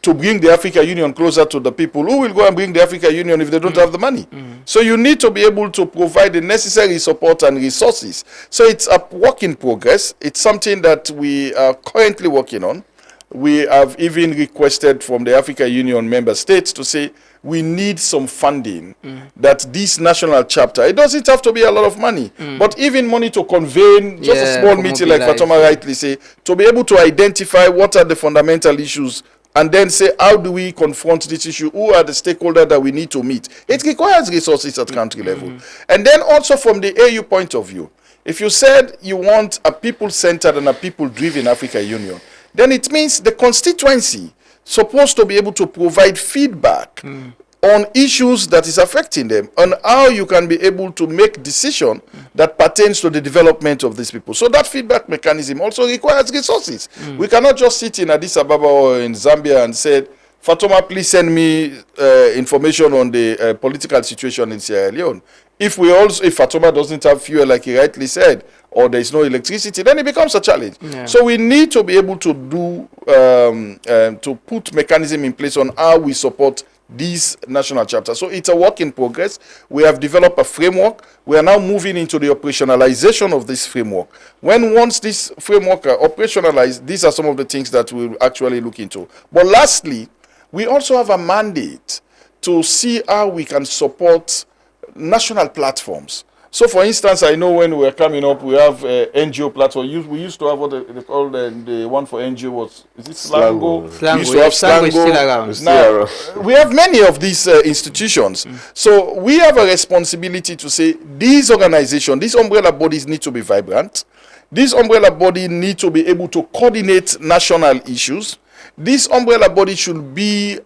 to bring the African Union closer to the people, who will go and bring the African Union if they don't have the money? So you need to be able to provide the necessary support and resources. So it's a work in progress. It's something that we are currently working on. We have even requested from the African Union member states to say we need some funding that this national chapter, it doesn't have to be a lot of money, but even money to convene, just a small meeting like Fatoma rightly say, to be able to identify what are the fundamental issues and then say, how do we confront this issue? Who are the stakeholders that we need to meet? It requires resources at country level. And then also from the AU point of view, if you said you want a people-centered and a people-driven African Union, then it means the constituency supposed to be able to provide feedback on issues that is affecting them, on how you can be able to make decision that pertains to the development of these people. So that feedback mechanism also requires resources. We cannot just sit in Addis Ababa or in Zambia and say, Fatoma, please send me information on the political situation in Sierra Leone. If Fatoma doesn't have fuel, like he rightly said, or there is no electricity, then it becomes a challenge. So we need to be able to do, to put mechanism in place on how we support these national chapters. So it's a work in progress. We have developed a framework. We are now moving into the operationalization of this framework. Once this framework are operationalized, these are some of the things that we'll actually look into. But lastly, we also have a mandate to see how we can support national platforms. So, for instance, I know when we were coming up, we have NGO platform. We used to have what they call the one for NGO was, is it Slango? We used to have Slango. Still around. Now, we have many of these institutions. So, we have a responsibility to say these organizations, these umbrella bodies need to be vibrant. These umbrella bodies need to be able to coordinate national issues. This umbrella body should be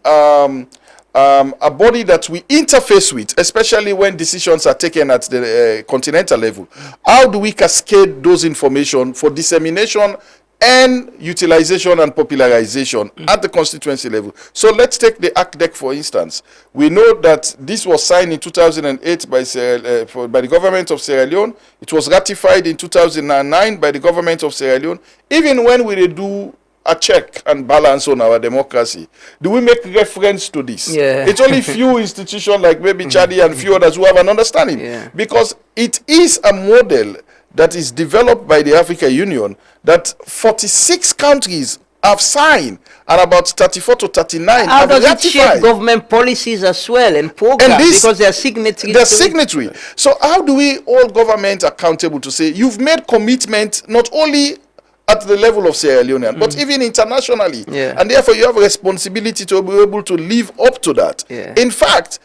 a body that we interface with, especially when decisions are taken at the continental level. How do we cascade those information for dissemination and utilization and popularization at the constituency level? So let's take the ACDEC, for instance. We know that this was signed in 2008 by the government of Sierra Leone. It was ratified in 2009 by the government of Sierra Leone. Even when we do a check and balance on our democracy, do we make reference to this? It's only few institutions like maybe Chadi and few others who have an understanding, because it is a model that is developed by the African Union that 46 countries have signed and about 34 to 39 How have does ratified. it shape government policies as well and programs? Because they are signatories. They're signatory. So how do we hold government accountable to say you've made commitment not only at the level of Sierra Leone, but even internationally. And therefore, you have a responsibility to be able to live up to that. In fact,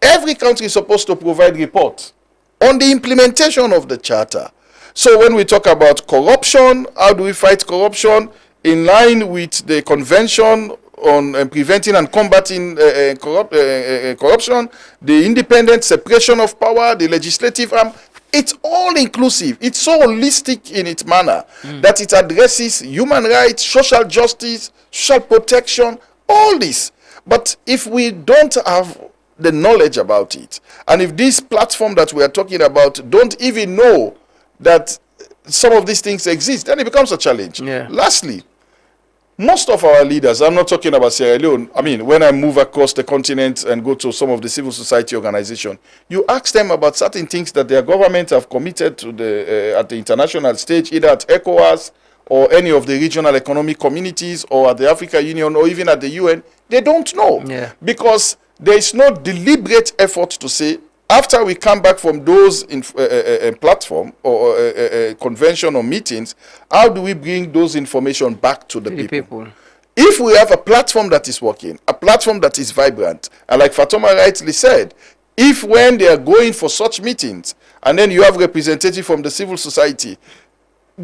every country is supposed to provide reports on the implementation of the charter. So when we talk about corruption, how do we fight corruption in line with the Convention on preventing and combating corruption, the independent separation of power, the legislative arm? It's all inclusive. It's so holistic in its manner that it addresses human rights, social justice, social protection, all this. But if we don't have the knowledge about it, and if this platform that we are talking about don't even know that some of these things exist, then it becomes a challenge. Lastly, most of our leaders, I'm not talking about Sierra Leone, I mean, when I move across the continent and go to some of the civil society organizations, you ask them about certain things that their government have committed to at the international stage, either at ECOWAS or any of the regional economic communities or at the African Union or even at the UN, they don't know. Because there is no deliberate effort to say, after we come back from those platform or convention or meetings, how do we bring those information back to the people? If we have a platform that is working, a platform that is vibrant, and like Fatoma rightly said, if when they are going for such meetings, and then you have representatives from the civil society,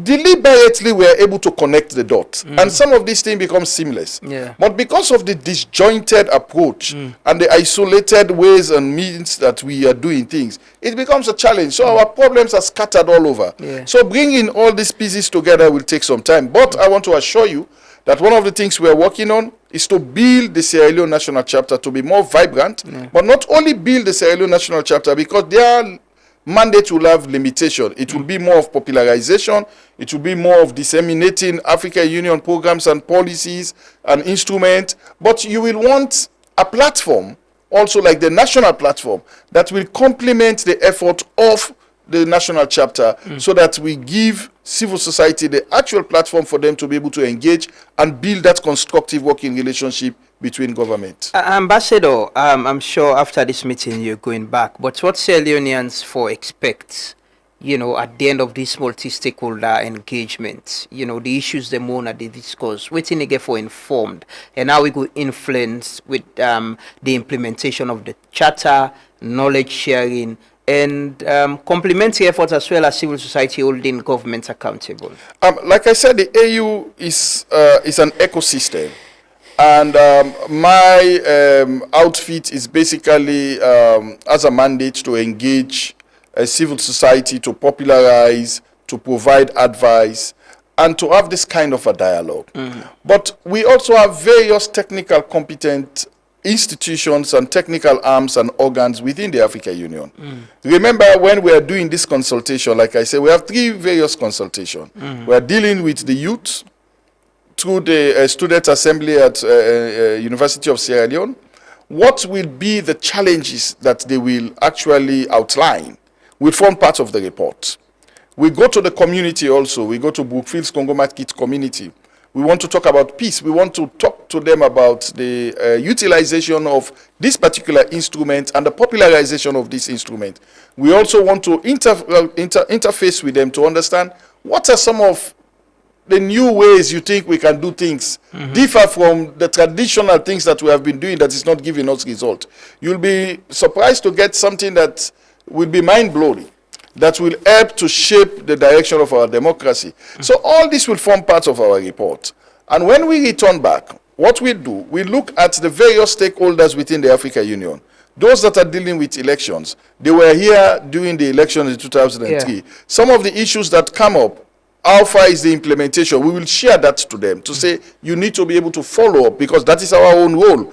deliberately we are able to connect the dots, and some of these things become seamless. But because of the disjointed approach and the isolated ways and means that we are doing things, it becomes a challenge. So our problems are scattered all over. So bringing all these pieces together will take some time. But I want to assure you that one of the things we are working on is to build the Sierra Leone National Chapter to be more vibrant, but not only build the Sierra Leone National Chapter, because their mandate will have limitation. It will be more of popularization. It will be more of disseminating African Union programs and policies and instruments. But you will want a platform, also like the national platform, that will complement the effort of the national chapter, so that we give civil society the actual platform for them to be able to engage and build that constructive working relationship between government. Ambassador, I'm sure after this meeting you're going back, but what Sierra Leoneans expect, at the end of this multi-stakeholder engagement, the issues the more they discuss, waiting again for informed, and how we go influence with the implementation of the charter, knowledge sharing, and complementary efforts as well as civil society holding government accountable. Like I said, the AU is an ecosystem. And my outfit is basically as a mandate to engage civil society, to popularize, to provide advice, and to have this kind of a dialogue. But we also have various technical competent institutions and technical arms and organs within the African Union. Remember, when we are doing this consultation, like I said, we have three various consultations. We are dealing with the youth through the Student Assembly at University of Sierra Leone. What will be the challenges that they will actually outline will form part of the report. We go to the community also. We go to Brookfields Congo Market community. We want to talk about peace. We want to talk to them about the utilization of this particular instrument and the popularization of this instrument. We also want to interface with them to understand what are some of the new ways you think we can do things, differ from the traditional things that we have been doing that is not giving us result. You'll be surprised to get something that will be mind-blowing, that will help to shape the direction of our democracy. So all this will form part of our report. And when we return back, what we do, we look at the various stakeholders within the African Union. Those that are dealing with elections, they were here during the election in 2003. Yeah. Some of the issues that come up, how far is the implementation? We will share that to them to say you need to be able to follow up, because that is our own role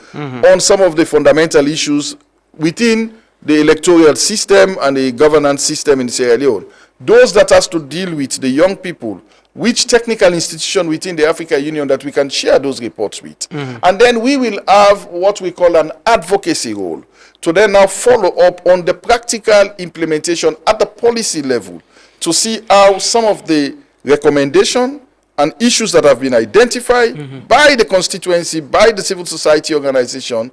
on some of the fundamental issues within the electoral system and the governance system in Sierra Leone. Those that has to deal with the young people, which technical institution within the African Union that we can share those reports with. And then we will have what we call an advocacy role to then now follow up on the practical implementation at the policy level to see how some of the recommendation and issues that have been identified by the constituency, by the civil society organization,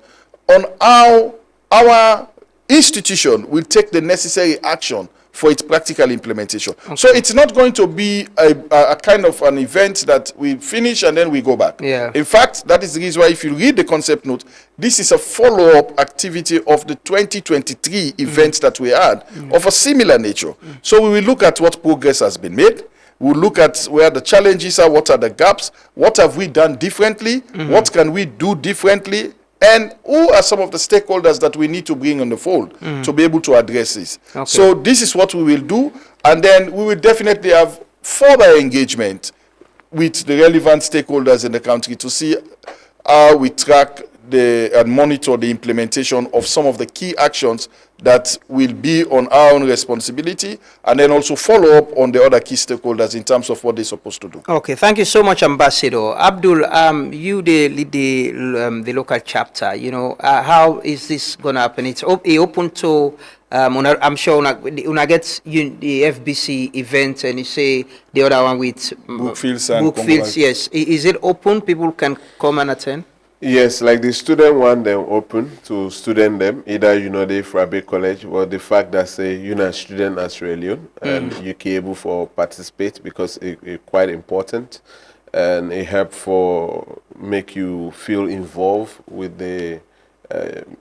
on how our institution will take the necessary action for its practical implementation. So it's not going to be a kind of an event that we finish and then we go back. Yeah. In fact, that is the reason why if you read the concept note, this is a follow-up activity of the 2023 events that we had of a similar nature. So we will look at what progress has been made. We'll look at where the challenges are, what are the gaps, what have we done differently, what can we do differently, and who are some of the stakeholders that we need to bring on the fold to be able to address this. So this is what we will do, and then we will definitely have further engagement with the relevant stakeholders in the country to see how we track and monitor the implementation of some of the key actions that will be on our own responsibility, and then also follow up on the other key stakeholders in terms of what they're supposed to do. Okay, thank you so much, Ambassador. Abdul, you lead the local chapter. You know, how is this going to happen? It's open to, I'm sure una get the FBC event, and you say the other one with Brookfields, yes. Is it open? People can come and attend? Yes, like the student one, them open to student them, either they from Abbey College, or the fact that say you're a student at Sierra Leone and you can able for participate, because it quite important, and it help for make you feel involved with the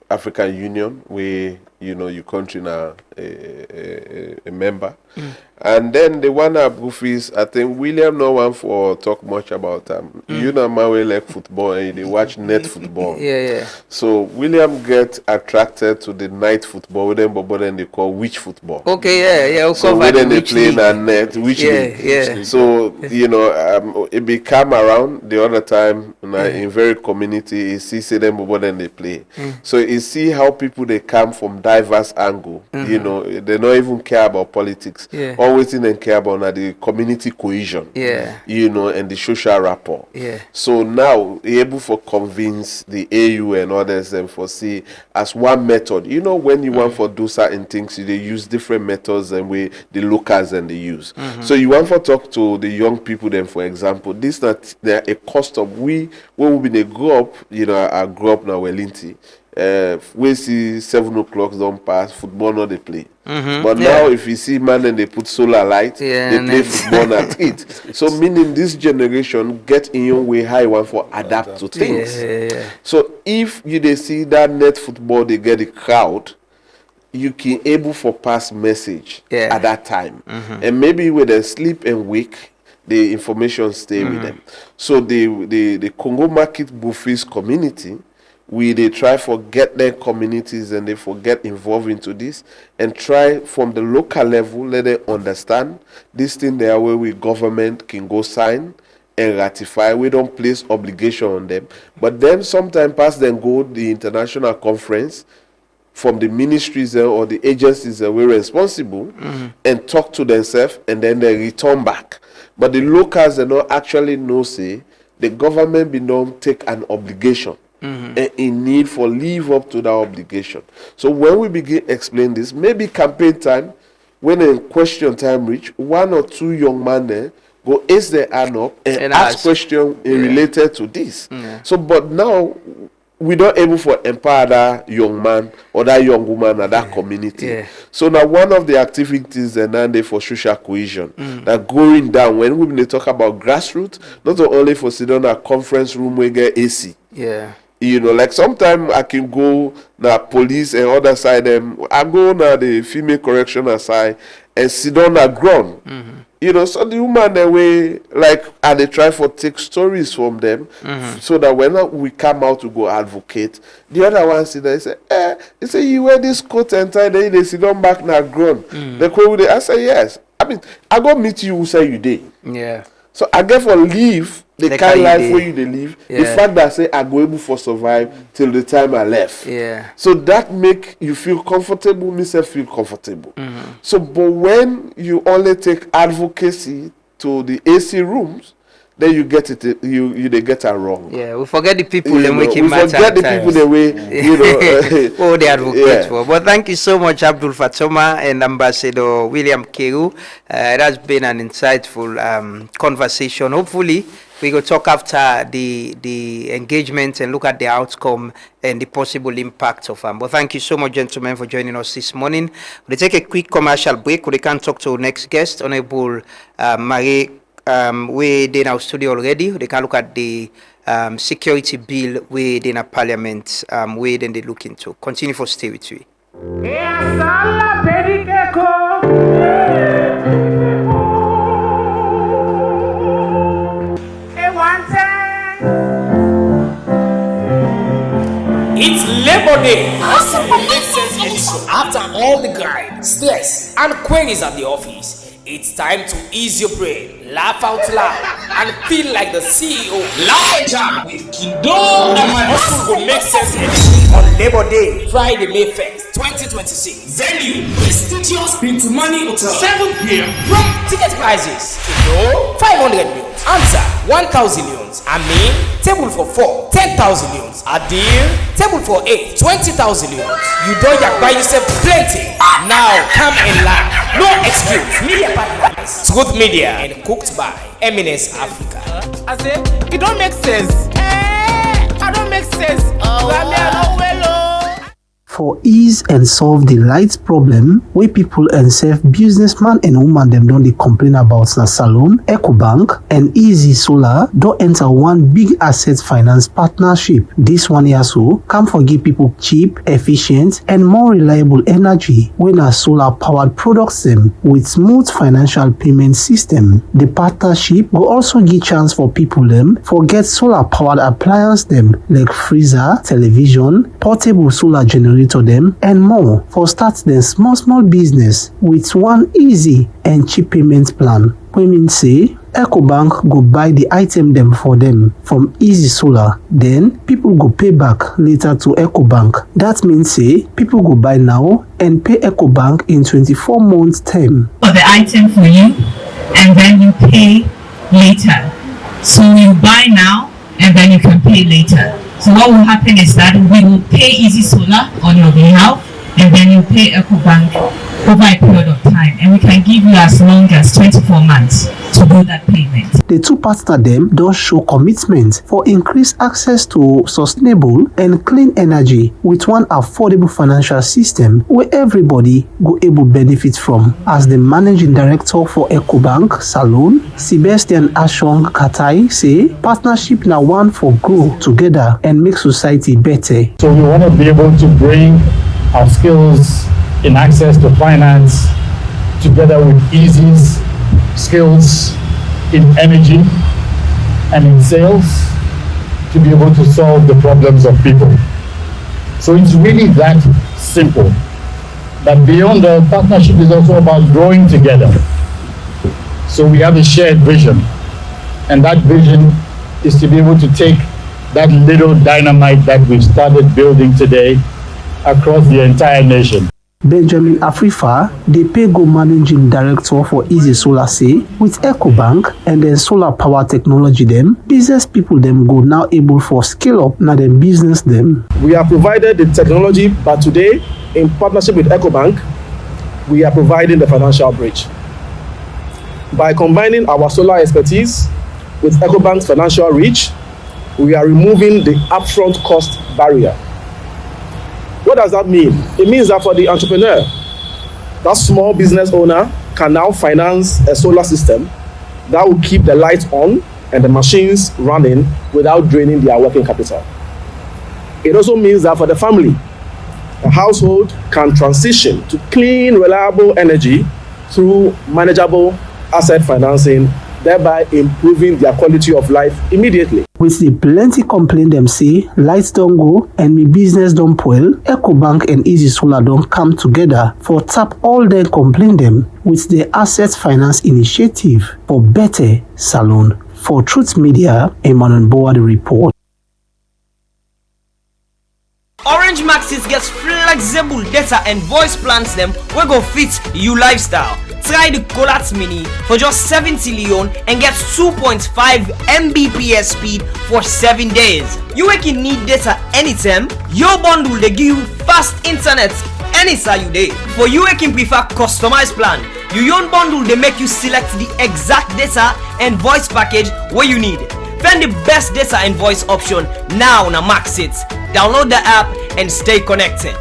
African Union, where your country now a member. And then the one at Brookfields, I think William no one for talk much about my way like football, and they watch net football. Yeah. So William get attracted to the night football, but then they call witch football. Okay, yeah. So when they play in a net, which yeah. So it become around the other time in very community, you see them, but then they play. So you see how people they come from diverse angle. They don't even care about politics. Always in and care about the community cohesion. And the social rapport. So now able for convince the AU and others and for see as one method. When you want for do certain things, they use different methods and way the locals and they use. So you want for talk to the young people then, for example, this not there a custom. When we been a grow up, I grew up now Wellington. We see 7 o'clock don't pass, football not they play. But now if you see man and they put solar light, they play football at it. So meaning this generation get in your way high one for adapt to things. So if they see that net football, they get a crowd, you can able for pass message at that time. And maybe when they sleep and wake, the information stay with them. So the Congo Market Brookfields community, they try for get their communities and they forget involved into this and try from the local level, let them understand this thing there where we government can go sign and ratify. We don't place obligation on them. But then sometimes pass them go the international conference from the ministries or the agencies that were responsible and talk to themselves, and then they return back. But the locals they don't actually know say the government don't take an obligation. And in need for live up to that obligation. So when we begin explain this, maybe campaign time, when a question time reach, 1 or 2 young men there go ace their hand up and ask question related to this. So but now we don't able for empower that young man or that young woman or that community. So now one of the activities and then for social cohesion that going down when we talk about grassroots, not only for sit down a conference room we get AC. Like sometimes I can go na police and other side them. I go na the female correctional side and sit down na ground You know, so the woman the way like and they try for take stories from them so that when we come out to go advocate, the other one see they say, they say you wear this coat and tie, then they sit down back now grown. They call I say yes. I mean, I go meet you who say you did. Yeah. So I get for leave the kind of life where you they live. Yeah. The fact that I say I go able for survive till the time I left. Yeah. So that make you feel comfortable, myself feel comfortable. So but when you only take advocacy to the AC rooms, then you get it they get it wrong. Yeah, we forget the people You and know, make it we matter. forget the people the way you know oh, they advocate for. But thank you so much, Abdul Fatoma and Ambassador William Keru. It has been an insightful conversation. Hopefully, we will talk after the engagement and look at the outcome and the possible impact of them. But thank you so much, gentlemen, for joining us this morning. We'll take a quick commercial break. We can talk to our next guest, Honorable Marie. We in our studio already. They can look at the security bill we in a parliament we then they look into. Continue for stay with you. It's Labor Day. After all the grind, stress, and queries at the office, it's time to ease your brain, laugh out loud, and feel like the CEO. Larger with Kindo and my hustle will make sense on Labor Day, Friday, May 1st, 2026. Venue, prestigious Bintu Money Hotel, 7 p.m. Ticket prices: Kindo, 500 millions. Answer, 1,000 millions. Amin, table for 4, 10,000 millions. Adil, table for 8, 20,000 millions. You don't buy yourself plenty. Now come and laugh. No excuse. Media partners, Truth Media, and cooked by Eminence Africa. I say, it don't make sense. I don't make sense. For ease and solve the light problem where people and self businessman and woman them don't they complain about na Salone, EcoBank and Easy Solar don't enter one big asset finance partnership. This one here so can forgive people cheap, efficient and more reliable energy when a solar powered products them with smooth financial payment system. The partnership will also give chance for people them for get solar powered appliance them like freezer, television, portable solar generator them and more for start them small business with one easy and cheap payment plan. We mean say EcoBank go buy the item them for them from Easy Solar, then people go pay back later to EcoBank. That means say people go buy now and pay EcoBank in 24 months term. For the item for you and then you pay later. So you buy now and then you can pay later. So what will happen is that we will pay Easy Solar on your behalf and then you pay EcoBank over a period of time, and we can give you as long as 24 months to do that payment. The two partners them don't show commitment for increased access to sustainable and clean energy with one affordable financial system where everybody go able benefit from. As the managing director for EcoBank Salone, Sebastian Ashong Katai say partnership now one for grow together and make society better. So we want to be able to bring our skills in access to finance together with Easy's skills in energy and in sales to be able to solve the problems of people. So it's really that simple. But beyond the partnership is also about growing together. So we have a shared vision, and that vision is to be able to take that little dynamite that we've started building today across the entire nation. Benjamin Afrifa, the PayGo managing director for Easy Solar say, with EcoBank and then solar power technology them, business people them go now able for scale up now them business them. We have provided the technology, but today, in partnership with EcoBank, we are providing the financial bridge. By combining our solar expertise with EcoBank's financial reach, we are removing the upfront cost barrier. What does that mean? It means that for the entrepreneur, that small business owner can now finance a solar system that will keep the lights on and the machines running without draining their working capital. It also means that for the family, a household can transition to clean, reliable energy through manageable asset financing, thereby improving their quality of life immediately. With the plenty complaint them say lights don't go and me business don't spoil, EcoBank and Easy Solar don't come together for tap all them complaint them with the asset finance initiative for better salon. For Truth Media, Emmanuel Boa the report. Orange Maxis gets flexible data and voice plans them we go fit you lifestyle. Try the Colat Mini for just 70 Leone and get 2.5 Mbps speed for 7 days. You can need data anytime. Your bundle they give you fast internet anytime you day. For you can prefer customized plan. Your own bundle they make you select the exact data and voice package where you need. Find the best data and voice option now on Maxit. Download the app and stay connected.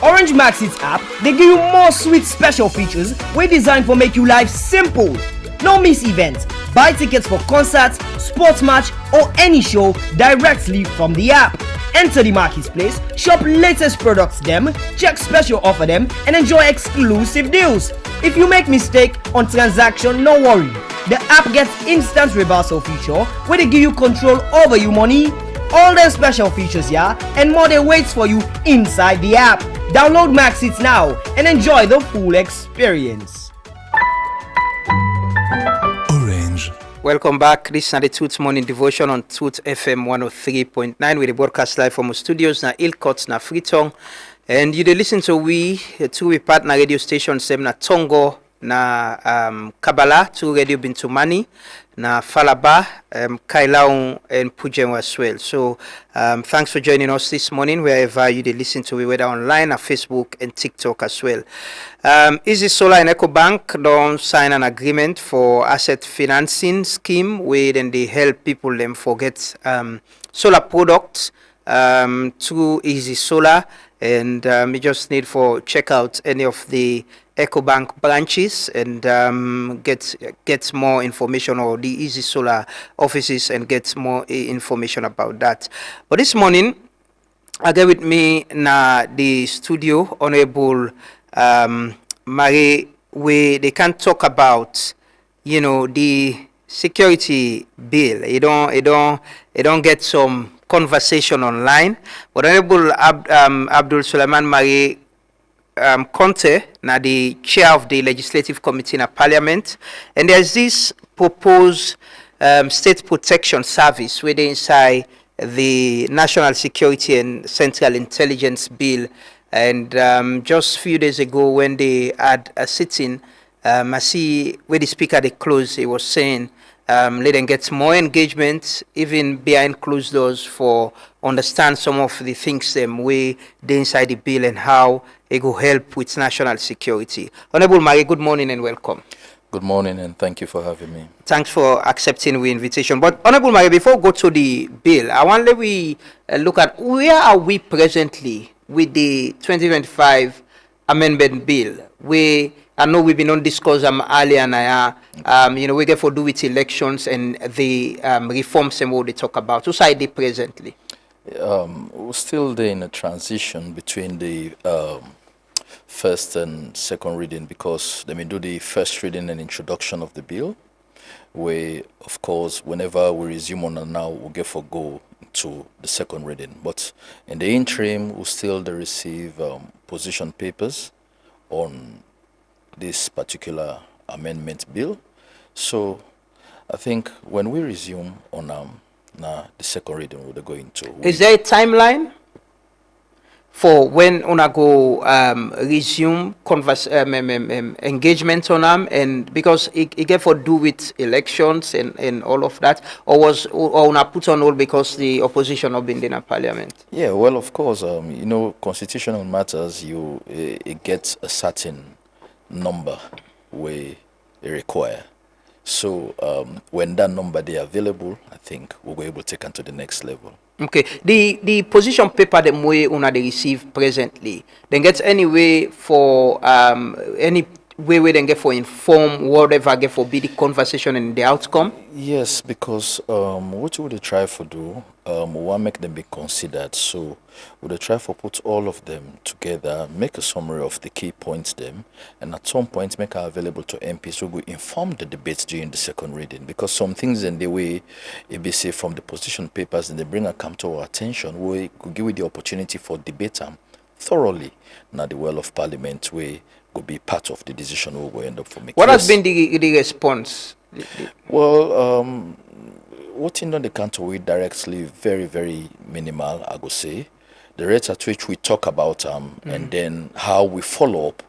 Orange Maxit app, they give you more sweet special features we designed for make you life simple. No miss events. Buy tickets for concerts, sports match or any show directly from the app. Enter the marketplace, shop latest products them, check special offer them and enjoy exclusive deals. If you make mistake on transaction, no worry. The app gets instant reversal feature where they give you control over your money. All the special features, yeah, and more they waits for you inside the app. Download Maxit now and enjoy the full experience. Orange. Welcome back. This is the Truth Morning Devotion on Truth FM 103.9 with the broadcast live from our studios na Ilkot na Freetown. And you listen to we partner radio stations na Tongo na Kabala, two radio Bintumani, na Falaba, Kailaung and Pujem as well. So thanks for joining us this morning wherever you listen to we, whether online or Facebook and TikTok as well. Easy Solar and EcoBank don't sign an agreement for asset financing scheme where then they help people them forget solar products through Easy Solar, and you just need for check out any of the EcoBank branches and get more information, or the Easy Solar offices, and get more information about that. But this morning, I get with me na the studio, Honorable Marie, where they can talk about, you know, the security bill. You don't get some conversation online, but Honorable Abdul Suleiman Marie Conte, now the chair of the Legislative Committee in a Parliament, and there's this proposed state protection service within inside the National Security and Central Intelligence Bill. And just a few days ago, when they had a sitting, I see where the speaker they closed, he was saying let them get more engagement, even behind closed doors, for understand some of the things them way they inside the bill and how it will help with national security. Honorable Marie, good morning and welcome. Good morning and thank you for having me. Thanks for accepting the invitation. But Honorable Marie, before we go to the bill, I want to look at where are we presently with the 2025 amendment bill. I know we've been on discuss earlier, and you know, we get for do with elections and the reforms and what they talk about. Who's are they presently? We're still there in a transition between the first and second reading, because they may do the first reading and introduction of the bill, where, of course, whenever we resume on now, we'll get for go to the second reading. But in the interim, we'll still receive position papers on this particular amendment bill. So I think when we resume on the second reading, we're going to. Is there a timeline for when una go resume engagement on them, and because it get for do with elections and all of that, or una put on hold because the opposition have been in a parliament? Yeah, well, of course, you know, constitutional matters, it gets a certain number we require. So when that number they are available, I think we'll be able to take on to the next level. Okay. The position paper that we una they receive presently, then gets any way for any we then get for inform whatever get for be the conversation and the outcome. Yes, because what would they try for do? We want make them be considered. So would they try for put all of them together, make a summary of the key points them, and at some point make it available to MPs who will inform the debates during the second reading. Because some things in the way, if they say from the position papers and they bring a come to our attention, we could give you the opportunity for debate them thoroughly. Now the well of Parliament way could be part of the decision we will end up for making. What has been the response? Well, what in the country we directly very, very minimal, I would say. The rate at which we talk about and then how we follow up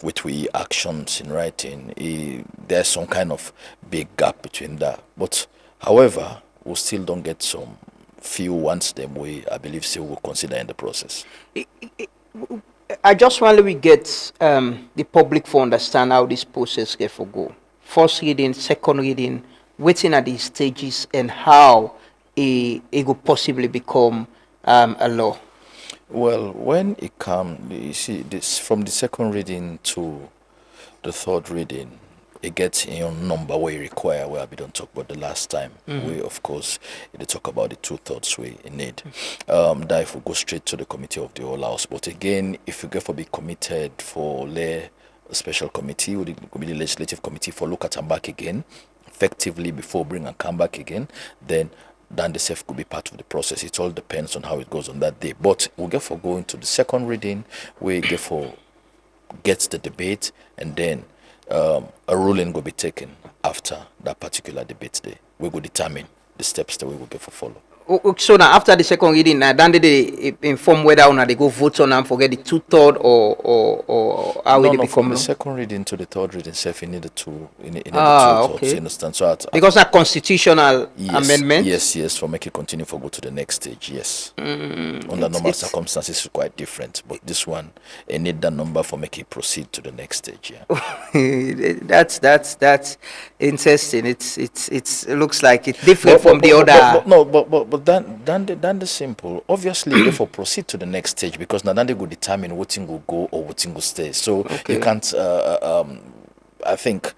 with we actions in writing, there's some kind of big gap between that. But however, we still don't get some few ones them we I believe still will consider in the process. I just want we get the public for understand how this process get for go. First reading, second reading, waiting at these stages, and how it will possibly become a law. Well, when it comes, you see, this from the second reading to the third reading, it gets in your number where you require, where we don't talk about the last time. We, of course, they talk about the 2/3 we need. That if we go straight to the committee of the whole house. But again, if you get for be committed for a special committee, or the legislative committee for look at and back again, effectively before bring and come back again, then the SEF could be part of the process. It all depends on how it goes on that day. But we'll get for going to the second reading, we get for gets the debate, and then a ruling will be taken after that particular debate day. We will determine the steps that we will get for follow. So now after the second reading, then they inform whether or not they go vote on and forget the 2/3 or how will it become from law? the second reading to the third reading, self you need the two. Okay. You understand? So because that constitutional amendment. Yes, for make it continue for go to the next stage. Yes. Under normal circumstances, it's quite different, but this one, it need that number for make it proceed to the next stage. Yeah. that's interesting. It looks like it's different from the other. But then the simple, obviously, therefore proceed to the next stage, because now then they will determine what thing will go or what thing will stay. So you can't, I think,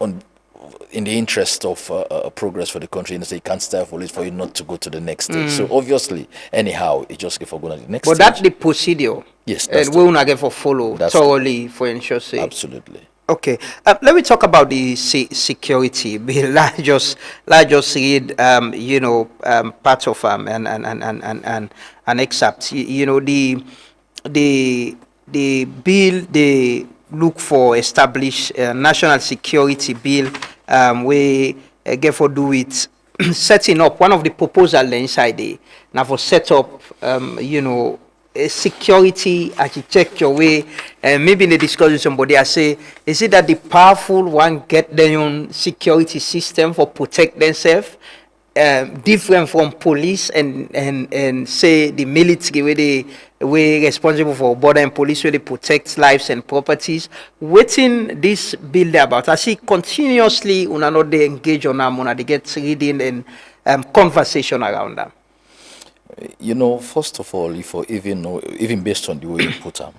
in the interest of progress for the country, you can't stifle it for you not to go to the next stage. So obviously, anyhow, it just get for going to the next stage. But that's the procedure. Yes, and we will not get for follow thoroughly for ensure sake. Absolutely. Okay, let me talk about the security. Let's just read, part of an excerpt. The bill they look for establish national security bill. We get for do it setting up one of the proposal inside the now for set up a security architecture way, and maybe in the discussion somebody I say, is it that the powerful one get their own security system for protect themselves, different from police and say the military where they responsible for border and police where they protect lives and properties. Waiting this bill about, I see continuously not they engage on them, they get reading and conversation around them. First of all, even based on the way you put them,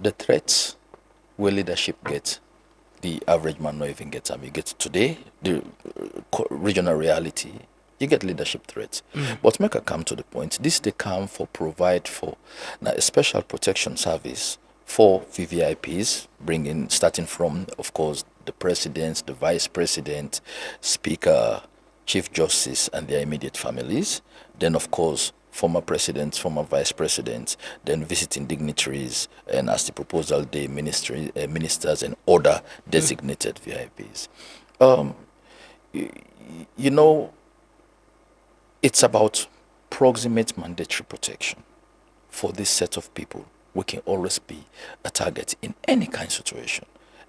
the threats where leadership gets, the average man not even get them. You get today, the regional reality, you get leadership threats. But make a come to the point, this they come for provide for now a special protection service for VVIPs, starting from, of course, the president, the vice president, speaker, Chief Justice and their immediate families, then of course former presidents, former vice presidents, then visiting dignitaries, and as the proposal the ministers and other designated VIPs. It's about proximate mandatory protection for this set of people. We can always be a target in any kind of situation.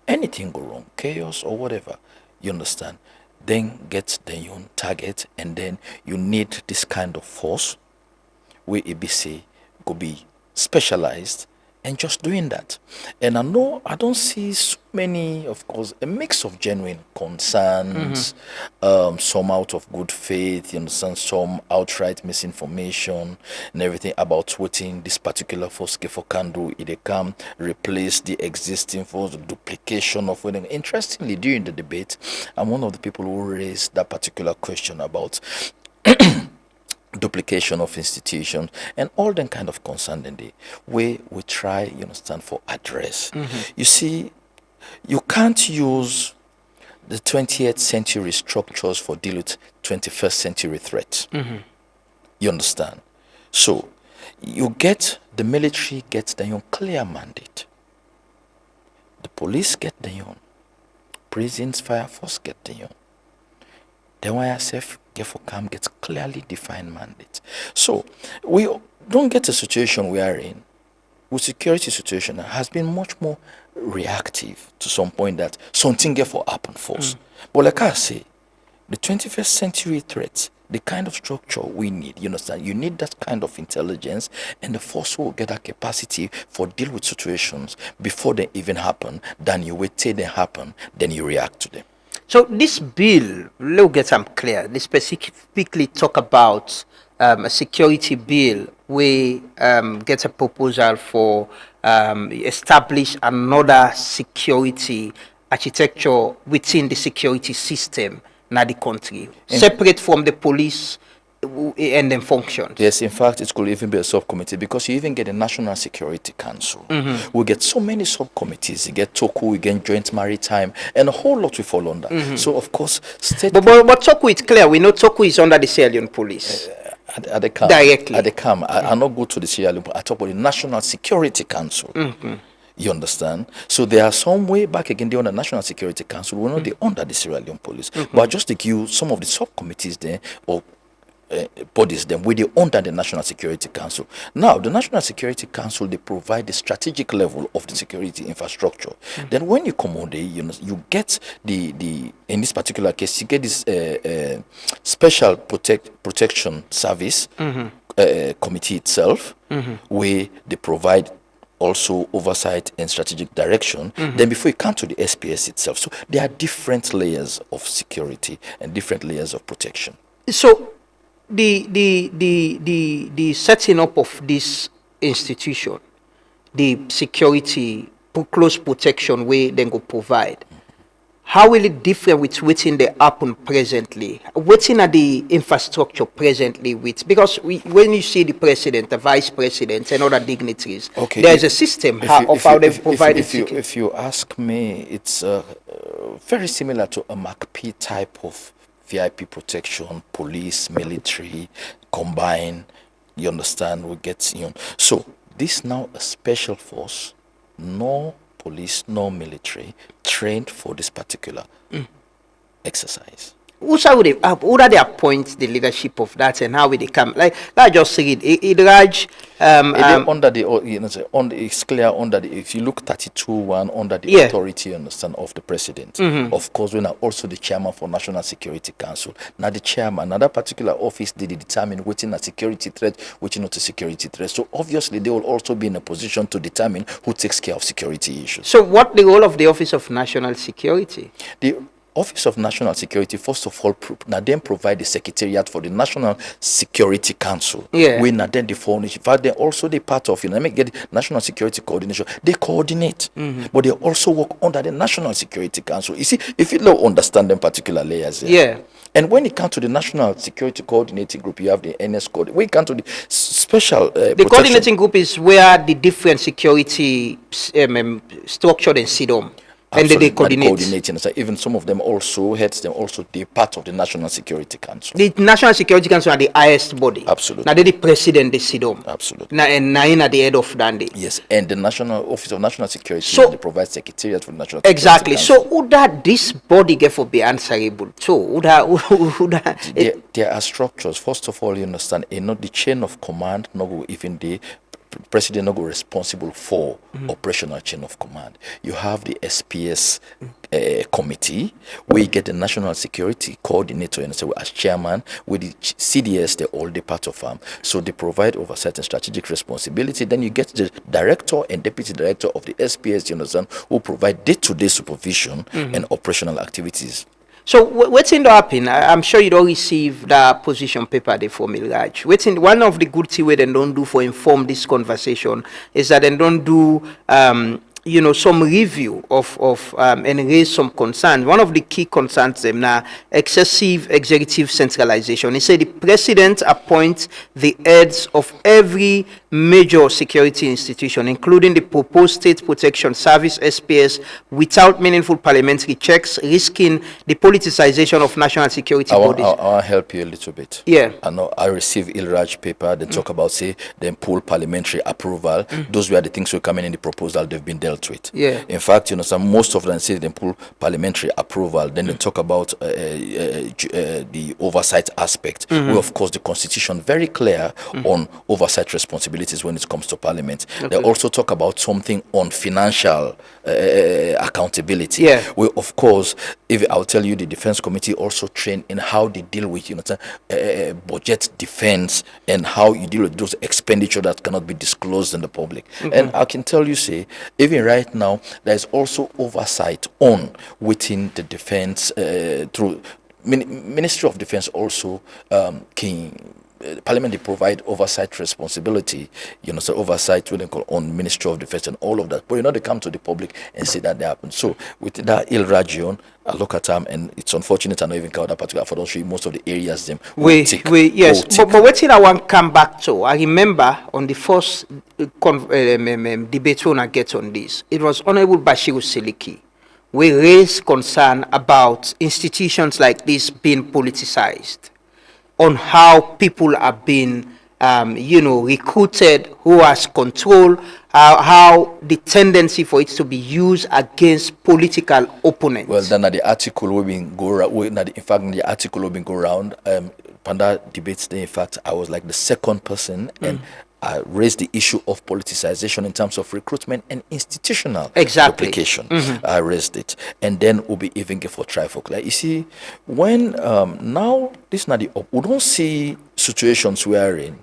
Anything go wrong, chaos or whatever, you understand? Then get the own target, and then you need this kind of force where ABC could be specialized and just doing that. And I don't see so many, of course, a mix of genuine concerns, some out of good faith, you understand, some outright misinformation and everything about what in this particular force can do. It can replace the existing force, duplication of what. Interestingly, during the debate, I'm one of the people who raised that particular question about duplication of institutions and all that kind of concern in the way we try, you understand, for address. You see, you can't use the 20th century structures for deal with 21st century threats. You understand? So you get the military gets their own clear mandate. The police get their own. Prisons, fire force get their own. The YSF gets clearly defined mandate. So we don't get a situation we are in with security situation that has been much more reactive to some point that something get for happen first. But like I say, the 21st century threats, the kind of structure we need, you understand, you need that kind of intelligence, and the force will get that capacity for deal with situations before they even happen, than you wait till they happen, then you react to them. So this bill, let's get them clear. They specifically talk about a security bill. We get a proposal for establish another security architecture within the security system in the country, separate from the police and then functions. Yes, in fact, it could even be a subcommittee, because you even get a National Security Council. We get so many subcommittees. You get TOKU, you get Joint Maritime, and a whole lot we fall under. So, of course, state... But TOKU is clear. We know TOKU is under the Sierra Leone Police. At the CAM. Directly. At the CAM. I not go to the Sierra Leone, I talk about the National Security Council. You understand? So there are some way back again, they on the National Security Council, we're not under the Sierra Leone Police. But just to give some of the subcommittees there, or bodies them where they under the National Security Council. Now, the National Security Council, they provide the strategic level of the security infrastructure. Then when you come on there, you get the in this particular case, you get this special protection service committee itself, where they provide also oversight and strategic direction. Then before you come to the SPS itself, so there are different layers of security and different layers of protection. So the setting up of this institution, the security, close protection way they go provide, how will it differ with waiting they happen presently? Waiting at the infrastructure presently with, because when you see the president, the vice president, and other dignitaries, there is a system of how they provide it. If you ask me, it's very similar to a MACP type of VIP protection, police, military, combined, you understand, we get, So this now a special force, no police, no military, trained for this particular exercise. Who do they appoint the leadership of that, and how will they come? Like I just said, Idraj. Under the, it's clear under the, if you look 32(1) under the authority, understand, of the president. Of course, we are also the chairman for National Security Council. Now the chairman, another particular office, they determine which is a security threat, which is not a security threat. So obviously, they will also be in a position to determine who takes care of security issues. So what the role of the Office of National Security? The Office of National Security, first of all, now then provide the secretariat for the National Security Council. We now then the furnish. In fact, they also the part of, let me get the National Security Coordination. They coordinate, but they also work under the National Security Council. You see, if you don't understand them particular layers, and when it comes to the National Security Coordinating Group, you have the NS code. When it comes to the special the coordinating group is where the different security structured and sit on. And they coordinating. So even some of them also heads them also the part of the National Security Council. The National Security Council are the highest body. Absolutely. Now they the president they sit on. Absolutely. Now and nine at the head of Dandy. Yes, and the National Office of National Security, so they provide secretariat for the National exactly. Security Council. So would that this body get for be answerable to? There are structures. First of all, you understand, the chain of command, no even the president not go responsible for operational chain of command. You have the SPS committee, where you get the national security coordinator and so as chairman, with the CDS, they're all the part of so they provide oversight and strategic responsibility. Then you get the director and deputy director of the SPS, you understand, who provide day-to-day supervision and operational activities. So what's in the happen? I'm sure you don't receive the position paper they for Milraj. One of the good things they don't do for inform this conversation is that they don't do some review of and raise some concerns. One of the key concerns them now excessive executive centralization. He said the president appoints the heads of every major security institution, including the proposed State Protection Service (SPS), without meaningful parliamentary checks, risking the politicization of national security bodies. I want to help you a little bit. Yeah. I know I receive Ilraj paper. They talk about then pull parliamentary approval. Those were the things who come in the proposal. They've been dealt with. Yeah. In fact, most of them say they pull parliamentary approval. Then they talk about the oversight aspect. Where of course the constitution very clear on oversight responsibilities when it comes to parliament. Okay. They also talk about something on financial accountability. Yeah. Where of course, if I'll tell you, the defense committee also train in how they deal with budget defense and how you deal with those expenditure that cannot be disclosed in the public. And I can tell you, even right now, there's also oversight on within the defense through Ministry of Defense also Parliament, they provide oversight responsibility, so oversight will call on Ministry of Defense and all of that. But they come to the public and say that they happen. So with that region, I look at them and it's unfortunate I don't even cover that particular for show you most of the areas them. Yes, but what I want to come back to, I remember on the first debate when I get on this, it was Honorable Bashiru Siliki. We raised concern about institutions like this being politicized, on how people are being, recruited, who has control, how the tendency for it to be used against political opponents. Well, then the article will be the article will be go around. Panda debates day. In fact, I was like the second person and I raised the issue of politicization in terms of recruitment and institutional application. I raised it, and then we'll be even get for trifolk. Like you see, when now this not the we don't see situations wherein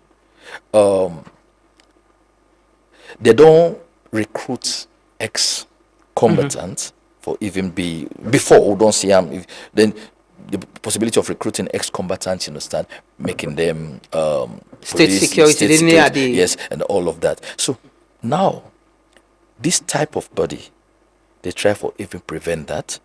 they don't recruit ex-combatants for even before we don't see them. Then the possibility of recruiting ex-combatants, making them state police, security, yes, and all of that. So now, this type of body, they try for even prevent that,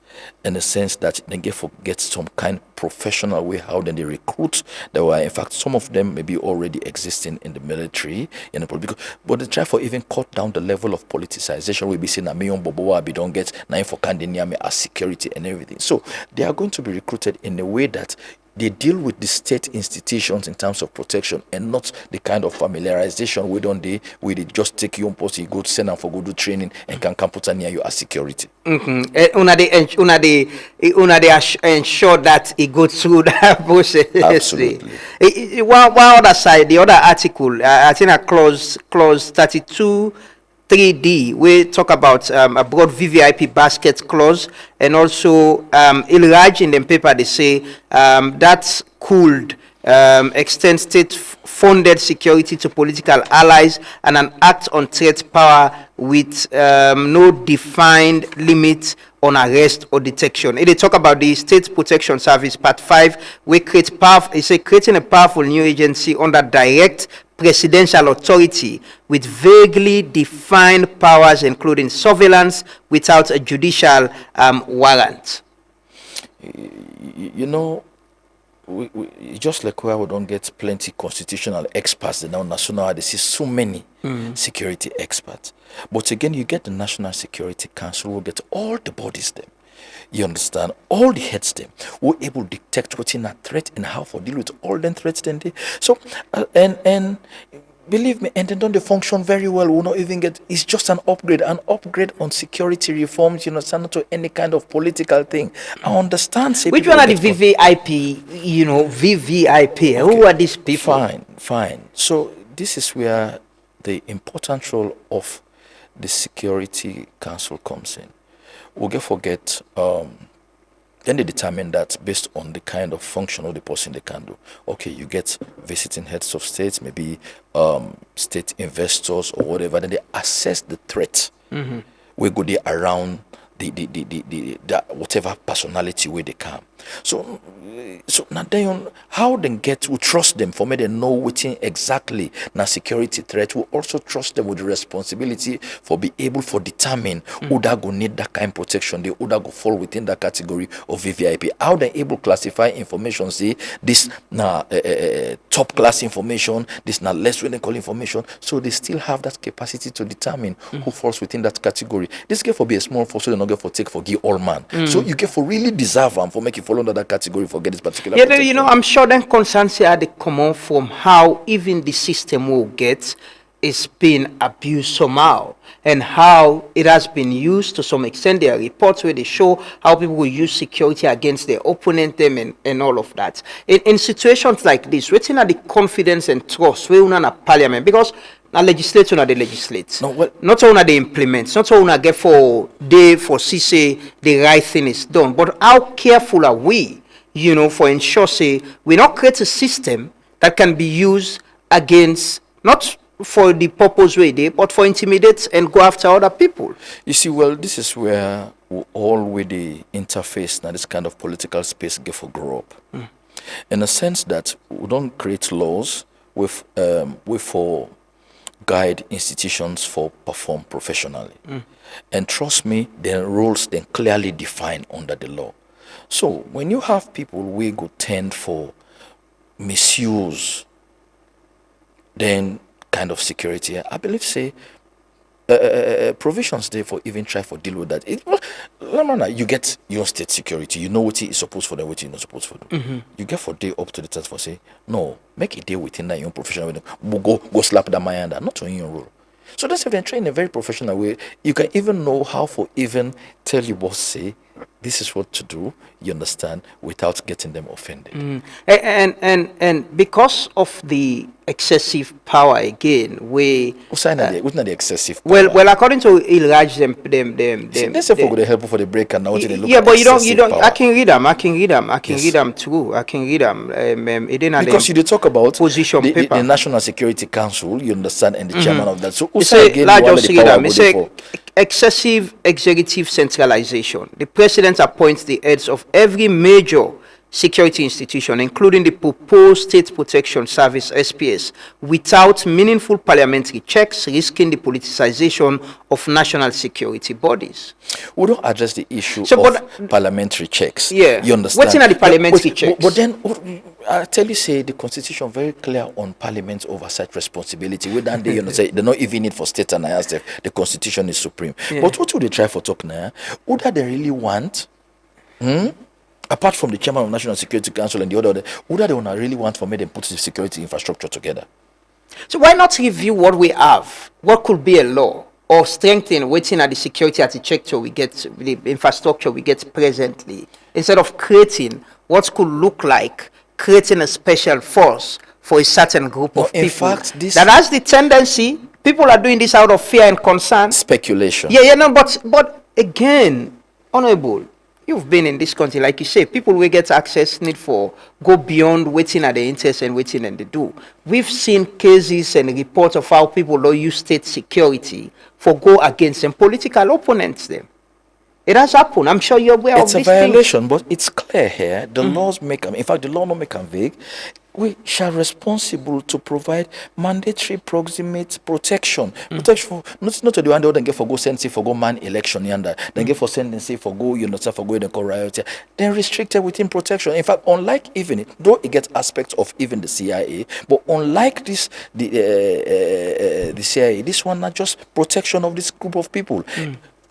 in the sense that they get some kind of professional way how then they recruit. There were, in fact, some of them maybe already existing in the military, in the political, but they try for even cut down the level of politicization. We be saying Namion Boboa, we don't get nine for Kandiniame as security and everything. So they are going to be recruited in a way that they deal with the state institutions in terms of protection and not the kind of familiarization where they just take you on post, you go to send them for go do training and can put near you as security. Una they ensure that it goes through that process. Absolutely. One other side, the other article, I think a clause 32. 3D, we talk about a broad VVIP basket clause, and also Ilraj in the paper they say that could extend state-funded security to political allies and an act on threat power with no defined limit on arrest or detection. They talk about the State Protection Service Part 5, we creating a powerful new agency under direct presidential authority with vaguely defined powers, including surveillance without a judicial warrant. We just like where we don't get plenty constitutional experts now national, they see so many security experts. But again, you get the National Security Council, will get all the bodies them. You understand? All the heads them were able to detect what's in a threat and how to deal with all them threats then they. So and believe me, and then don't they function very well. We'll not even get. It's just an upgrade on security reforms. Not to any kind of political thing. I understand. Which one are the VVIP? VVIP. Okay. Who are these people? Fine. So this is where the important role of the Security Council comes in. We'll get forget, then they determine that based on the kind of function of the person they can do. Okay, you get visiting heads of states, maybe state investors or whatever, then they assess the threat. We go there around the whatever personality where they come. So now then, how then we trust them for me they know within exactly now security threat. We also trust them with the responsibility for be able for determine who that go need that kind of protection, they who that go fall within that category of VVIP. How they able classify information, say this now top class information, this now less critical information. So they still have that capacity to determine who falls within that category. This get for be a small force, so they not get for take for give all man. So you get for really deserve them for make you fall under that category for get this particular. Yeah, you know, I'm sure then concerns here they come on from how even the system will get is being abused somehow, and how it has been used to some extent. There are reports where they show how people will use security against their opponent, them, and all of that. In situations like this, waiting at the confidence and trust we una parliament, because now legislature they legislate. No, well, not only they implement, not only get for they for see say the right thing is done, but how careful are we, you know, for ensure say we not create a system that can be used against not for the purpose way they, but for intimidate and go after other people. You see, well, this is where we all with the interface now this kind of political space get for grow up. In a sense that we don't create laws with for guide institutions for perform professionally. And trust me, the rules then clearly defined under the law. So when you have people we go tend for misuse then kind of security, I believe say provisions there for even try for deal with that. You get your state security, you know what is supposed for them, what you're not supposed for them. You get for day up to the task for say, no, make a deal within that your professional with them. Go slap that my hand, not on your role. So that's if they train in a very professional way, you can even know how for even tell you boss say this is what to do, you understand, without getting them offended. And because of the excessive power again, what's not the excessive power? Well, according to Ilraj, they say for the help for the break and now what they look yeah, at but you don't. power. I can read them too. I can read them. Because you did talk about position paper. The National Security Council, you understand, and the chairman of that. So it's a excessive executive centralization. The president appoints the heads of every major security institution, including the proposed State Protection Service (SPS), without meaningful parliamentary checks, risking the politicization of national security bodies. We don't address the issue of parliamentary checks. Yeah, you understand. What's in the parliamentary checks? But then I tell you, say the constitution very clear on parliament's oversight responsibility. We don't they don't even need for state and I the constitution is supreme. Yeah. But what would they try for talk now? Who that they really want? Apart from the chairman of National Security Council and the other, who do they really want for me to put the security infrastructure together? So why not review what we have? What could be a law or strengthen waiting at the security architecture we get, the infrastructure we get presently, instead of creating what could look like creating a special force for a certain group of people. In fact, this that has the tendency, people are doing this out of fear and concern. Speculation. But again, honorable, you've been in this country, like you say, people will get access need for go beyond waiting at the interest and waiting and they do. We've seen cases and reports of how people don't use state security for go against them political opponents them. It has happened. I'm sure you're aware of this. It's a violation, but it's clear here. The laws make them. In fact, the law not make them vague. We shall responsible to provide mandatory proximate protection. Protection not to the one that get for go send say for go man election yonder. Then get for send and say for go for go the riot. Then restricted within protection. In fact, unlike even it, though it gets aspects of even the CIA, but unlike this the CIA, this one not just protection of this group of people.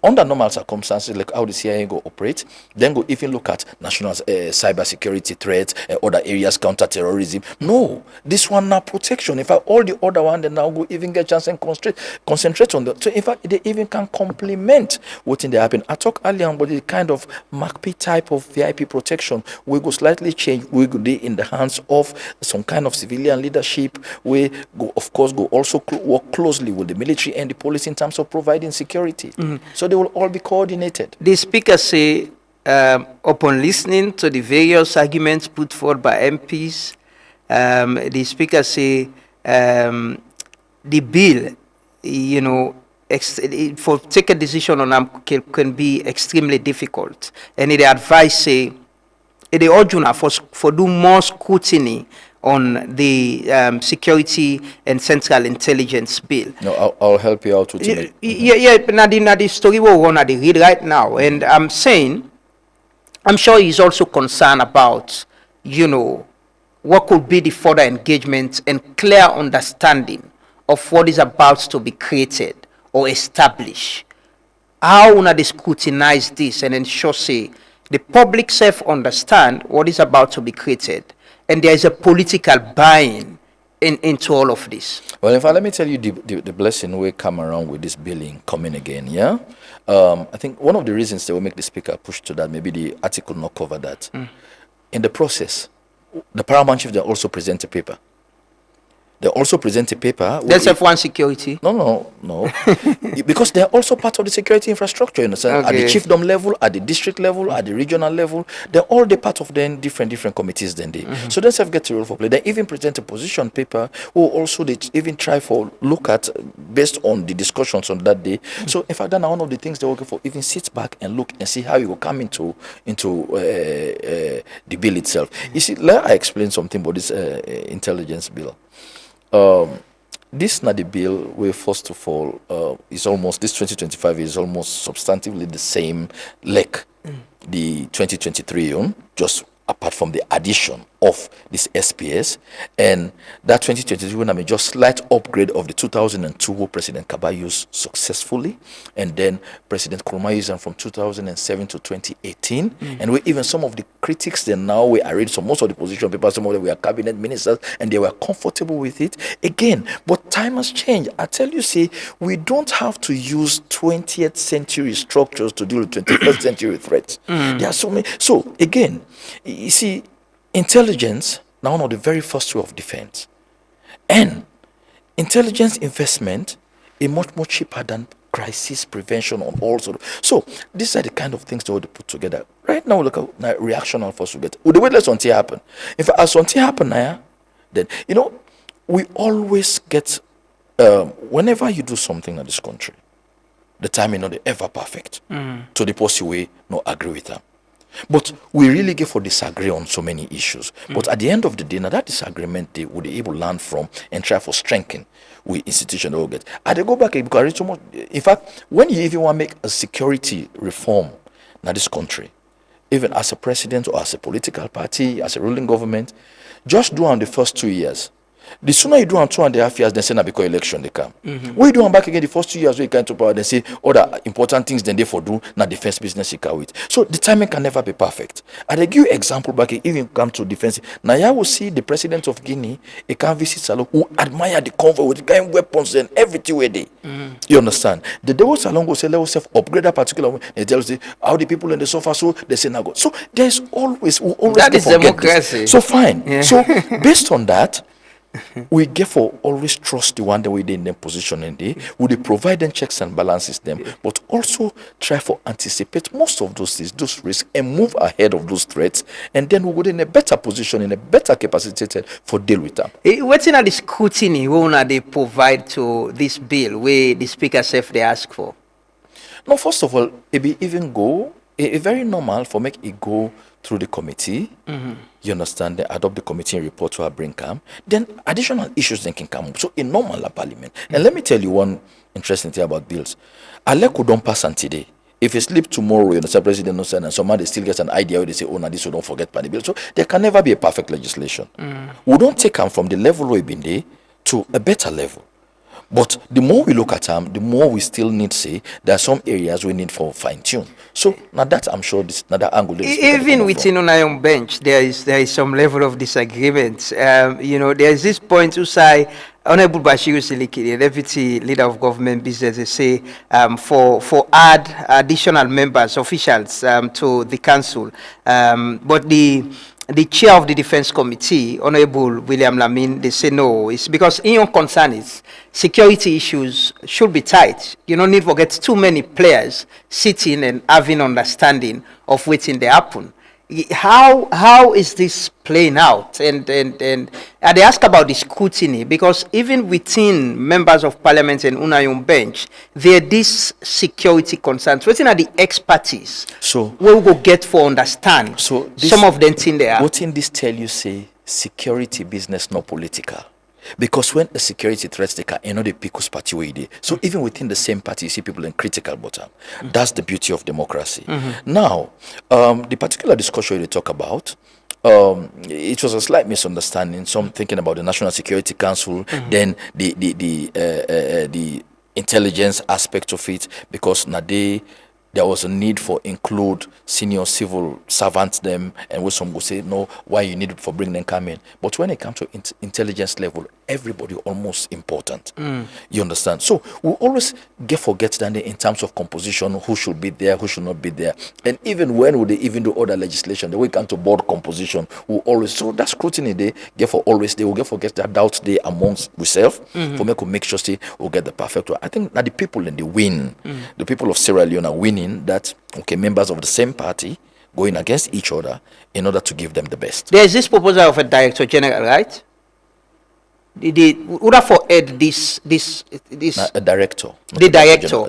under normal circumstances, like how the CIA go operate, then go even look at national cyber security threats, other areas, counter-terrorism. No, this one now protection. In fact, all the other one, they now go even get chance and concentrate on that. So in fact, they even can complement what in they happen. I talked earlier about the kind of MACP type of VIP protection. We go slightly change. We go in the hands of some kind of civilian leadership. We go, of course, go also work closely with the military and the police in terms of providing security. So they will all be coordinated. The speaker say, upon listening to the various arguments put forward by MPs, the speaker say the bill, you know, for take a decision on them can be extremely difficult, and they advise say, they urge you for do more scrutiny on the security and central intelligence bill. No, I'll help you out with it. Yeah, but now the story we're going to read right now, and I'm saying, I'm sure he's also concerned about, you know, what could be the further engagement and clear understanding of what is about to be created or established. How una they scrutinize this and ensure say the public self understand what is about to be created, and there is a political buy-in into all of this. Well, in fact, let me tell you the blessing will come around with this billing coming again, yeah? I think one of the reasons they will make the speaker push to that, maybe the article not cover that. In the process, the paramount chief, they also present a paper. They also present a paper. That's F1 security. No. Because they're also part of the security infrastructure, you understand? Okay. At the chiefdom level, at the district level, at the regional level, they're all the part of them different committees then they. So they self get a role for play. They even present a position paper, or also they even try for look at based on the discussions on that day. So in fact, then one of the things they're working for, even sit back and look and see how you will come into the bill itself. You see, let I explain something about this intelligence bill. This not the bill where first of all is almost this 2025 is almost substantively the same like the 2023 just apart from the addition of this SPS, and that 2023 I mean just slight upgrade of the 2002 who President Kaba used successfully, and then President Nkrumah used them from 2007 to 2018, and we even some of the critics then now we are ready. So most of the position papers, some of them were cabinet ministers, and they were comfortable with it again. But time has changed. I tell you, see, we don't have to use 20th century structures to deal with 21st century threats. There are so many. So again, you see, intelligence now one of the very first way of defense, and intelligence investment is much more cheaper than crisis prevention on all sorts. So these are the kind of things they want to put together. Right now, look at reactional force we get. Would the wait let something happen? If as something happen now, then you know we always get whenever you do something in this country, the timing not ever perfect. To the possible way, no agree with them. But we really get for disagree on so many issues. But at the end of the day, now that disagreement they would be able to learn from and try for strengthen with institution they will get. And they go back because I read so much. In fact, when you even want to make a security reform in this country, even as a president or as a political party, as a ruling government, just do on the first 2 years. The sooner you do on 2.5 years, then say na because election they come. When you do on back again the first 2 years, we come to power, then say other important things then they for do na defense business you can with. So the timing can never be perfect. And I give you example back even come to defense. Now you will see the president of Guinea, he can visit Salon who admire the convoy with kind weapons and everything where they. You understand? The devil Salon go say let us upgrade that particular one. They tell us how the people in the sofa so they say now go. So there's always we always that is democracy. This. So fine. Yeah. So based on that. We therefore always trust the one that we in their position and they would provide them checks and balances them, but also try for anticipate most of those things, those risks, and move ahead of those threats, and then we would in a better position, in a better capacitated for deal with them. What's in the scrutiny they provide to this bill where the speaker self they ask for? No, first of all, it be even go a very normal for make it go through the committee. You understand? They adopt the committee report to bring come. Then additional issues then can come up. So in normal parliament. And let me tell you one interesting thing about bills. Aleko don't pass on today. If you sleep tomorrow, you know, the president knows and somebody still gets an idea where they say, oh, now this will don't forget by the bill. So there can never be a perfect legislation. We don't take them from the level we've been there to a better level. But the more we look at them, the more we still need to say there are some areas we need for fine tune. So now that I'm sure this another angle. Even within an iron bench, there is some level of disagreement. There is this point to say, Honorable Bashiru Siliki, the Deputy Leader of Government Business, they say for add additional members, officials to the council, but the chair of the Defense Committee, Honorable William Lamin, they say no. It's because in your concern is security issues should be tight. You don't need to get too many players sitting and having understanding of what's in the happen. How is this playing out? And they ask about the scrutiny, because even within members of parliament and Unayum bench, there are these security concerns. What's in the expertise? So where we go get for understand. So some of them think they are. What in this tell you say security business not political? Because when a security threat they can the people's party way they. So even within the same party, you see people in critical bottom. That's the beauty of democracy. Now, the particular discussion they talk about, it was a slight misunderstanding. Some thinking about the National Security Council, then the intelligence aspect of it, because now there was a need for include senior civil servants them, and with some will say no, why you need for bring them come in. But when it comes to intelligence level, everybody almost important. You understand? So we always forget that in terms of composition, who should be there, who should not be there, and even when would they even do other legislation, the way it comes to board composition, we always that scrutiny they will forget that doubt they amongst ourselves for make sure we'll get the perfect one. I think that the people in the win, the people of Sierra Leone are winning. That members of the same party going against each other in order to give them the best. There is this proposal of a director general, right? Would have for add this a director. The director.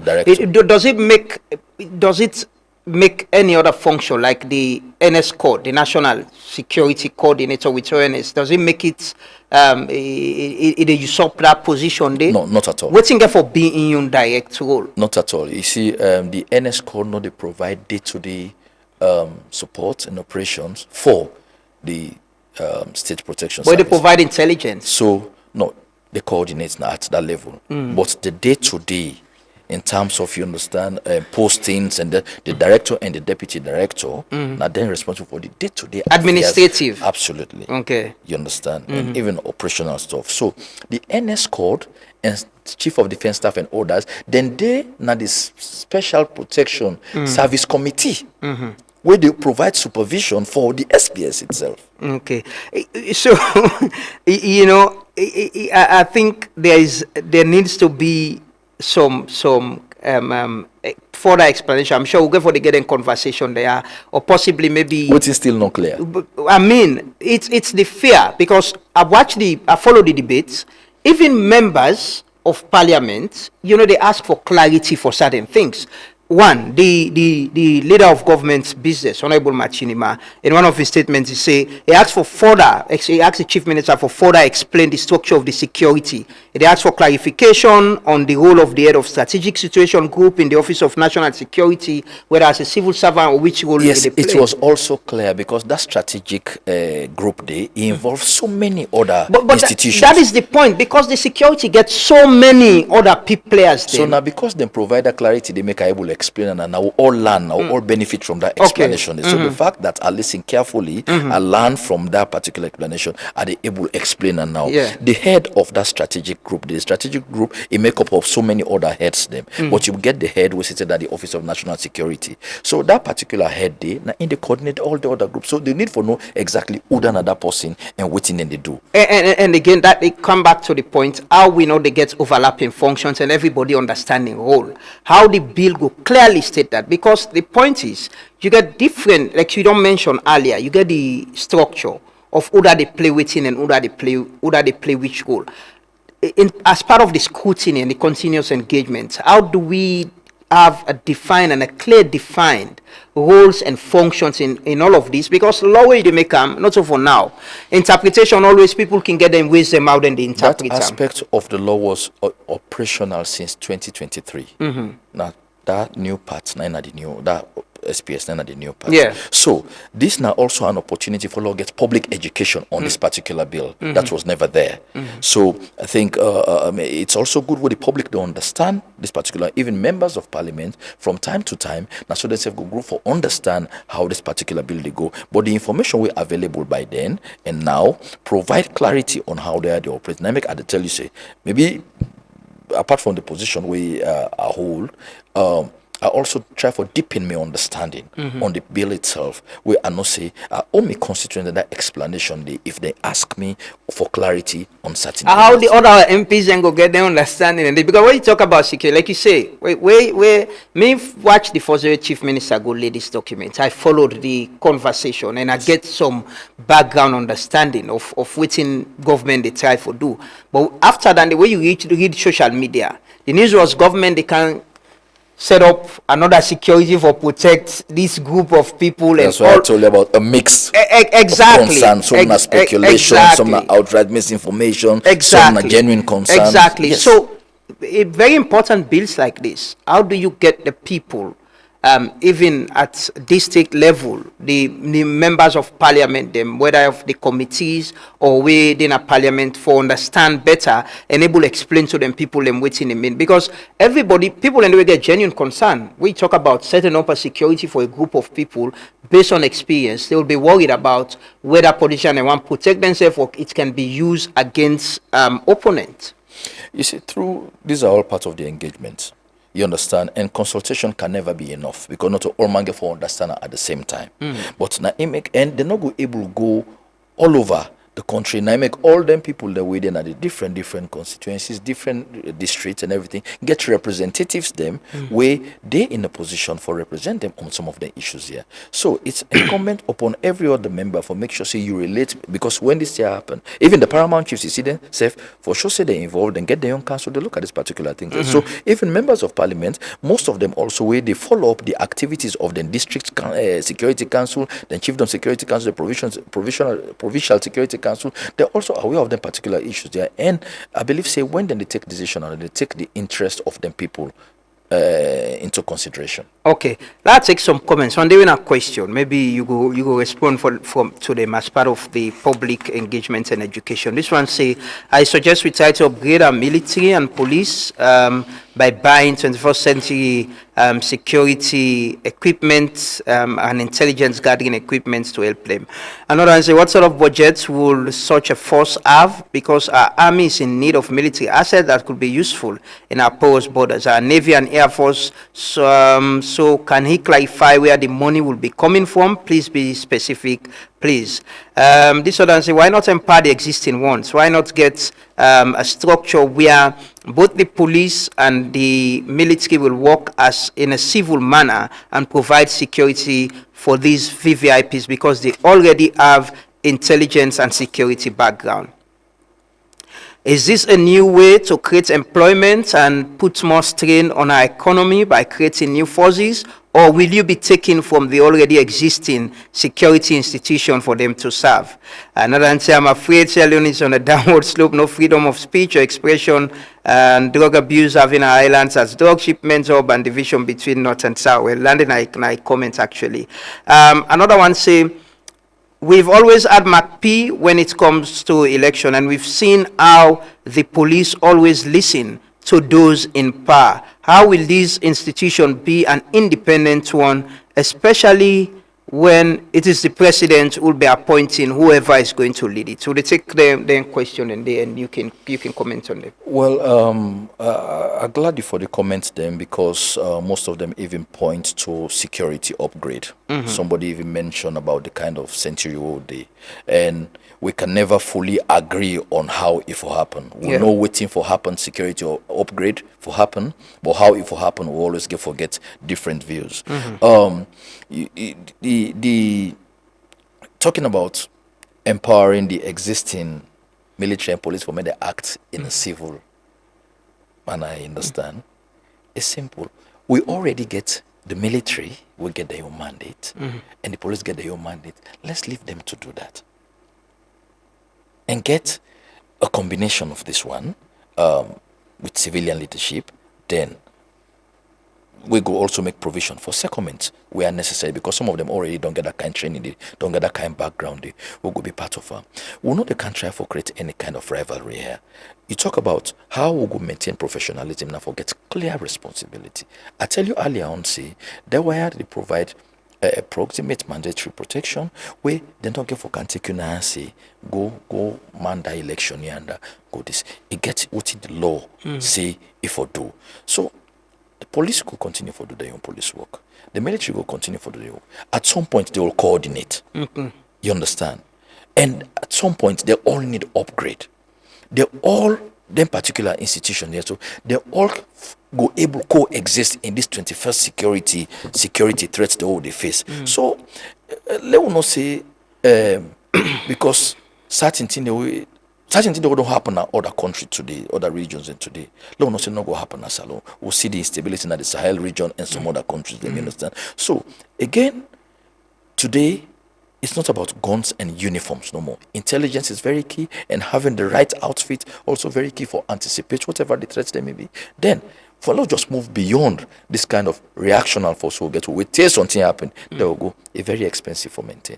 Does it make any other function like the NS code, the National Security Coordinator with ONS? Does it make it it usurp that position there? No, not at all. Waiting for being in your direct role? Not at all. You see, the NS code they provide day-to-day support and operations for the state protection service. But they provide intelligence. So no, they coordinate at that level. But the day-to-day, in terms of, you understand, postings and the director and the deputy director, are then responsible for the day-to-day administrative affairs. Absolutely. Okay. You understand? And even operational stuff. So the NS code and chief of defense staff and others, then they now this special protection service committee where they provide supervision for the SPS itself. Okay. So I think there needs to be some further explanation. I'm sure we'll go for the getting conversation there, or possibly maybe what is still not clear. I mean, it's the fear, because I follow the debates. Even members of parliament, they ask for clarity for certain things. One, the leader of government's business, Honorable Machinima, in one of his statements, he asked the chief minister for further explain the structure of the security. He asked for clarification on the role of the head of strategic situation group in the Office of National Security, whether as a civil servant or which role they play. It was also clear, because that strategic group involves so many other institutions. That is the point, because the security gets so many other players there. So now, because they provide that clarity, they make able explain, and I will all learn, I will all benefit from that explanation. So the fact that I listen carefully, I learn from that particular explanation, are they able to explain and now the head of that strategic group, it make up of so many other heads them, but you get the head who sits at the Office of National Security. So that particular head now in the coordinate all the other groups. So they need for know exactly who than another person and what in they do. And again, that they come back to the point how we know they get overlapping functions and everybody understanding role. How the bill go clearly state that, because the point is you get different, like you don't mention earlier, you get the structure of who that they play within and who that they play which role. As part of the scrutiny and the continuous engagement, how do we have a defined and a clear defined roles and functions in all of this? Because law way they make them, not so for now. Interpretation, always people can get them, ways them out and they interpret that aspect of the law was operational since 2023. Now that new part, that SPS, then at the new party. Yeah. So this now also an opportunity for law get public education on this particular bill that was never there. So I think it's also good for the public to understand this particular, even members of parliament from time to time, now so they say go group for understand how this particular bill they go. But the information we available by then and now provide clarity on how they are operating. I make I tell you say maybe apart from the position we hold, I also try for deepen my understanding on the bill itself. Where I not say only constituent that explanation if they ask me for clarity on certain. How the other MPs then go get their understanding, and because when you talk about security, like you say, where me watch the first chief minister go lay this document, I followed the conversation and I get some background understanding of what in government they try for do. But after that, the way you read social media, the news was government they can set up another security for protect this group of people. That's and why all. I told you about a mix Exactly. of concern. Some are speculation, some are outright misinformation, some are genuine concern. Exactly. Yes. So, very important bills like this, how do you get the people, even at district level, the members of parliament, them, whether of the committees or within a parliament, for understand better and able to explain to them people them waiting in mean? Because everybody, people anyway get genuine concern. We talk about setting up a security for a group of people based on experience. They will be worried about whether politicians they want to protect themselves or it can be used against opponents. You see, these are all part of the engagement. You understand? And consultation can never be enough because not all man get for understand at the same time. But now and they're not able to go all over the country. Now make all them people that way then at the different constituencies, different districts and everything, get representatives them where they in a position for represent them on some of the issues here. So it's incumbent upon every other member for make sure say you relate, because when this year happen, even the paramount chiefs, you see them say for sure say they involved and get the young council to look at this particular thing. So even members of parliament, most of them also where they follow up the activities of the district security council, the chiefdom security council, the provincial security council, they're also aware of them particular issues there. And I believe say when then they take decision and they take the interest of them people into consideration. Okay, let's take some comments. On doing a question, maybe you go respond to them as part of the public engagement and education. This one say, I suggest we try to upgrade our military and police by buying 21st century security equipment and intelligence gathering equipment to help them. Another one say, what sort of budgets will such a force have? Because our army is in need of military assets that could be useful in our porous borders. Our Navy and Air Force, so can he clarify where the money will be coming from? Please be specific, please. This other say, why not empower the existing ones? Why not get a structure where both the police and the military will work as in a civil manner and provide security for these VVIPs because they already have intelligence and security background? Is this a new way to create employment and put more strain on our economy by creating new forces? Or will you be taking from the already existing security institution for them to serve? Another answer, I'm afraid Sierra Leone is on a downward slope. No freedom of speech or expression, and drug abuse having our islands as drug shipments up and division between north and south. Well, Landon, I comment actually. Another one say, we've always had MacP when it comes to election, and we've seen how the police always listen to those in power. How will this institution be an independent one, especially when it is the president who will be appointing whoever is going to lead it? So they take the question and you can comment on them. Well, I'm glad you for the comments then, because most of them even point to security upgrade. Somebody even mentioned about the kind of century old day, and we can never fully agree on how it will happen. We know waiting for happen security or upgrade for happen, but how it will happen, we always forget different views. The talking about empowering the existing military and police for me to act in a civil manner, I understand. It's simple. We already get the military, we get their own mandate, and the police get their own mandate. Let's leave them to do that. And get a combination of this one with civilian leadership, then we go also make provision for secondment where necessary, because some of them already don't get that kind of training, they don't get that kind of background, they will go be part of we know they can't try for create any kind of rivalry here. You talk about how we go maintain professionalism and forget clear responsibility. I tell you earlier on, say that why they provide approximate mandatory protection where they don't get for can take you now and say go man that election here and go this. It gets what the law say if or do. So the police will continue to do their own police work. The military will continue to do their work. At some point, they will coordinate. You understand? And at some point, they all need upgrade. They all, them particular institutions, yeah, so they all go able coexist in this 21st security threats they all they face. So let us not say because certain things they don't happen in other countries today, other regions and today. Let us not say not go happen as alone. We'll see the instability in the Sahel region and some other countries. Let me understand. So again, today it's not about guns and uniforms no more. Intelligence is very key, and having the right outfit also very key for anticipate whatever the threats there may be. Then for not just move beyond this kind of reactional force will get to wait till something happen, they will go a very expensive for maintain.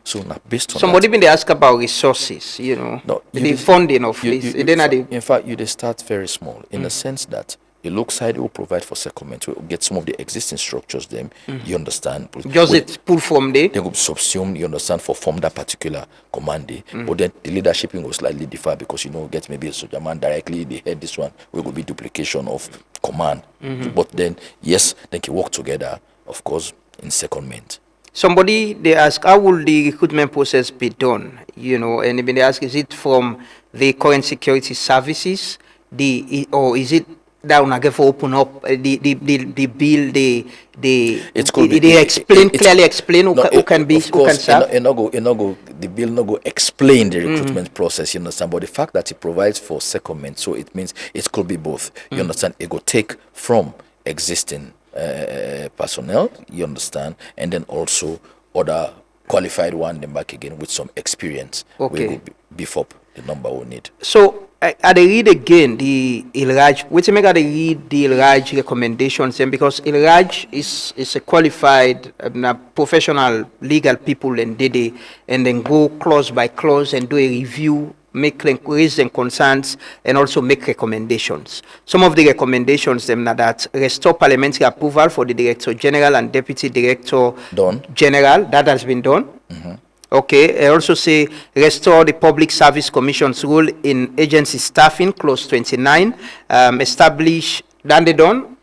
So now based on somebody that, been they ask about resources, you know, no, the funding of this. in fact, you they start very small in the sense that the local side will provide for secondment. We will get some of the existing structures. Them, you understand? Just it pull from there. They will subsume. You understand for form that particular command. But then the leadership will slightly differ because get maybe a soldier man directly. They head this one. We will be duplication of command. But then yes, they can work together. Of course, in secondment. Somebody they ask, how will the recruitment process be done? You know, and even they ask, is it from the current security services, or is it down again for open up the bill? Clearly explain who can be, who can serve. The bill no go explain the recruitment process. You understand? But the fact that it provides for secondment, so it means it could be both. You understand? It go take from existing personnel, you understand, and then also other qualified one then back again with some experience. Okay. We will beef up the number we need. So I they read again the ILRAJ. Wait a minute, I read the ILRAJ recommendations then, because ILRAJ is a qualified professional legal people, and and then go clause by clause and do a review, make inquiries and concerns, and also make recommendations. Some of the recommendations them are that restore parliamentary approval for the Director General and Deputy Director General. That has been done. Okay, I also say restore the Public Service Commission's role in agency staffing, clause 29. Establish, done they done?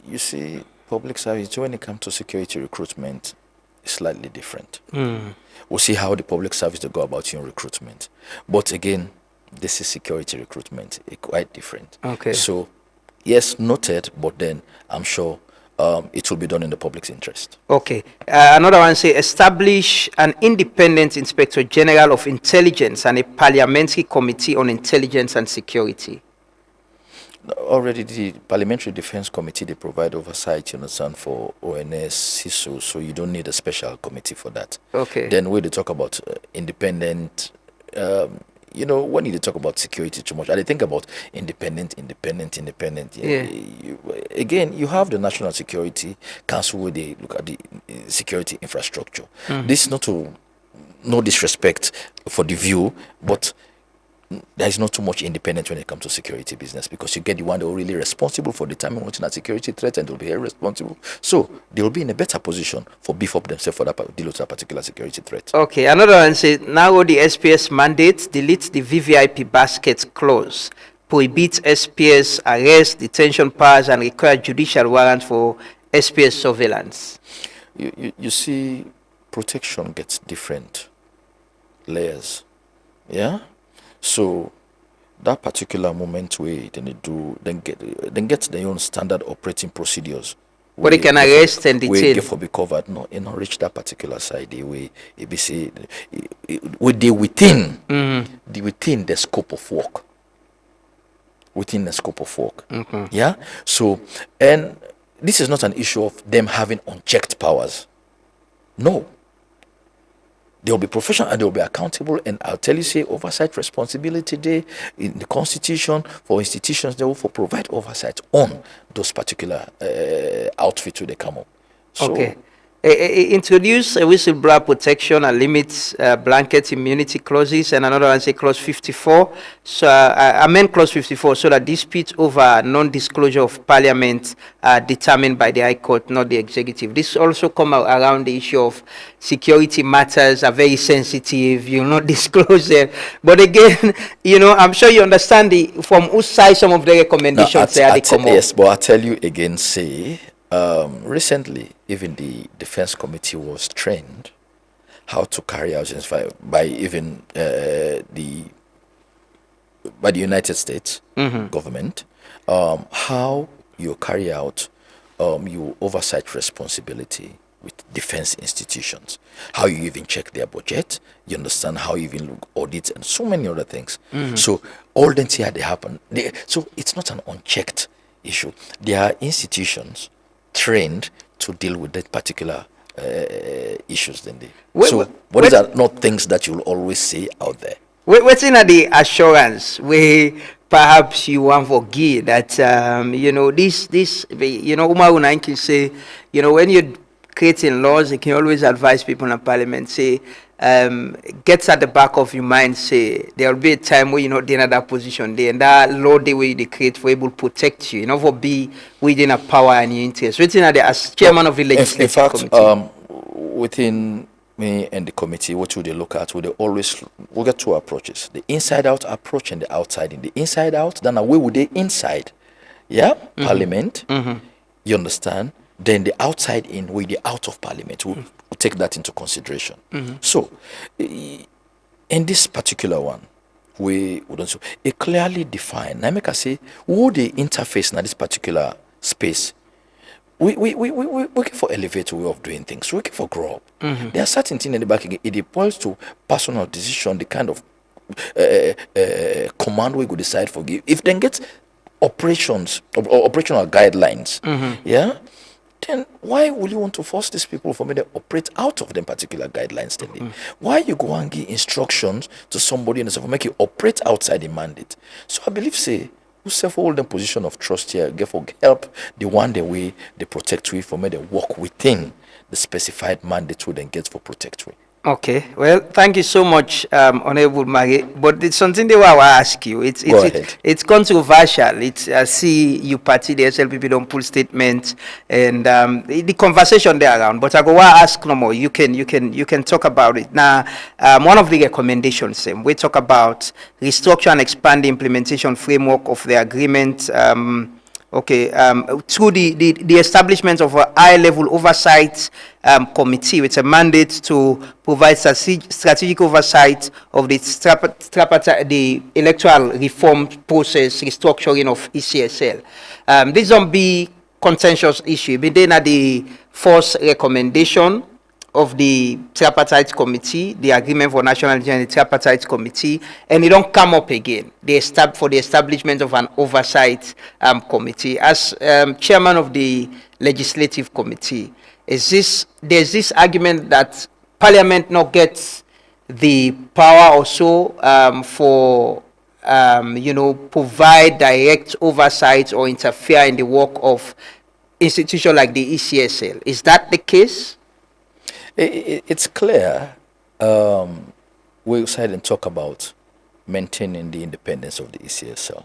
You see, public service, when it comes to security recruitment, it's slightly different. We'll see how the public service they go about in recruitment. But again, this is security recruitment. It's quite different. Okay. So, yes, noted, but then I'm sure it will be done in the public's interest. Okay. Another one say establish an independent Inspector General of Intelligence and a parliamentary committee on intelligence and security. Already the Parliamentary Defense Committee, they provide oversight, you understand, for ONS, CISO, so you don't need a special committee for that. Okay. Then when they talk about independent, when you talk about security too much, I think about independent. Yeah. Again, you have the National Security Council where they look at the security infrastructure. This is not to no disrespect for the view, but there is not too much independence when it comes to security business, because you get the one that are really responsible for determining what's a security threat, and they'll be very responsible. So they will be in a better position for beef up themselves for that deal with a particular security threat. Okay, another one says now the SPS mandate delete the VVIP basket clause, prohibit SPS arrest, detention powers, and require judicial warrant for SPS surveillance. You see, protection gets different layers. Yeah. So that particular moment where then get their own standard operating procedures. But they can arrest and detain. For be covered. No, it not reach that particular side. The way it be say, within the scope of work. Within the scope of work. Yeah. So, and this is not an issue of them having unchecked powers. No. They'll be professional and they'll be accountable. And I'll tell you, say, oversight responsibility day in the Constitution for institutions, they will provide oversight on those particular outfits where they come up. So, Okay. Introduce a whistleblower protection and limits blanket immunity clauses, and another one say clause 54. So amend clause 54 so that disputes over non-disclosure of parliament are determined by the High Court, not the executive. This also come out around the issue of security matters are very sensitive. You will not disclose them. But again, you know, I'm sure you understand from whose side some of the recommendations they come up. Yes, but I tell you again, say. Recently, even the Defense Committee was trained how to carry out by even the United States government, how you carry out your oversight responsibility with defense institutions, how you even check their budget, you understand how you even look audits and so many other things. So all them here they happen. So it's not an unchecked issue. There are institutions trained to deal with that particular issues. Then what is that? Not things that you'll always see out there. What's in the assurance where perhaps you want to give that you know this you know Umar Unain say, you know, when you're creating laws, you can always advise people in parliament, say gets at the back of your mind, say there will be a time where you're not in that position there, and that law the way they create for able to protect you, you know, for be within a power and your interest. Within as chairman of the legislative committee. Within me and the committee, what would they look at? We'll get two approaches: the inside out approach and the outside in. The inside out, then away with the inside, parliament. You understand? Then the outside in, with the out of parliament. We'll take that into consideration. So, in this particular one, we don't it clearly defined. Now, make I say, who the interface in this particular space. We looking for elevator way of doing things. We looking for grow up. There are certain things in the back. It boils to personal decision, the kind of command we could decide for give. If then get operations or operational guidelines, then why will you want to force these people for me to operate out of them particular guidelines? Why you go and give instructions to somebody and for make you operate outside the mandate? So I believe, say, who self-hold the position of trust here, therefore help the one the way they protect we for me to work within the specified mandate we then get for protect we. Okay, well, thank you so much, Honorable Mari. But it's something that I will ask you. It's controversial. I see you party, the SLPP don't pull statements, and the conversation there around. But I go ask no more. You can talk about it now. One of the recommendations, we talk about restructure and expand the implementation framework of the agreement. Through the establishment of a high-level oversight committee with a mandate to provide strategic oversight of the electoral reform process, restructuring of ECSL. This don't be contentious issue. But then at the first recommendation of the tripartite committee, the agreement for national unity and the tripartite committee, and it don't come up again. For the establishment of an oversight committee. As chairman of the legislative committee, there's this argument that Parliament not gets the power also for provide direct oversight or interfere in the work of institutions like the ECSL. Is that the case? It's clear. We decided and talk about maintaining the independence of the ECSL.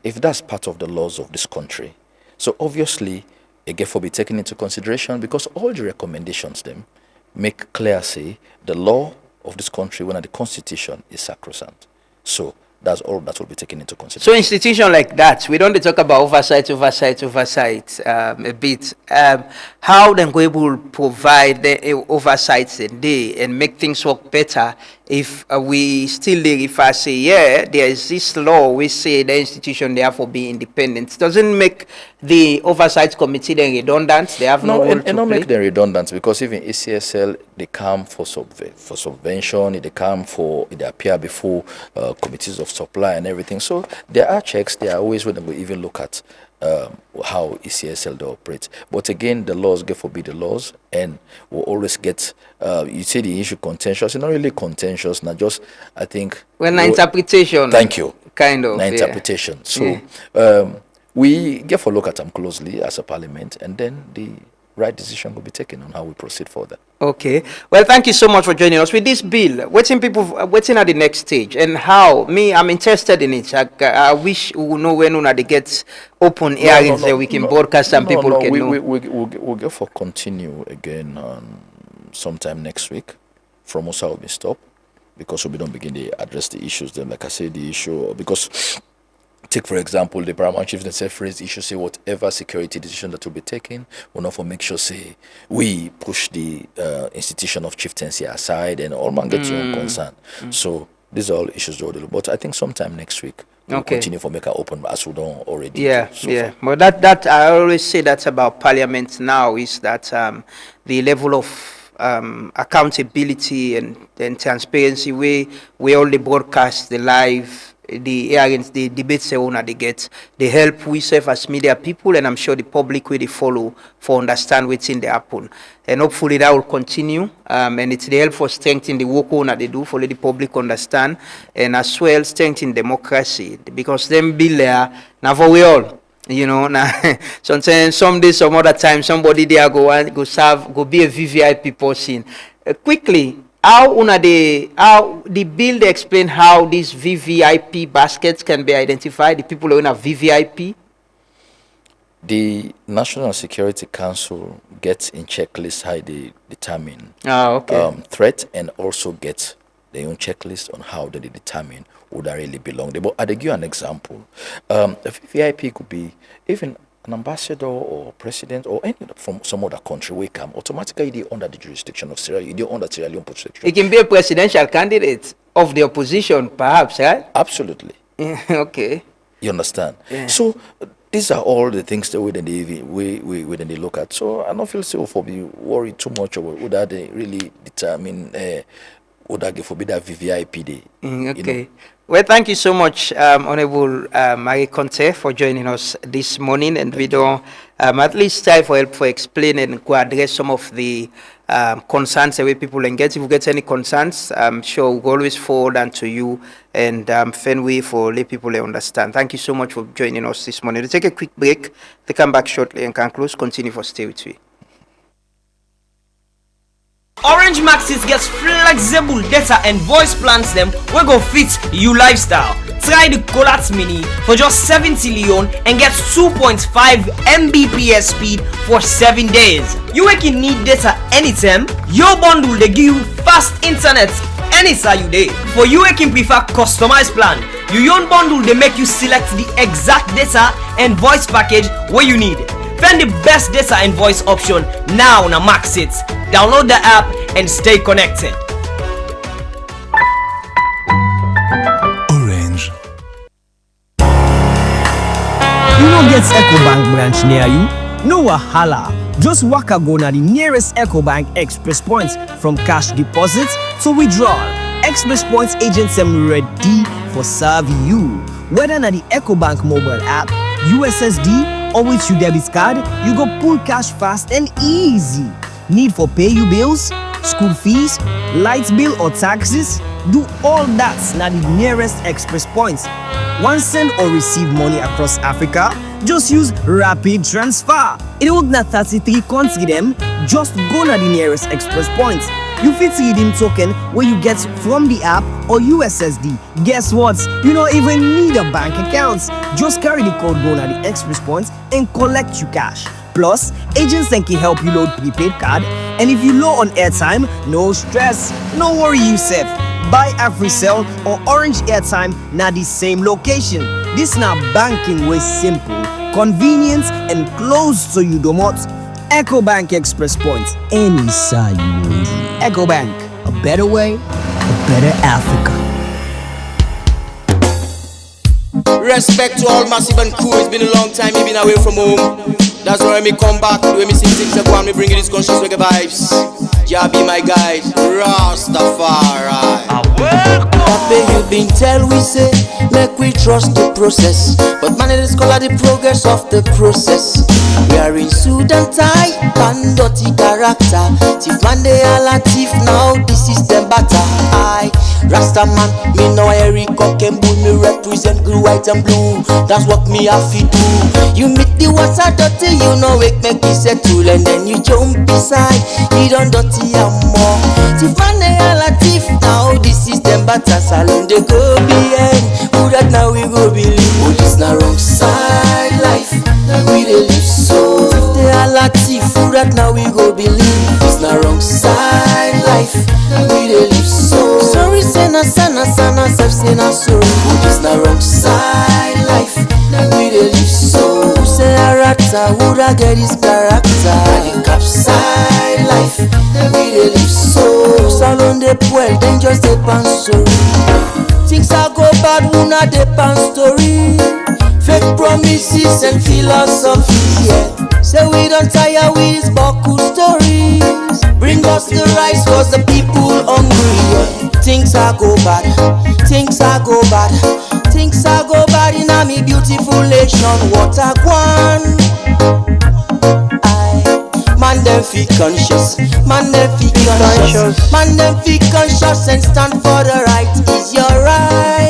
If that's part of the laws of this country, so obviously it get for be taken into consideration because all the recommendations them make clear say the law of this country when the constitution is sacrosanct. So that's all that will be taken into consideration. So institution like that, we don't talk about oversight a bit. How then we will provide the oversight and make things work better if we still if I say, there is this law, we say the institution therefore be independent. Doesn't make the oversight committee then redundant. They have no role to not play. Make them redundant because even ECSL, they come for subvention, they come for, they appear before committees of supply and everything. So there are checks, there are ways where they will even look at how ECSL they operate. But again, the laws, God forbid the laws, and we'll always get, you say the issue contentious, it's not really contentious, not just, I think. Well, interpretation. Thank you. Kind of. Interpretation. So, we get for look at them closely as a parliament, and then the right decision will be taken on how we proceed further. Okay. Well, thank you so much for joining us with this bill. Waiting at the next stage, and how I'm interested in it. I wish we will know when they get open hearings that we can broadcast and people can know. We'll go for continue again sometime next week. From us, will be stopped because we don't begin to address the issues. Then, like I said, the issue because. Take, for example, the paramount chief and phrase issue, say whatever security decision that will be taken, we'll not for make sure, say, we push the institution of chieftaincy aside and all man get your own concern. So these are all issues, but I think sometime next week, we'll continue for make our open as we don't already do. But that I always say that's about parliament now is that the level of accountability and transparency we only broadcast the live the hearings, the debates they get, they help we serve as media people, and I'm sure the public will follow for understand what's in the happen. And hopefully that will continue. And it's the help for strengthening the work they do for the public understand, and as well strengthening democracy because them bill there now for we all. You know, now sometimes someday, some other time, somebody there go be a VVIP person. Quickly. How the bill they explain how these VVIP baskets can be identified, the people who are VVIP? The National Security Council gets in checklist how they determine threat, and also get their own checklist on how they determine who they really belong there. But I'll give you an example. A VVIP could be even an ambassador or president or any from some other country will come automatically they under the jurisdiction of Sierra Leone. They under Sierra Leone protection. It can be a presidential candidate of the opposition, perhaps, right? Absolutely. Okay. You understand? Yeah. So these are all the things that we look at. So I don't feel so for be worried too much about would that they really determine would that forbid that VVIP day. Okay. You know? Well, thank you so much, Honorable Marie Conte, for joining us this morning, and we don't at least try for help for explaining and address some of the concerns the way people engage. If you get any concerns, I'm sure we'll always forward them to you, and Fenway for let people understand. Thank you so much for joining us this morning. We'll take a quick break. They come back shortly and can close. Continue for Stay With Me. Orange Maxis gets flexible data and voice plans them we go fit you lifestyle. Try the Colat Mini for just 70 Leone and get 2.5 Mbps speed for 7 days. You can need data anytime. Your bundle they give you fast internet anytime you day. For you can prefer customized plan. Your own bundle they make you select the exact data and voice package where you need. Find the best data and voice option now on Maxit. Download the app and stay connected. Orange. You don't get EcoBank branch near you? No wahala. Just waka go na the nearest EcoBank Express points from cash deposits to withdrawal. Express points agents are ready for serve you. Whether na the EcoBank mobile app, USSD, or with your debit card, you go pull cash fast and easy. Need for pay you bills, school fees, light bill or taxes? Do all that na the nearest Express points. Want send or receive money across Africa? Just use Rapid Transfer. It work na 33 country them. Just go na the nearest Express points. You fit redeem token where you get from the app or USSD. Guess what? You don't even need a bank account. Just carry the code go na the Express points and collect your cash. Plus, agents can help you load prepaid card, and if you low on airtime, no stress, no worry yourself. Buy AfriCell or Orange airtime na the same location. This na banking way simple, convenient and close to you domot. EcoBank Express Points, any side you need. EcoBank, a better way, a better Africa. Respect to all Massive and crew. It's been a long time you've been away from home. That's why when me come back, the way me sing things, I go and me bring you this conscious reggae vibes. Jah be my guide, Rastafari. Pape, you been tell we say, make we trust the process. But man, it is called the progress of the process. We are in suit and tie, and dirty character. Thief man, they all a thief now, this is them batter. I, Rasta man, me know Eric Cock and Bull, me represent blue, white and blue. That's what me have to do. You meet the water dirty, you know it make me settle. And then you jump beside, you don't dirty and more. Thief man, they all a thief now, this is them batter. Salon they go behind, who that now we go believe. Oh, this na wrong side life, now we dey live so. If they all a thief, who that now we go believe. This na wrong side life, now we dey live so. Sorry say na sana sana, self say na sorry. Oh, this na wrong side life, now we dey live so. Who say a rata, who that get his character. Na the cap side life, now we dey live so. Salon dey well, then just dey pan sorry. Things are go bad, who not depend story. Fake promises and philosophy, yeah. Say we don't tire with these buckle stories. Bring us the rice cause the people hungry, yeah. Things are go bad, things are go bad. Things are go bad in a me beautiful nation. What a one. Man them feel conscious, man them feel conscious, man them feel conscious and stand for the right. Is your right?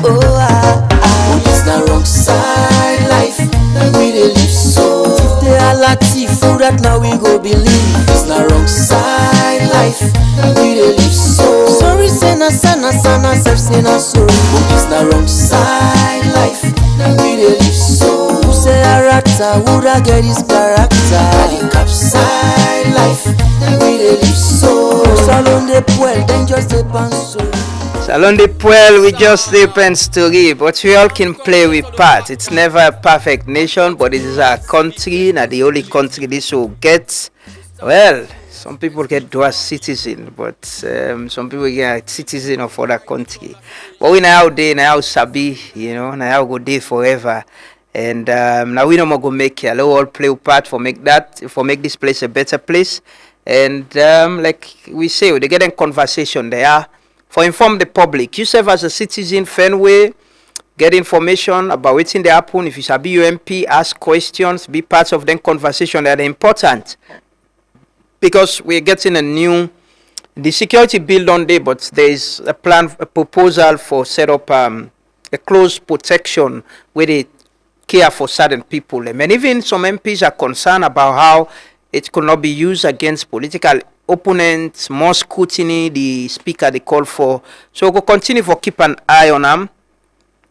Oh, it's the wrong side life, and we dey live so. If they are like thief, who that now we go believe. It's the wrong side life, and we dey live so. Sorry say na sana sana, self say na sorry. It's the wrong side life, and we dey live so. Who say a rata, who that get his character. The cap side life, and we dey live so. Salon de Puel, then just depend story. Salon de Puel, we just depend story, but we all can play with part. It's never a perfect nation, but it is our country, not the only country this will get. Well, some people get dual citizen, but some people get citizen of other country. But we now day, now sabi, you know, now go day forever. And now we no more go make it. All play a part for make this place a better place. And like we say, they get in conversation there for inform the public. You serve as a citizen, Fenway, get information about what's in the happen. If you shall be UMP, ask questions, be part of the conversation that are important. Because we're getting the security bill on there, but there is a proposal for set up a close protection where they care for certain people. And even some MPs are concerned about how it could not be used against political opponents, more scrutiny, the speaker they call for. So we'll continue for keep an eye on them.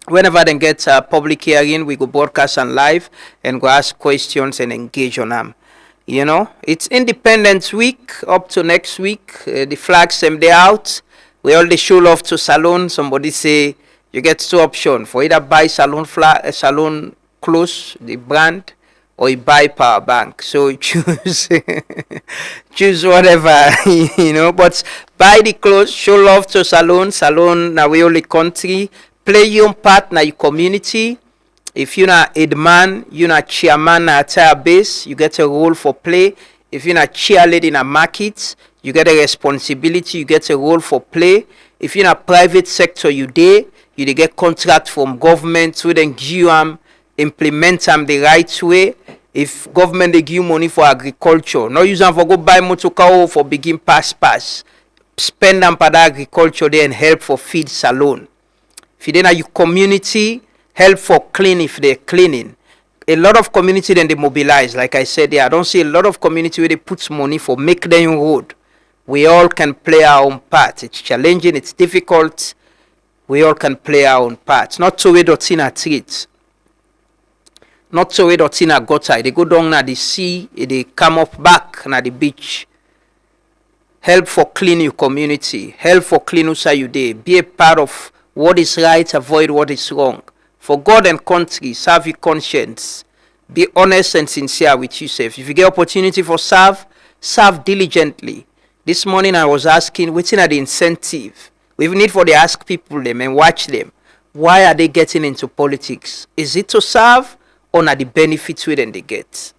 Whenever they get a public hearing, we go broadcast and live and go ask questions and engage on them. You know, it's Independence Week up to next week. The flags same day out. We all the show love to salon. Somebody say you get two options for either buy salon flag, salon clothes, the brand, or you buy power bank. So choose choose whatever, you know. But buy the clothes, show love to salon. Salon na we only country. Play your part na your community. If you're not headman, you're not chairman na entire base, you get a role for play. If you're not cheerleader in a market, you get a responsibility, you get a role for play. If you're not private sector, you get contract from government, so then give them, implement them the right way. If government they give money for agriculture, not use them for go buy motor car for begin pass. Spend them for the agriculture there and help for feed salon. If you then are your community, help for clean if they're cleaning. A lot of community then they mobilize. Like I said, I don't see a lot of community where they put money for make them road. We all can play our own part. It's challenging, it's difficult. We all can play our own part. Not to wait in a treat. Not to wait in a gutter. They go down na the sea, they come up back na the beach. Help for clean your community. Help for clean outside you day. Be a part of what is right, avoid what is wrong. For God and country, serve your conscience. Be honest and sincere with yourself. If you get opportunity for serve diligently. This morning I was asking, what's in the incentive? We need for they ask people them and watch them. Why are they getting into politics? Is it to serve or not the benefits we then they get?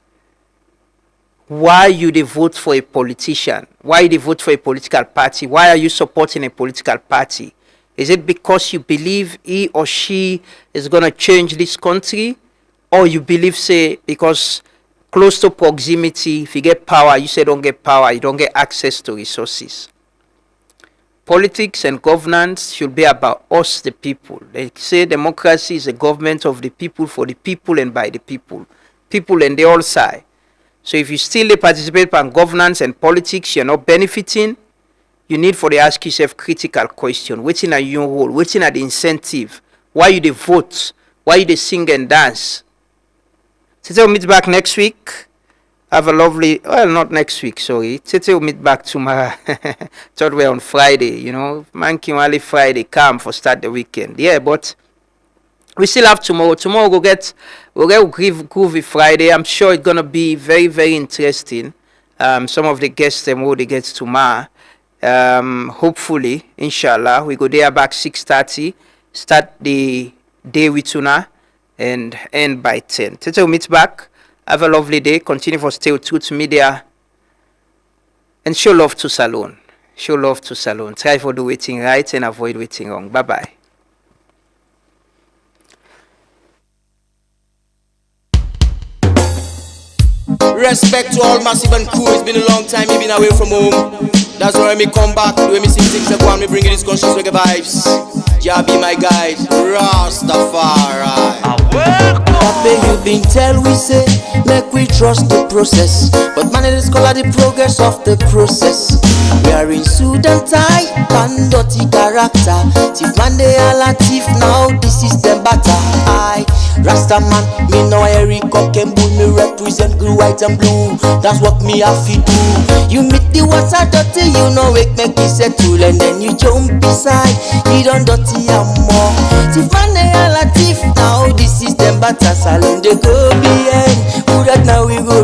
why you dey vote for a politician, why you dey vote for a political party, why are you supporting a political party? Is it because you believe he or she is going to change this country, or you believe, say, because close to proximity, if you get power, you say don't get power, you don't get access to resources? Politics and governance should be about us, the people. They say democracy is a government of the people, for the people, and by the people. People and the all side. So if you still participate in governance and politics, you're not benefiting, you need for to ask yourself critical question. What's in your role? What's in the incentive? Why you dey vote? Why you dey sing and dance? Tete will meet back next week. Have a lovely, well, not next week, sorry. Tete will meet back tomorrow. Third way on Friday, you know. Man can only Friday come for start the weekend. Yeah, but we still have tomorrow. Tomorrow we'll get Groovy Friday. I'm sure it's gonna be very, very interesting. Some of the guests them will they get tomorrow. Hopefully, inshallah, we go there back 6:30. Start the day with tuna and end by 10. Tete will meet back. Have a lovely day. Continue for stay with Truth Media. And show love to Salon. Show love to Salon. Try for do waiting right and avoid waiting wrong. Bye-bye. Respect to all Massive and crew. It's been a long time you've been away from home. That's why me come back. When me sing things like one, me bring you these conscious reggae vibes. Jah be my guide, Rastafari. Papa, you been tell we say, make we trust the process. But man, it is called the progress of the process. We are in suit and tie, and dirty character. Thief man, they all a thief now, this is them batter. I, Rasta man, me know Eric Cock and Bull, me represent blue, white and blue. That's what me have to do. You meet the water dirty, you know it make me settle. And then you jump beside, you don't dirty and more. Thief man, they all a thief now, this is them batter. Salon, they go behind, who that now we go